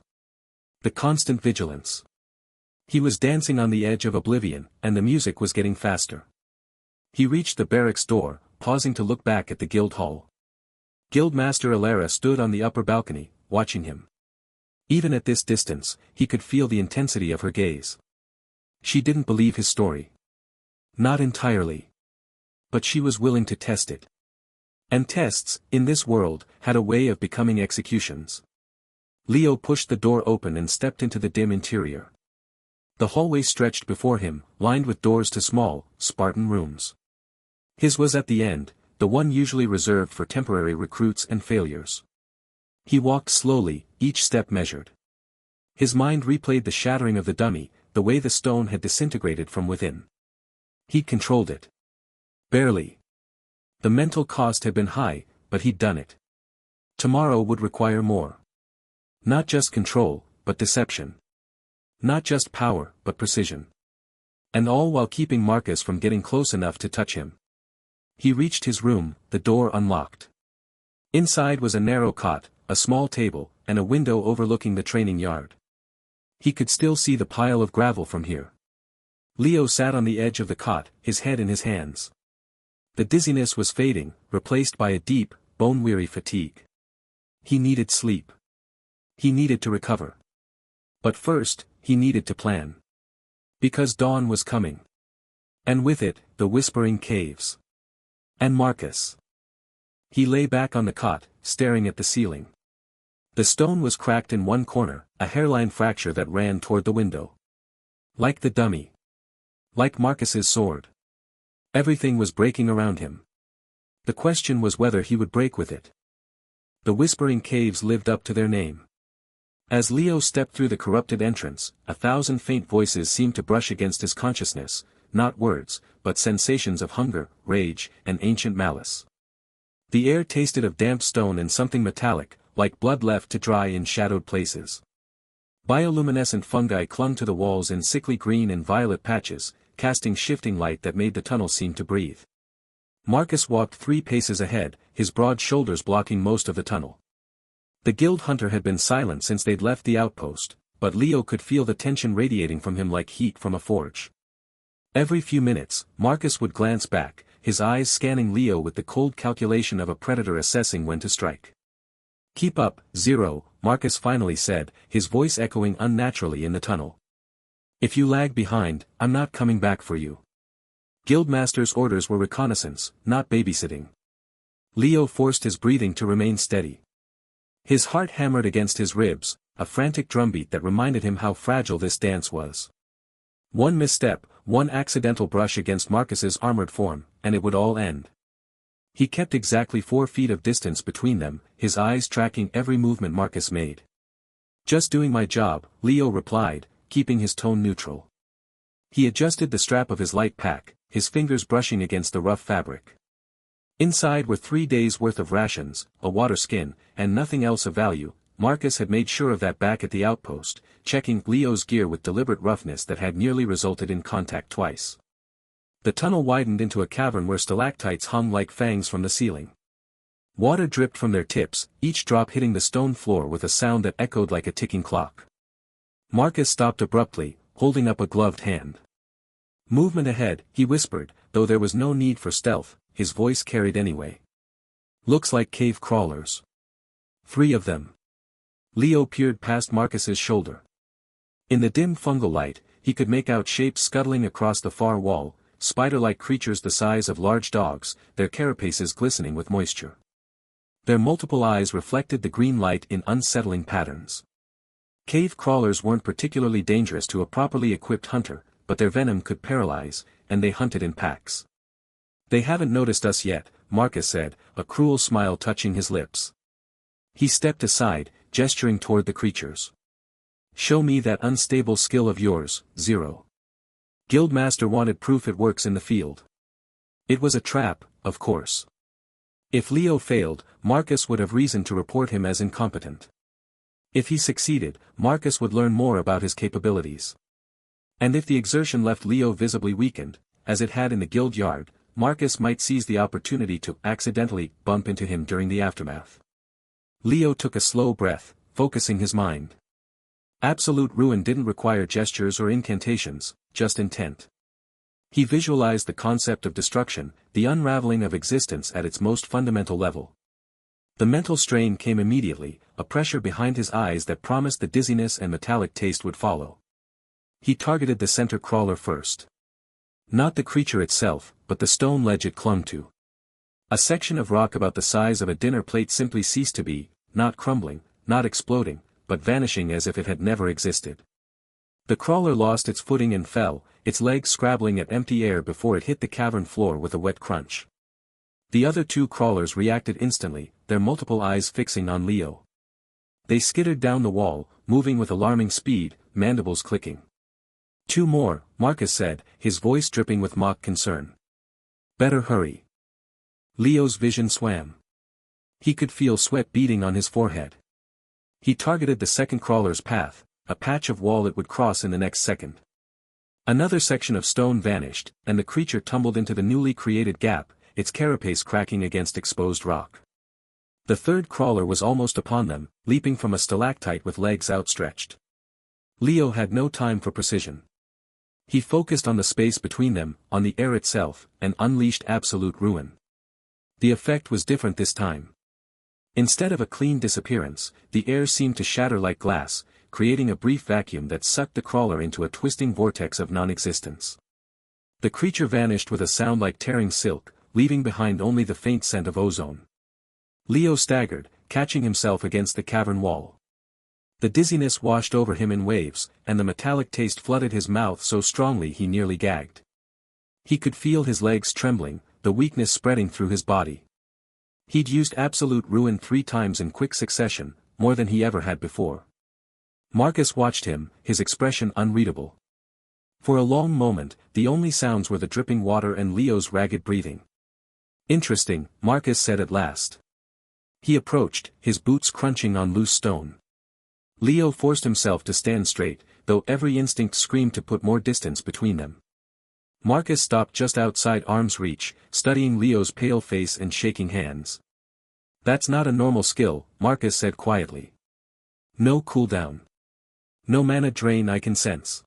The constant vigilance. He was dancing on the edge of oblivion, and the music was getting faster. He reached the barracks door, pausing to look back at the guild hall. Guildmaster Elara stood on the upper balcony, watching him. Even at this distance, he could feel the intensity of her gaze. She didn't believe his story. Not entirely. But she was willing to test it. And tests, in this world, had a way of becoming executions. Leo pushed the door open and stepped into the dim interior. The hallway stretched before him, lined with doors to small, Spartan rooms. His was at the end, the one usually reserved for temporary recruits and failures. He walked slowly, each step measured. His mind replayed the shattering of the dummy, the way the stone had disintegrated from within. He'd controlled it. Barely. The mental cost had been high, but he'd done it. Tomorrow would require more. Not just control, but deception. Not just power, but precision. And all while keeping Marcus from getting close enough to touch him. He reached his room, the door unlocked. Inside was a narrow cot, a small table, and a window overlooking the training yard. He could still see the pile of gravel from here. Leo sat on the edge of the cot, his head in his hands. The dizziness was fading, replaced by a deep, bone-weary fatigue. He needed sleep. He needed to recover. But first, he needed to plan. Because dawn was coming. And with it, the whispering caves. And Marcus. He lay back on the cot, staring at the ceiling. The stone was cracked in one corner, a hairline fracture that ran toward the window. Like the dummy. Like Marcus's sword. Everything was breaking around him. The question was whether he would break with it. The whispering caves lived up to their name. As Leo stepped through the corrupted entrance, 1,000 faint voices seemed to brush against his consciousness, not words, but sensations of hunger, rage, and ancient malice. The air tasted of damp stone and something metallic, like blood left to dry in shadowed places. Bioluminescent fungi clung to the walls in sickly green and violet patches, casting shifting light that made the tunnel seem to breathe. Marcus walked 3 paces ahead, his broad shoulders blocking most of the tunnel. The guild hunter had been silent since they'd left the outpost, but Leo could feel the tension radiating from him like heat from a forge. Every few minutes, Marcus would glance back, his eyes scanning Leo with the cold calculation of a predator assessing when to strike. "Keep up, Zero," Marcus finally said, his voice echoing unnaturally in the tunnel. "If you lag behind, I'm not coming back for you." Guildmaster's orders were reconnaissance, not babysitting. Leo forced his breathing to remain steady. His heart hammered against his ribs, a frantic drumbeat that reminded him how fragile this dance was. One misstep, one accidental brush against Marcus's armored form, and it would all end. He kept exactly 4 feet of distance between them, his eyes tracking every movement Marcus made. "Just doing my job," Leo replied, keeping his tone neutral. He adjusted the strap of his light pack, his fingers brushing against the rough fabric. Inside were 3 days' worth of rations, a water skin, and nothing else of value. Marcus had made sure of that back at the outpost, checking Leo's gear with deliberate roughness that had nearly resulted in contact twice. The tunnel widened into a cavern where stalactites hung like fangs from the ceiling. Water dripped from their tips, each drop hitting the stone floor with a sound that echoed like a ticking clock. Marcus stopped abruptly, holding up a gloved hand. "Movement ahead," he whispered, though there was no need for stealth, his voice carried anyway. "Looks like cave crawlers. 3 of them." Leo peered past Marcus's shoulder. In the dim fungal light, he could make out shapes scuttling across the far wall, spider-like creatures the size of large dogs, their carapaces glistening with moisture. Their multiple eyes reflected the green light in unsettling patterns. Cave crawlers weren't particularly dangerous to a properly equipped hunter, but their venom could paralyze, and they hunted in packs. "They haven't noticed us yet," Marcus said, a cruel smile touching his lips. He stepped aside, gesturing toward the creatures. "Show me that unstable skill of yours, Zero." Guildmaster wanted proof it works in the field. It was a trap, of course. If Leo failed, Marcus would have reason to report him as incompetent. If he succeeded, Marcus would learn more about his capabilities. And if the exertion left Leo visibly weakened, as it had in the guild yard, Marcus might seize the opportunity to accidentally bump into him during the aftermath. Leo took a slow breath, focusing his mind. Absolute ruin didn't require gestures or incantations, just intent. He visualized the concept of destruction, the unraveling of existence at its most fundamental level. The mental strain came immediately, a pressure behind his eyes that promised the dizziness and metallic taste would follow. He targeted the center crawler first. Not the creature itself, but the stone ledge it clung to. A section of rock about the size of a dinner plate simply ceased to be, not crumbling, not exploding, but vanishing as if it had never existed. The crawler lost its footing and fell, its legs scrabbling at empty air before it hit the cavern floor with a wet crunch. The other two crawlers reacted instantly, their multiple eyes fixing on Leo. They skittered down the wall, moving with alarming speed, mandibles clicking. "Two more," Marcus said, his voice dripping with mock concern. "Better hurry." Leo's vision swam. He could feel sweat beading on his forehead. He targeted the second crawler's path, a patch of wall it would cross in the next second. Another section of stone vanished, and the creature tumbled into the newly created gap, its carapace cracking against exposed rock. The third crawler was almost upon them, leaping from a stalactite with legs outstretched. Leo had no time for precision. He focused on the space between them, on the air itself, and unleashed absolute ruin. The effect was different this time. Instead of a clean disappearance, the air seemed to shatter like glass, creating a brief vacuum that sucked the crawler into a twisting vortex of non-existence. The creature vanished with a sound like tearing silk, leaving behind only the faint scent of ozone. Leo staggered, catching himself against the cavern wall. The dizziness washed over him in waves, and the metallic taste flooded his mouth so strongly he nearly gagged. He could feel his legs trembling, the weakness spreading through his body. He'd used absolute ruin 3 times in quick succession, more than he ever had before. Marcus watched him, his expression unreadable. For a long moment, the only sounds were the dripping water and Leo's ragged breathing. "Interesting," Marcus said at last. He approached, his boots crunching on loose stone. Leo forced himself to stand straight, though every instinct screamed to put more distance between them. Marcus stopped just outside arm's reach, studying Leo's pale face and shaking hands. "That's not a normal skill," Marcus said quietly. "No cooldown. No mana drain I can sense.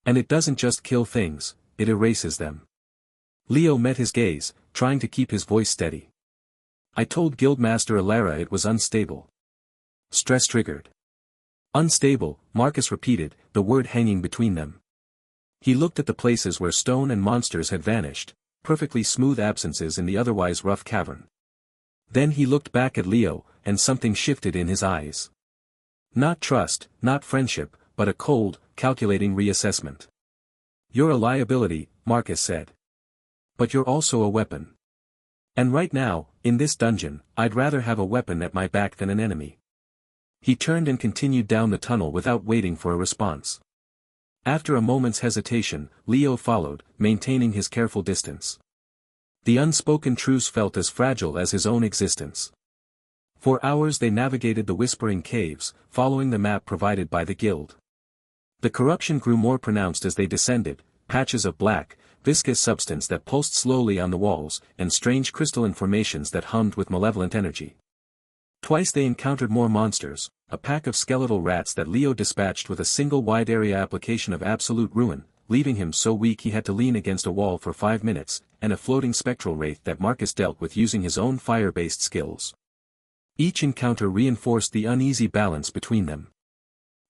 And it doesn't just kill things, it erases them." Leo met his gaze, trying to keep his voice steady. "I told Guildmaster Alara it was unstable." Stress triggered. "Unstable," Marcus repeated, the word hanging between them. He looked at the places where stone and monsters had vanished, perfectly smooth absences in the otherwise rough cavern. Then he looked back at Leo, and something shifted in his eyes. Not trust, not friendship, but a cold, calculating reassessment. "You're a liability," Marcus said. "But you're also a weapon. And right now, in this dungeon, I'd rather have a weapon at my back than an enemy." He turned and continued down the tunnel without waiting for a response. After a moment's hesitation, Leo followed, maintaining his careful distance. The unspoken truce felt as fragile as his own existence. For hours they navigated the whispering caves, following the map provided by the guild. The corruption grew more pronounced as they descended, patches of black, viscous substance that pulsed slowly on the walls, and strange crystalline formations that hummed with malevolent energy. Twice they encountered more monsters, a pack of skeletal rats that Leo dispatched with a single wide-area application of absolute ruin, leaving him so weak he had to lean against a wall for 5 minutes, and a floating spectral wraith that Marcus dealt with using his own fire-based skills. Each encounter reinforced the uneasy balance between them.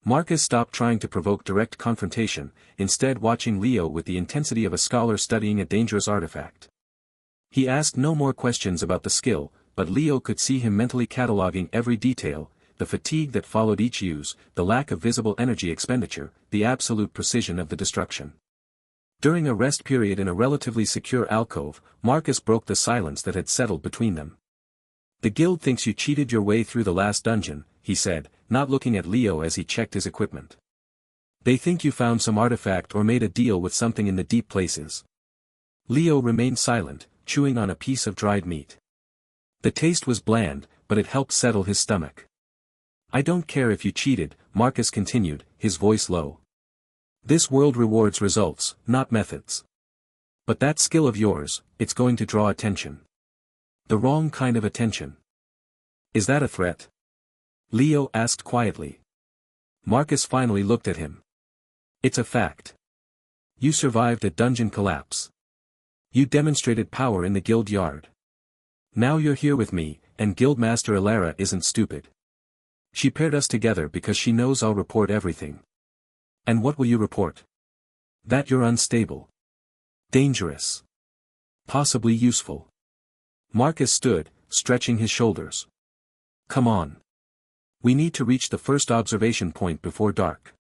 Marcus stopped trying to provoke direct confrontation, instead watching Leo with the intensity of a scholar studying a dangerous artifact. He asked no more questions about the skill, but Leo could see him mentally cataloging every detail, the fatigue that followed each use, the lack of visible energy expenditure, the absolute precision of the destruction. During a rest period in a relatively secure alcove, Marcus broke the silence that had settled between them. "The guild thinks you cheated your way through the last dungeon," he said, not looking at Leo as he checked his equipment. "They think you found some artifact or made a deal with something in the deep places." Leo remained silent, chewing on a piece of dried meat. The taste was bland, but it helped settle his stomach. "I don't care if you cheated," Marcus continued, his voice low. "This world rewards results, not methods. But that skill of yours, it's going to draw attention. The wrong kind of attention." "Is that a threat?" Leo asked quietly. Marcus finally looked at him. "It's a fact. You survived a dungeon collapse. You demonstrated power in the guild yard. Now you're here with me, and Guildmaster Alara isn't stupid. She paired us together because she knows I'll report everything." "And what will you report?" "That you're unstable. Dangerous. Possibly useful." Marcus stood, stretching his shoulders. Come on. We need to reach the first observation point before dark.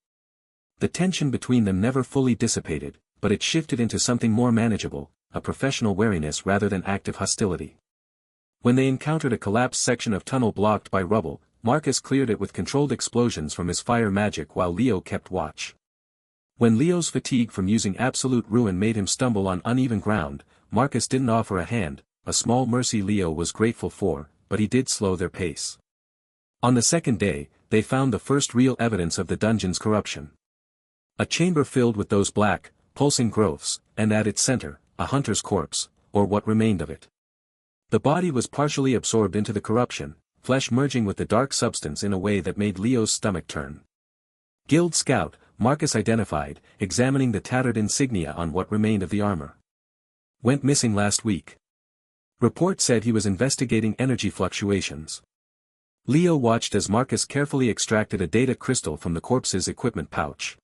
The tension between them never fully dissipated, but it shifted into something more manageable, a professional wariness rather than active hostility. When they encountered a collapsed section of tunnel blocked by rubble, Marcus cleared it with controlled explosions from his fire magic while Leo kept watch. When Leo's fatigue from using absolute ruin made him stumble on uneven ground, Marcus didn't offer a hand, a small mercy Leo was grateful for, but he did slow their pace. On the second day, they found the first real evidence of the dungeon's corruption. A chamber filled with those black, pulsing growths, and at its center, a hunter's corpse, or what remained of it. The body was partially absorbed into the corruption, flesh merging with the dark substance in a way that made Leo's stomach turn. Guild Scout, Marcus identified, examining the tattered insignia on what remained of the armor. Went missing last week. Report said he was investigating energy fluctuations. Leo watched as Marcus carefully extracted a data crystal from the corpse's equipment pouch.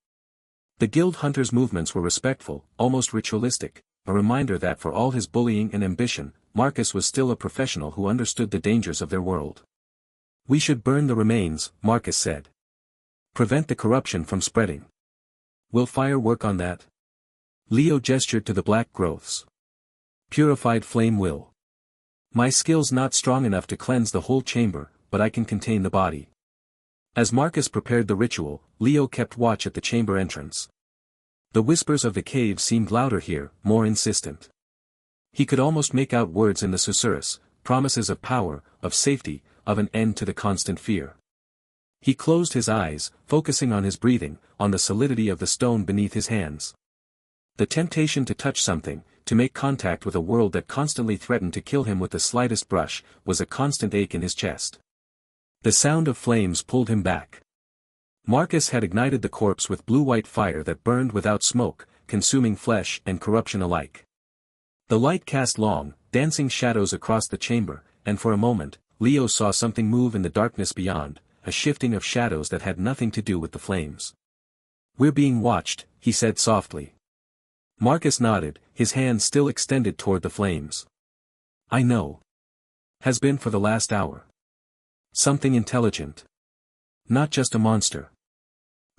The guild hunter's movements were respectful, almost ritualistic, a reminder that for all his bullying and ambition, Marcus was still a professional who understood the dangers of their world. We should burn the remains, Marcus said. Prevent the corruption from spreading. Will fire work on that? Leo gestured to the black growths. Purified flame will. My skill's not strong enough to cleanse the whole chamber, but I can contain the body. As Marcus prepared the ritual, Leo kept watch at the chamber entrance. The whispers of the cave seemed louder here, more insistent. He could almost make out words in the susurrus, promises of power, of safety, of an end to the constant fear. He closed his eyes, focusing on his breathing, on the solidity of the stone beneath his hands. The temptation to touch something, to make contact with a world that constantly threatened to kill him with the slightest brush, was a constant ache in his chest. The sound of flames pulled him back. Marcus had ignited the corpse with blue-white fire that burned without smoke, consuming flesh and corruption alike. The light cast long, dancing shadows across the chamber, and for a moment, Leo saw something move in the darkness beyond, a shifting of shadows that had nothing to do with the flames. We're being watched, he said softly. Marcus nodded, his hand still extended toward the flames. I know. Has been for the last hour. Something intelligent. Not just a monster.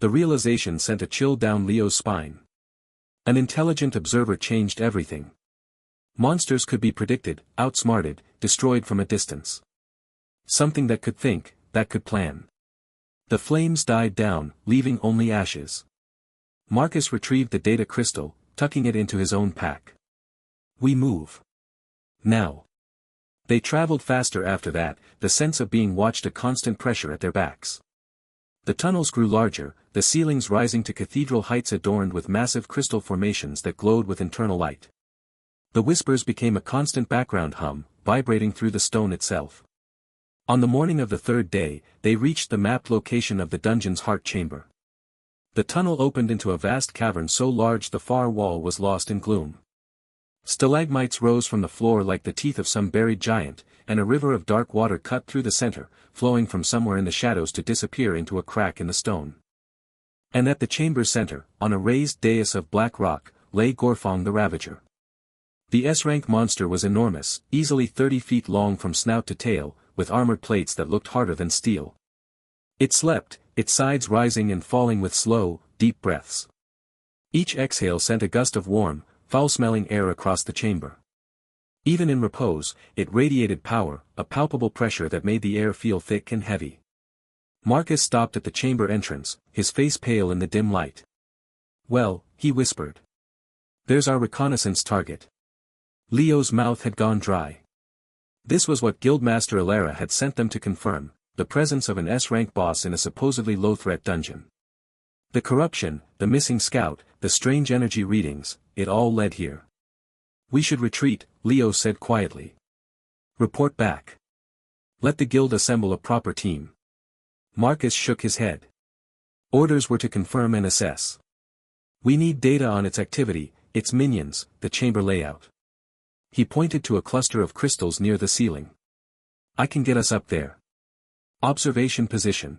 The realization sent a chill down Leo's spine. An intelligent observer changed everything. Monsters could be predicted, outsmarted, destroyed from a distance. Something that could think, that could plan. The flames died down, leaving only ashes. Marcus retrieved the data crystal, tucking it into his own pack. We move. Now. They traveled faster after that, the sense of being watched a constant pressure at their backs. The tunnels grew larger, the ceilings rising to cathedral heights adorned with massive crystal formations that glowed with internal light. The whispers became a constant background hum, vibrating through the stone itself. On the morning of the third day, they reached the mapped location of the dungeon's heart chamber. The tunnel opened into a vast cavern so large the far wall was lost in gloom. Stalagmites rose from the floor like the teeth of some buried giant, and a river of dark water cut through the center, flowing from somewhere in the shadows to disappear into a crack in the stone. And at the chamber's center, on a raised dais of black rock, lay Gorfong the Ravager. The S-rank monster was enormous, easily 30 feet long from snout to tail, with armored plates that looked harder than steel. It slept, its sides rising and falling with slow, deep breaths. Each exhale sent a gust of warm, foul-smelling air across the chamber. Even in repose, it radiated power, a palpable pressure that made the air feel thick and heavy. Marcus stopped at the chamber entrance, his face pale in the dim light. Well, he whispered. There's our reconnaissance target. Leo's mouth had gone dry. This was what Guildmaster Alara had sent them to confirm, the presence of an S-rank boss in a supposedly low-threat dungeon. The corruption, the missing scout, the strange energy readings, it all led here. We should retreat, Leo said quietly. Report back. Let the guild assemble a proper team. Marcus shook his head. Orders were to confirm and assess. We need data on its activity, its minions, the chamber layout. He pointed to a cluster of crystals near the ceiling. I can get us up there. Observation position.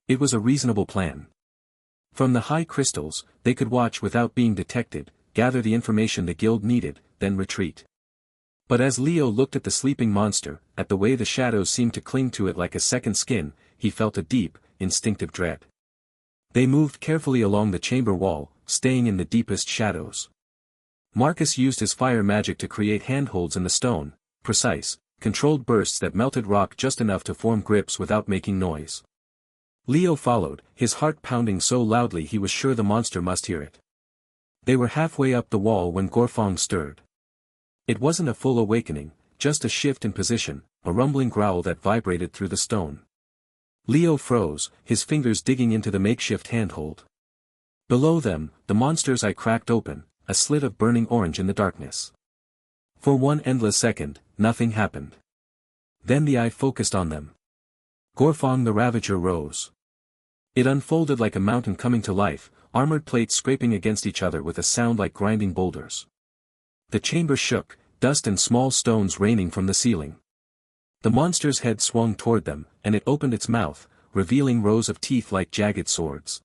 It was a reasonable plan. From the high crystals, they could watch without being detected, gather the information the guild needed, then retreat. But as Leo looked at the sleeping monster, at the way the shadows seemed to cling to it like a second skin, he felt a deep, instinctive dread. They moved carefully along the chamber wall, staying in the deepest shadows. Marcus used his fire magic to create handholds in the stone, precise, controlled bursts that melted rock just enough to form grips without making noise. Leo followed, his heart pounding so loudly he was sure the monster must hear it. They were halfway up the wall when Gorfong stirred. It wasn't a full awakening, just a shift in position, a rumbling growl that vibrated through the stone. Leo froze, his fingers digging into the makeshift handhold. Below them, the monster's eye cracked open, a slit of burning orange in the darkness. For one endless second, nothing happened. Then the eye focused on them. Gorfong the Ravager rose. It unfolded like a mountain coming to life, armored plates scraping against each other with a sound like grinding boulders. The chamber shook, dust and small stones raining from the ceiling. The monster's head swung toward them, and it opened its mouth, revealing rows of teeth like jagged swords.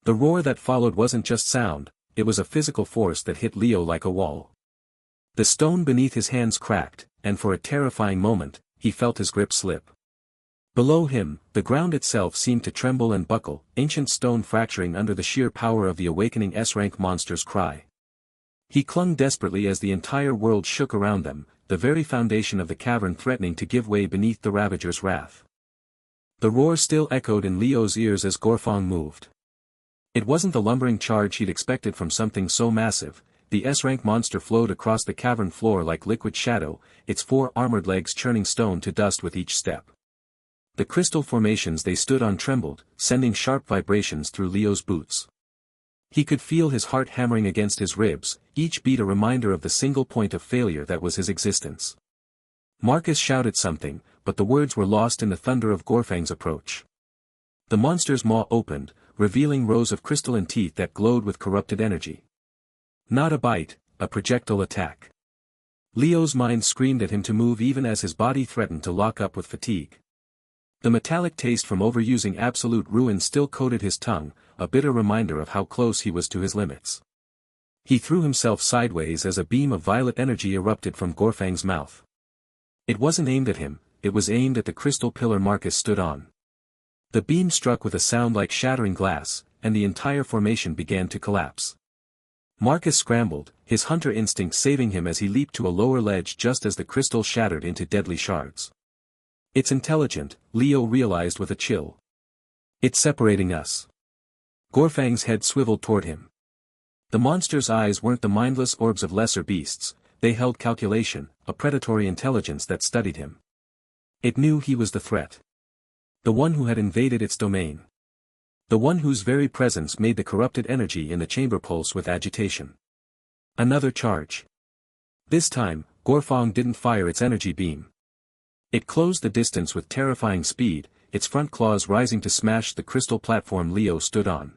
The roar that followed wasn't just sound, it was a physical force that hit Leo like a wall. The stone beneath his hands cracked, and for a terrifying moment, he felt his grip slip. Below him, the ground itself seemed to tremble and buckle, ancient stone fracturing under the sheer power of the awakening S-rank monster's cry. He clung desperately as the entire world shook around them, the very foundation of the cavern threatening to give way beneath the Ravager's wrath. The roar still echoed in Leo's ears as Gorfong moved. It wasn't the lumbering charge he'd expected from something so massive. The S-rank monster flowed across the cavern floor like liquid shadow, its 4 armored legs churning stone to dust with each step. The crystal formations they stood on trembled, sending sharp vibrations through Leo's boots. He could feel his heart hammering against his ribs, each beat a reminder of the single point of failure that was his existence. Marcus shouted something, but the words were lost in the thunder of Gorfang's approach. The monster's maw opened, revealing rows of crystalline teeth that glowed with corrupted energy. Not a bite, a projectile attack. Leo's mind screamed at him to move even as his body threatened to lock up with fatigue. The metallic taste from overusing absolute ruin still coated his tongue, a bitter reminder of how close he was to his limits. He threw himself sideways as a beam of violet energy erupted from Gorfang's mouth. It wasn't aimed at him, it was aimed at the crystal pillar Marcus stood on. The beam struck with a sound like shattering glass, and the entire formation began to collapse. Marcus scrambled, his hunter instinct saving him as he leaped to a lower ledge just as the crystal shattered into deadly shards. It's intelligent, Leo realized with a chill. It's separating us. Gorfang's head swiveled toward him. The monster's eyes weren't the mindless orbs of lesser beasts, they held calculation, a predatory intelligence that studied him. It knew he was the threat. The one who had invaded its domain. The one whose very presence made the corrupted energy in the chamber pulse with agitation. Another charge. This time, Gorfong didn't fire its energy beam. It closed the distance with terrifying speed, its front claws rising to smash the crystal platform Leo stood on.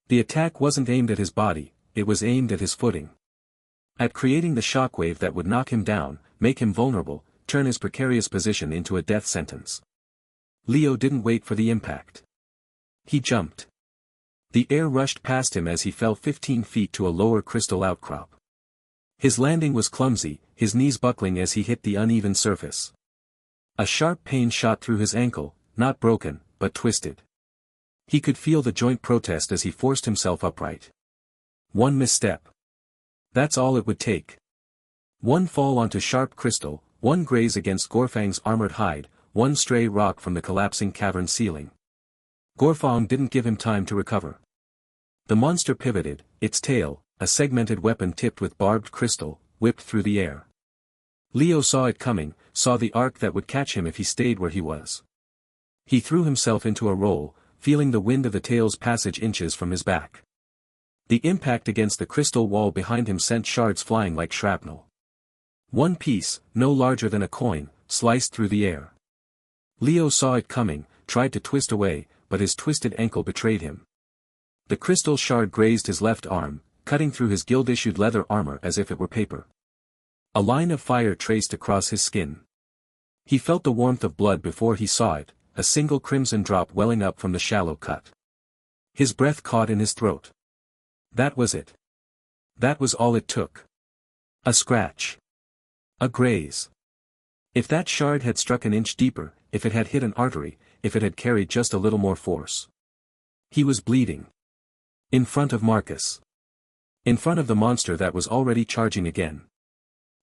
The attack wasn't aimed at his body, it was aimed at his footing. At creating the shockwave that would knock him down, make him vulnerable, turn his precarious position into a death sentence. Leo didn't wait for the impact. He jumped. The air rushed past him as he fell 15 feet to a lower crystal outcrop. His landing was clumsy, his knees buckling as he hit the uneven surface. A sharp pain shot through his ankle, not broken, but twisted. He could feel the joint protest as he forced himself upright. One misstep. That's all it would take. One fall onto sharp crystal, one graze against Gorfang's armored hide, one stray rock from the collapsing cavern ceiling. Gorfong didn't give him time to recover. The monster pivoted, its tail, a segmented weapon tipped with barbed crystal, whipped through the air. Leo saw it coming, saw the arc that would catch him if he stayed where he was. He threw himself into a roll, feeling the wind of the tail's passage inches from his back. The impact against the crystal wall behind him sent shards flying like shrapnel. One piece, no larger than a coin, sliced through the air. Leo saw it coming, tried to twist away, but his twisted ankle betrayed him. The crystal shard grazed his left arm, cutting through his gild-issued leather armor as if it were paper. A line of fire traced across his skin. He felt the warmth of blood before he saw it, a single crimson drop welling up from the shallow cut. His breath caught in his throat. That was it. That was all it took. A scratch. A graze. If that shard had struck an inch deeper, if it had hit an artery, if it had carried just a little more force. He was bleeding. In front of Marcus. In front of the monster that was already charging again.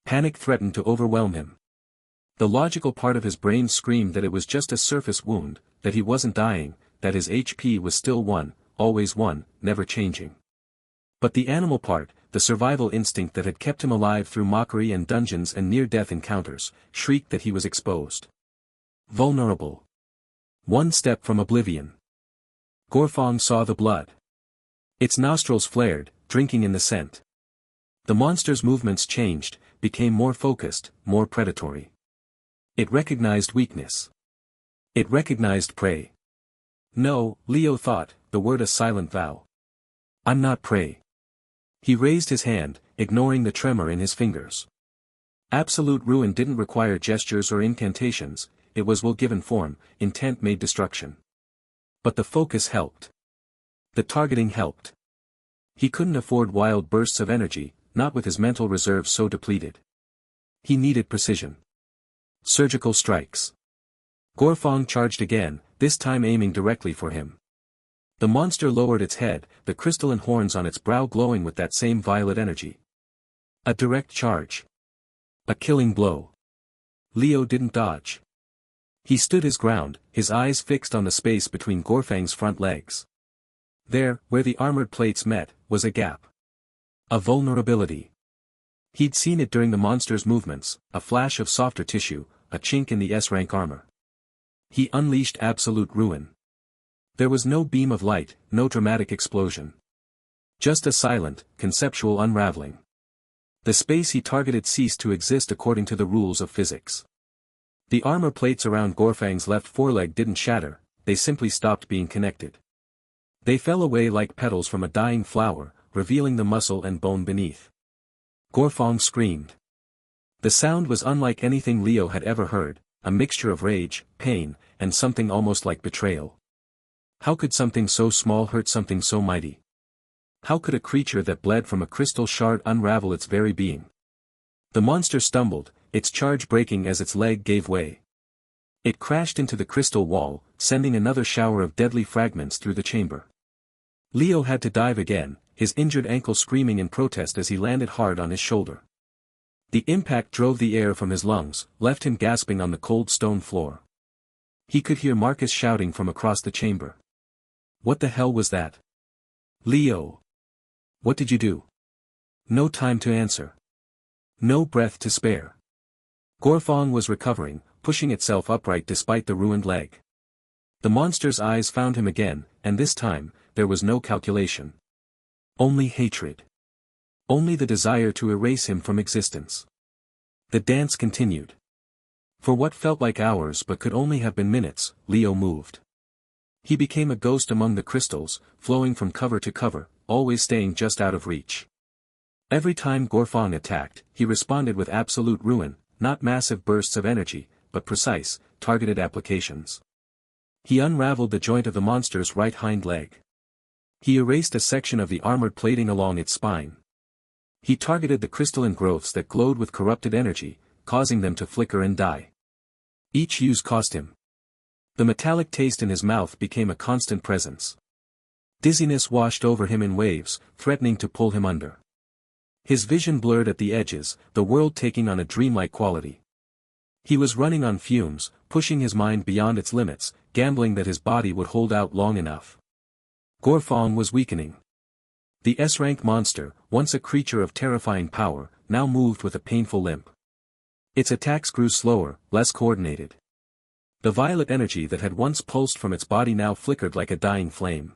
Panic threatened to overwhelm him. The logical part of his brain screamed that it was just a surface wound, that he wasn't dying, that his HP was still 1, always 1, never changing. But the animal part, the survival instinct that had kept him alive through mockery and dungeons and near-death encounters, shrieked that he was exposed. Vulnerable. One step from oblivion. Gorfong saw the blood. Its nostrils flared, drinking in the scent. The monster's movements changed, became more focused, more predatory. It recognized weakness. It recognized prey. No, Leo thought, the word a silent vow. I'm not prey. He raised his hand, ignoring the tremor in his fingers. Absolute ruin didn't require gestures or incantations, it was will-given form, intent made destruction. But the focus helped. The targeting helped. He couldn't afford wild bursts of energy, not with his mental reserves so depleted. He needed precision. Surgical strikes. Gorfong charged again, this time aiming directly for him. The monster lowered its head, the crystalline horns on its brow glowing with that same violet energy. A direct charge. A killing blow. Leo didn't dodge. He stood his ground, his eyes fixed on the space between Gorfang's front legs. There, where the armored plates met, was a gap. A vulnerability. He'd seen it during the monster's movements, a flash of softer tissue, a chink in the S-rank armor. He unleashed absolute ruin. There was no beam of light, no dramatic explosion. Just a silent, conceptual unraveling. The space he targeted ceased to exist according to the rules of physics. The armor plates around Gorfang's left foreleg didn't shatter, they simply stopped being connected. They fell away like petals from a dying flower, revealing the muscle and bone beneath. Gorfong screamed. The sound was unlike anything Leo had ever heard, a mixture of rage, pain, and something almost like betrayal. How could something so small hurt something so mighty? How could a creature that bled from a crystal shard unravel its very being? The monster stumbled, its charge breaking as its leg gave way. It crashed into the crystal wall, sending another shower of deadly fragments through the chamber. Leo had to dive again, his injured ankle screaming in protest as he landed hard on his shoulder. The impact drove the air from his lungs, left him gasping on the cold stone floor. He could hear Marcus shouting from across the chamber. What the hell was that? Leo! What did you do? No time to answer. No breath to spare. Gorfong was recovering, pushing itself upright despite the ruined leg. The monster's eyes found him again, and this time, there was no calculation. Only hatred. Only the desire to erase him from existence. The dance continued. For what felt like hours but could only have been minutes, Leo moved. He became a ghost among the crystals, flowing from cover to cover, always staying just out of reach. Every time Gorfong attacked, he responded with absolute ruin, not massive bursts of energy, but precise, targeted applications. He unraveled the joint of the monster's right hind leg. He erased a section of the armored plating along its spine. He targeted the crystalline growths that glowed with corrupted energy, causing them to flicker and die. Each use cost him. The metallic taste in his mouth became a constant presence. Dizziness washed over him in waves, threatening to pull him under. His vision blurred at the edges, the world taking on a dreamlike quality. He was running on fumes, pushing his mind beyond its limits, gambling that his body would hold out long enough. Gorfong was weakening. The S-rank monster, once a creature of terrifying power, now moved with a painful limp. Its attacks grew slower, less coordinated. The violet energy that had once pulsed from its body now flickered like a dying flame.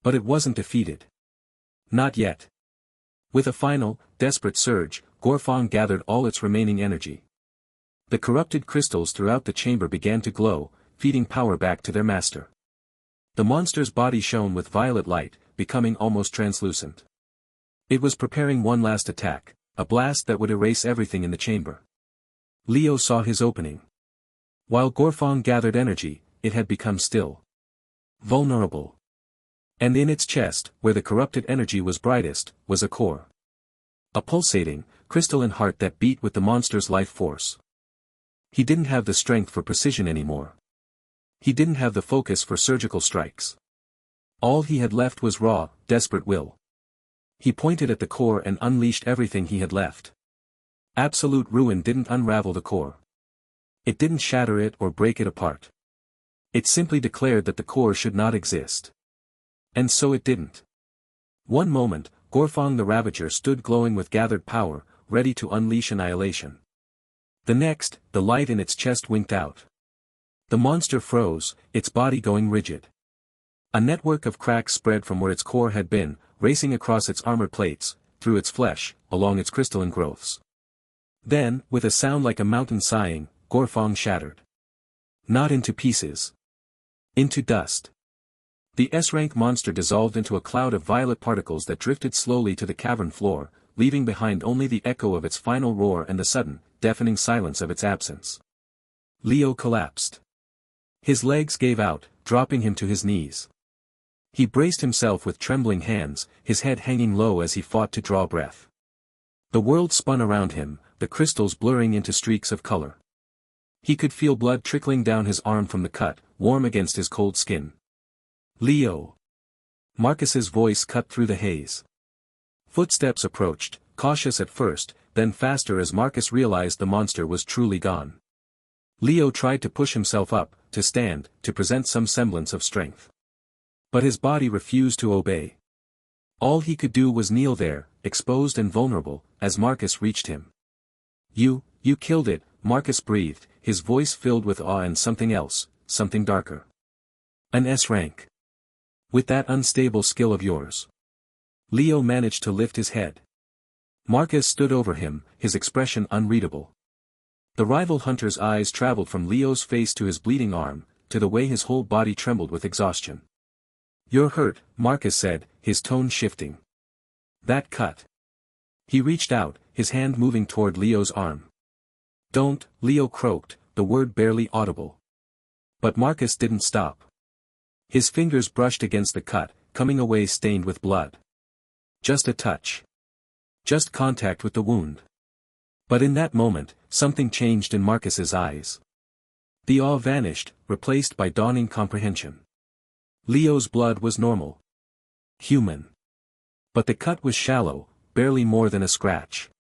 But it wasn't defeated. Not yet. With a final, desperate surge, Gorfong gathered all its remaining energy. The corrupted crystals throughout the chamber began to glow, feeding power back to their master. The monster's body shone with violet light, becoming almost translucent. It was preparing one last attack, a blast that would erase everything in the chamber. Leo saw his opening. While Gorfong gathered energy, it had become still. Vulnerable. And in its chest, where the corrupted energy was brightest, was a core. A pulsating, crystalline heart that beat with the monster's life force. He didn't have the strength for precision anymore. He didn't have the focus for surgical strikes. All he had left was raw, desperate will. He pointed at the core and unleashed everything he had left. Absolute ruin didn't unravel the core. It didn't shatter it or break it apart. It simply declared that the core should not exist. And so it didn't. One moment, Gorfang the Ravager stood glowing with gathered power, ready to unleash annihilation. The next, the light in its chest winked out. The monster froze, its body going rigid. A network of cracks spread from where its core had been, racing across its armor plates, through its flesh, along its crystalline growths. Then, with a sound like a mountain sighing, Gorfang shattered. Not into pieces. Into dust. The S-rank monster dissolved into a cloud of violet particles that drifted slowly to the cavern floor, leaving behind only the echo of its final roar and the sudden, deafening silence of its absence. Leo collapsed. His legs gave out, dropping him to his knees. He braced himself with trembling hands, his head hanging low as he fought to draw breath. The world spun around him, the crystals blurring into streaks of color. He could feel blood trickling down his arm from the cut, warm against his cold skin. Leo. Marcus's voice cut through the haze. Footsteps approached, cautious at first, then faster as Marcus realized the monster was truly gone. Leo tried to push himself up, to stand, to present some semblance of strength. But his body refused to obey. All he could do was kneel there, exposed and vulnerable, as Marcus reached him. You killed it, Marcus breathed, his voice filled with awe and something else, something darker. An S-rank. With that unstable skill of yours. Leo managed to lift his head. Marcus stood over him, his expression unreadable. The rival hunter's eyes traveled from Leo's face to his bleeding arm, to the way his whole body trembled with exhaustion. You're hurt, Marcus said, his tone shifting. That cut. He reached out, his hand moving toward Leo's arm. Don't, Leo croaked, the word barely audible. But Marcus didn't stop. His fingers brushed against the cut, coming away stained with blood. Just a touch. Just contact with the wound. But in that moment, something changed in Marcus's eyes. The awe vanished, replaced by dawning comprehension. Leo's blood was normal. Human. But the cut was shallow, barely more than a scratch.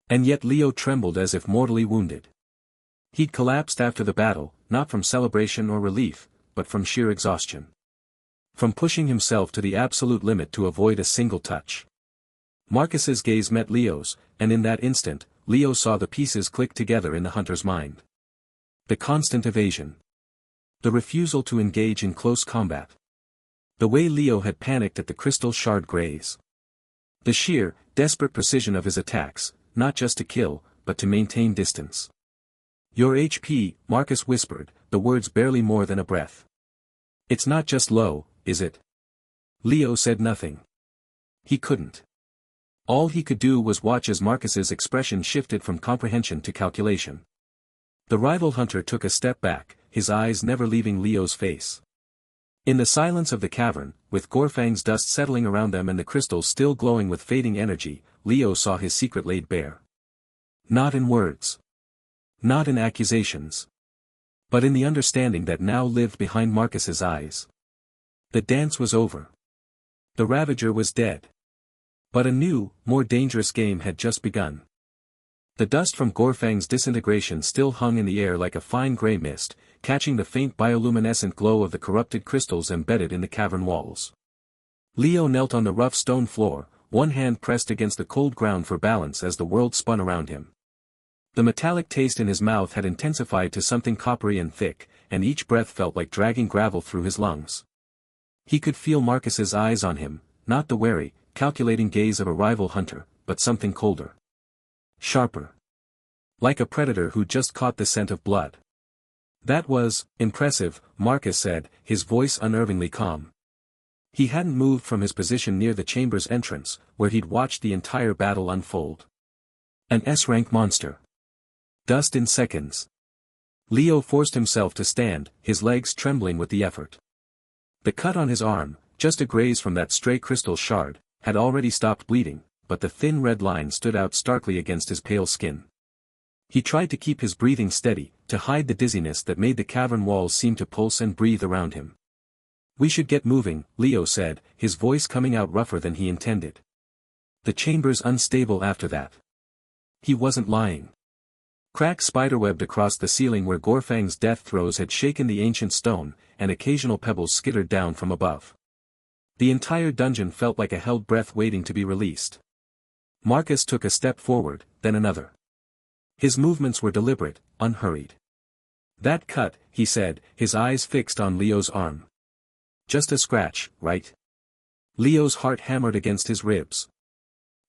And yet Leo trembled as if mortally wounded. He'd collapsed after the battle, not from celebration or relief, but from sheer exhaustion. From pushing himself to the absolute limit to avoid a single touch. Marcus's gaze met Leo's, and in that instant, Leo saw the pieces click together in the hunter's mind. The constant evasion. The refusal to engage in close combat. The way Leo had panicked at the crystal shard graze. The sheer, desperate precision of his attacks, not just to kill, but to maintain distance. Your HP, Marcus whispered, the words barely more than a breath. It's not just low, is it? Leo said nothing. He couldn't. All he could do was watch as Marcus's expression shifted from comprehension to calculation. The rival hunter took a step back, his eyes never leaving Leo's face. In the silence of the cavern, with Gorfang's dust settling around them and the crystals still glowing with fading energy, Leo saw his secret laid bare. Not in words. Not in accusations. But in the understanding that now lived behind Marcus's eyes. The dance was over. The Ravager was dead. But a new, more dangerous game had just begun. The dust from Gorfang's disintegration still hung in the air like a fine gray mist, catching the faint bioluminescent glow of the corrupted crystals embedded in the cavern walls. Leo knelt on the rough stone floor, one hand pressed against the cold ground for balance as the world spun around him. The metallic taste in his mouth had intensified to something coppery and thick, and each breath felt like dragging gravel through his lungs. He could feel Marcus's eyes on him, not the wary, calculating gaze of a rival hunter, but something colder. Sharper. Like a predator who just caught the scent of blood. That was impressive, Marcus said, his voice unnervingly calm. He hadn't moved from his position near the chamber's entrance, where he'd watched the entire battle unfold. An S-rank monster. Dust in seconds. Leo forced himself to stand, his legs trembling with the effort. The cut on his arm, just a graze from that stray crystal shard, had already stopped bleeding, but the thin red line stood out starkly against his pale skin. He tried to keep his breathing steady, to hide the dizziness that made the cavern walls seem to pulse and breathe around him. "We should get moving," Leo said, his voice coming out rougher than he intended. "The chamber's unstable after that." He wasn't lying. Cracks spiderwebbed across the ceiling where Gorfang's death throes had shaken the ancient stone, and occasional pebbles skittered down from above. The entire dungeon felt like a held breath waiting to be released. Marcus took a step forward, then another. His movements were deliberate, unhurried. "That cut," he said, his eyes fixed on Leo's arm. "Just a scratch, right?" Leo's heart hammered against his ribs.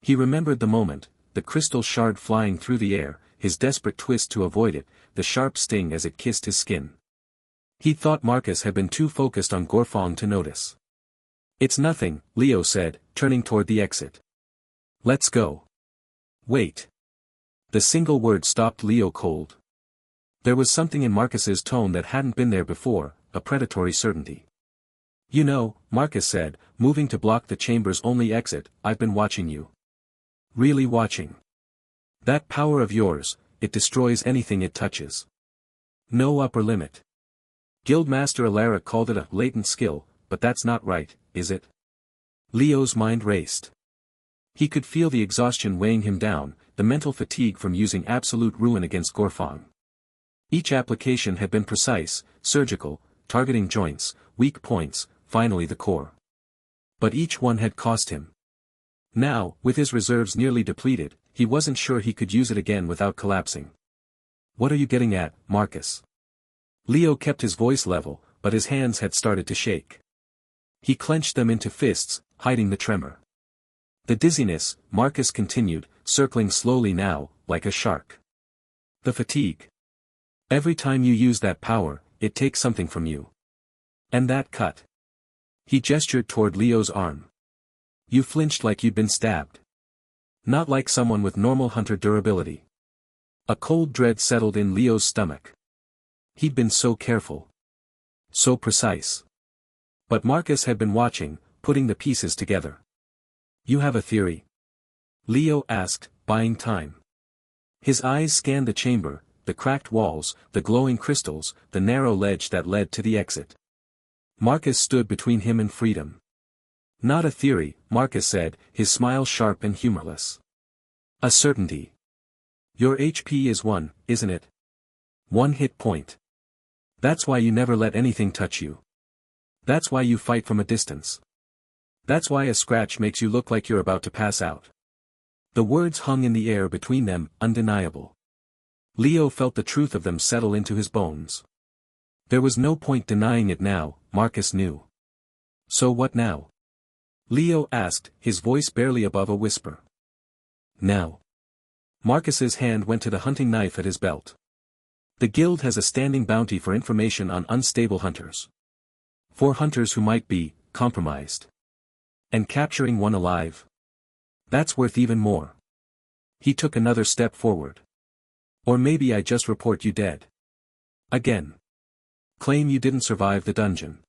He remembered the moment, the crystal shard flying through the air, his desperate twist to avoid it, the sharp sting as it kissed his skin. He thought Marcus had been too focused on Gorfang to notice. "It's nothing," Leo said, turning toward the exit. "Let's go." "Wait." The single word stopped Leo cold. There was something in Marcus's tone that hadn't been there before, a predatory certainty. "You know," Marcus said, moving to block the chamber's only exit, "I've been watching you." "Really watching?" "That power of yours, it destroys anything it touches. No upper limit. Guildmaster Alara called it a latent skill, but that's not right, is it?" Leo's mind raced. He could feel the exhaustion weighing him down, the mental fatigue from using absolute ruin against Gorfang. Each application had been precise, surgical, targeting joints, weak points, finally the core. But each one had cost him. Now, with his reserves nearly depleted, he wasn't sure he could use it again without collapsing. "What are you getting at, Marcus?" Leo kept his voice level, but his hands had started to shake. He clenched them into fists, hiding the tremor. "The dizziness," Marcus continued, circling slowly now, like a shark. "The fatigue. Every time you use that power, it takes something from you. And that cut." He gestured toward Leo's arm. "You flinched like you'd been stabbed. Not like someone with normal hunter durability." A cold dread settled in Leo's stomach. He'd been so careful. So precise. But Marcus had been watching, putting the pieces together. "You have a theory?" Leo asked, buying time. His eyes scanned the chamber, the cracked walls, the glowing crystals, the narrow ledge that led to the exit. Marcus stood between him and freedom. "Not a theory," Marcus said, his smile sharp and humorless. "A certainty. Your HP is 1, isn't it? 1 hit point. That's why you never let anything touch you. That's why you fight from a distance. That's why a scratch makes you look like you're about to pass out." The words hung in the air between them, undeniable. Leo felt the truth of them settle into his bones. There was no point denying it now, Marcus knew. "So what now?" Leo asked, his voice barely above a whisper. "Now." Marcus's hand went to the hunting knife at his belt. "The guild has a standing bounty for information on unstable hunters. For hunters who might be compromised. And capturing one alive. That's worth even more." He took another step forward. "Or maybe I just report you dead. Again. Claim you didn't survive the dungeon.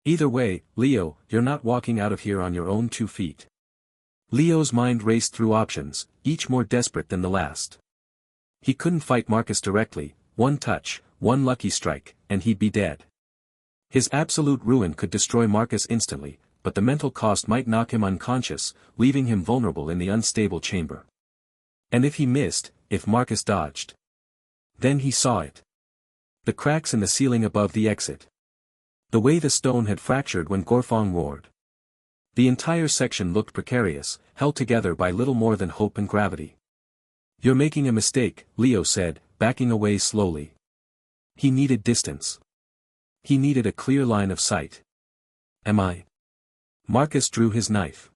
Either way, Leo, you're not walking out of here on your own 2 feet." Leo's mind raced through options, each more desperate than the last. He couldn't fight Marcus directly, one touch, one lucky strike, and he'd be dead. His absolute ruin could destroy Marcus instantly, but the mental cost might knock him unconscious, leaving him vulnerable in the unstable chamber. And if he missed, if Marcus dodged. Then he saw it. The cracks in the ceiling above the exit. The way the stone had fractured when Gorfang roared. The entire section looked precarious, held together by little more than hope and gravity. "You're making a mistake," Leo said, backing away slowly. He needed distance. He needed a clear line of sight. "Am I?" Marcus drew his knife.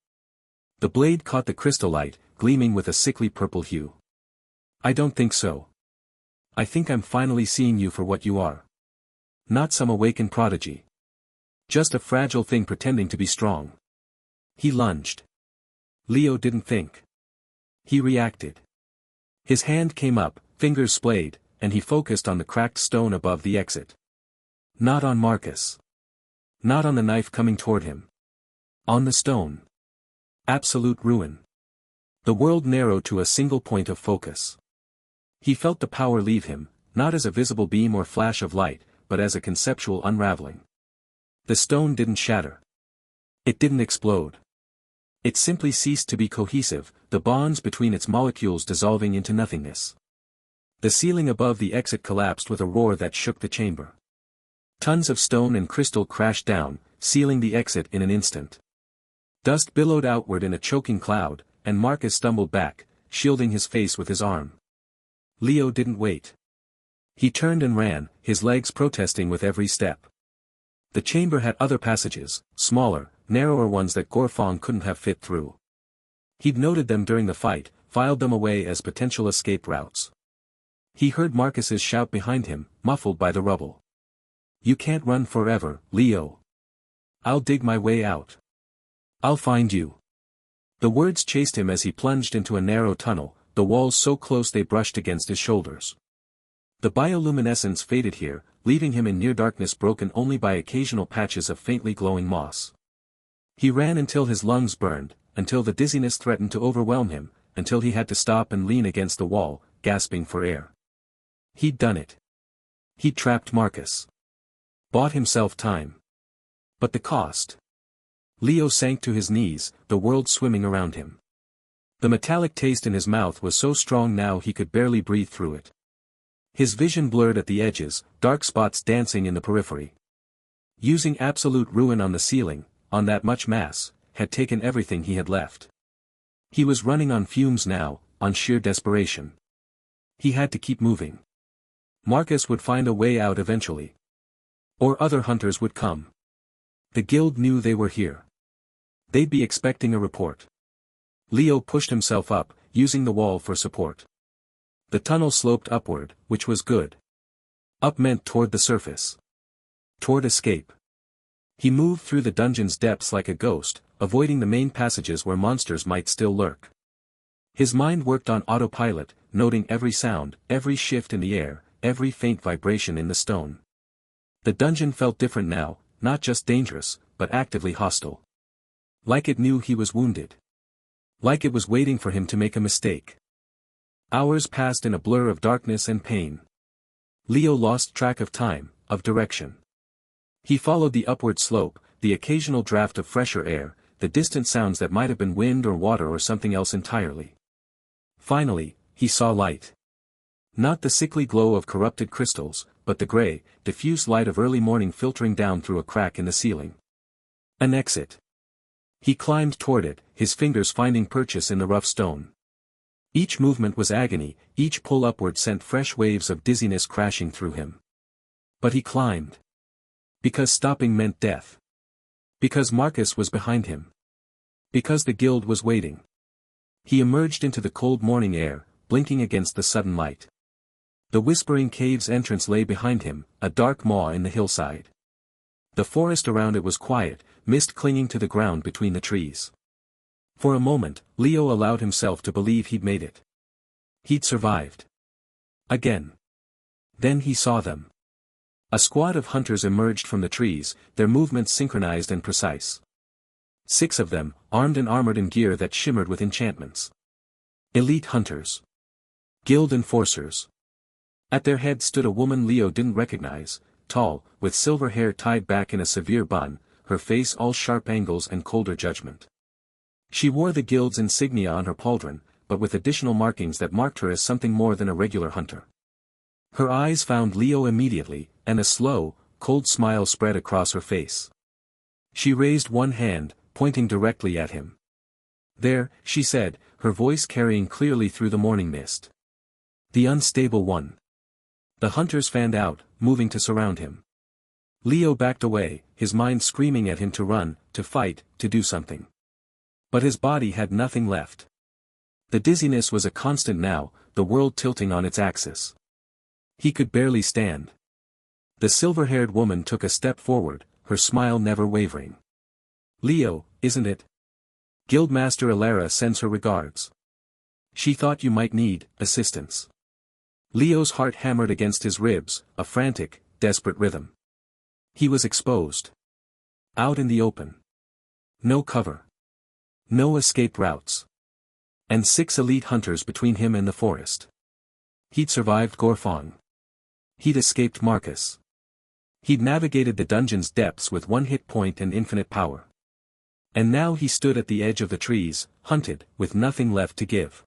The blade caught the crystal light, gleaming with a sickly purple hue. "I don't think so. I think I'm finally seeing you for what you are. Not some awakened prodigy. Just a fragile thing pretending to be strong." He lunged. Leo didn't think. He reacted. His hand came up, fingers splayed, and he focused on the cracked stone above the exit. Not on Marcus. Not on the knife coming toward him. On the stone. Absolute ruin. The world narrowed to a single point of focus. He felt the power leave him, not as a visible beam or flash of light, but as a conceptual unraveling. The stone didn't shatter. It didn't explode. It simply ceased to be cohesive, the bonds between its molecules dissolving into nothingness. The ceiling above the exit collapsed with a roar that shook the chamber. Tons of stone and crystal crashed down, sealing the exit in an instant. Dust billowed outward in a choking cloud, and Marcus stumbled back, shielding his face with his arm. Leo didn't wait. He turned and ran, his legs protesting with every step. The chamber had other passages, smaller, narrower ones that Gorfong couldn't have fit through. He'd noted them during the fight, filed them away as potential escape routes. He heard Marcus's shout behind him, muffled by the rubble. "You can't run forever, Leo. I'll dig my way out. I'll find you." The words chased him as he plunged into a narrow tunnel, the walls so close they brushed against his shoulders. The bioluminescence faded here, leaving him in near darkness broken only by occasional patches of faintly glowing moss. He ran until his lungs burned, until the dizziness threatened to overwhelm him, until he had to stop and lean against the wall, gasping for air. He'd done it. He'd trapped Marcus. Bought himself time. But the cost? Leo sank to his knees, the world swimming around him. The metallic taste in his mouth was so strong now he could barely breathe through it. His vision blurred at the edges, dark spots dancing in the periphery. Using absolute ruin on the ceiling, on that much mass, had taken everything he had left. He was running on fumes now, on sheer desperation. He had to keep moving. Marcus would find a way out eventually. Or other hunters would come. The guild knew they were here. They'd be expecting a report. Leo pushed himself up, using the wall for support. The tunnel sloped upward, which was good. Up meant toward the surface. Toward escape. He moved through the dungeon's depths like a ghost, avoiding the main passages where monsters might still lurk. His mind worked on autopilot, noting every sound, every shift in the air, every faint vibration in the stone. The dungeon felt different now, not just dangerous, but actively hostile. Like it knew he was wounded. Like it was waiting for him to make a mistake. Hours passed in a blur of darkness and pain. Leo lost track of time, of direction. He followed the upward slope, the occasional draft of fresher air, the distant sounds that might have been wind or water or something else entirely. Finally, he saw light. Not the sickly glow of corrupted crystals, but the gray, diffuse light of early morning filtering down through a crack in the ceiling. An exit. He climbed toward it, his fingers finding purchase in the rough stone. Each movement was agony, each pull upward sent fresh waves of dizziness crashing through him. But he climbed. Because stopping meant death. Because Marcus was behind him. Because the guild was waiting. He emerged into the cold morning air, blinking against the sudden light. The Whispering Cave's entrance lay behind him, a dark maw in the hillside. The forest around it was quiet, mist clinging to the ground between the trees. For a moment, Leo allowed himself to believe he'd made it. He'd survived. Again. Then he saw them. A squad of hunters emerged from the trees, their movements synchronized and precise. 6 of them, armed and armored in gear that shimmered with enchantments. Elite hunters. Guild enforcers. At their head stood a woman Leo didn't recognize, tall, with silver hair tied back in a severe bun, her face all sharp angles and colder judgment. She wore the guild's insignia on her pauldron, but with additional markings that marked her as something more than a regular hunter. Her eyes found Leo immediately, and a slow, cold smile spread across her face. She raised one hand, pointing directly at him. "There," she said, her voice carrying clearly through the morning mist. "The unstable one." The hunters fanned out, moving to surround him. Leo backed away, his mind screaming at him to run, to fight, to do something. But his body had nothing left. The dizziness was a constant now, the world tilting on its axis. He could barely stand. The silver-haired woman took a step forward, her smile never wavering. "Leo, isn't it? Guildmaster Alara sends her regards. She thought you might need assistance." Leo's heart hammered against his ribs, a frantic, desperate rhythm. He was exposed. Out in the open. No cover. No escape routes. And 6 elite hunters between him and the forest. He'd survived Gorfon. He'd escaped Marcus. He'd navigated the dungeon's depths with 1 hit point and infinite power. And now he stood at the edge of the trees, hunted, with nothing left to give.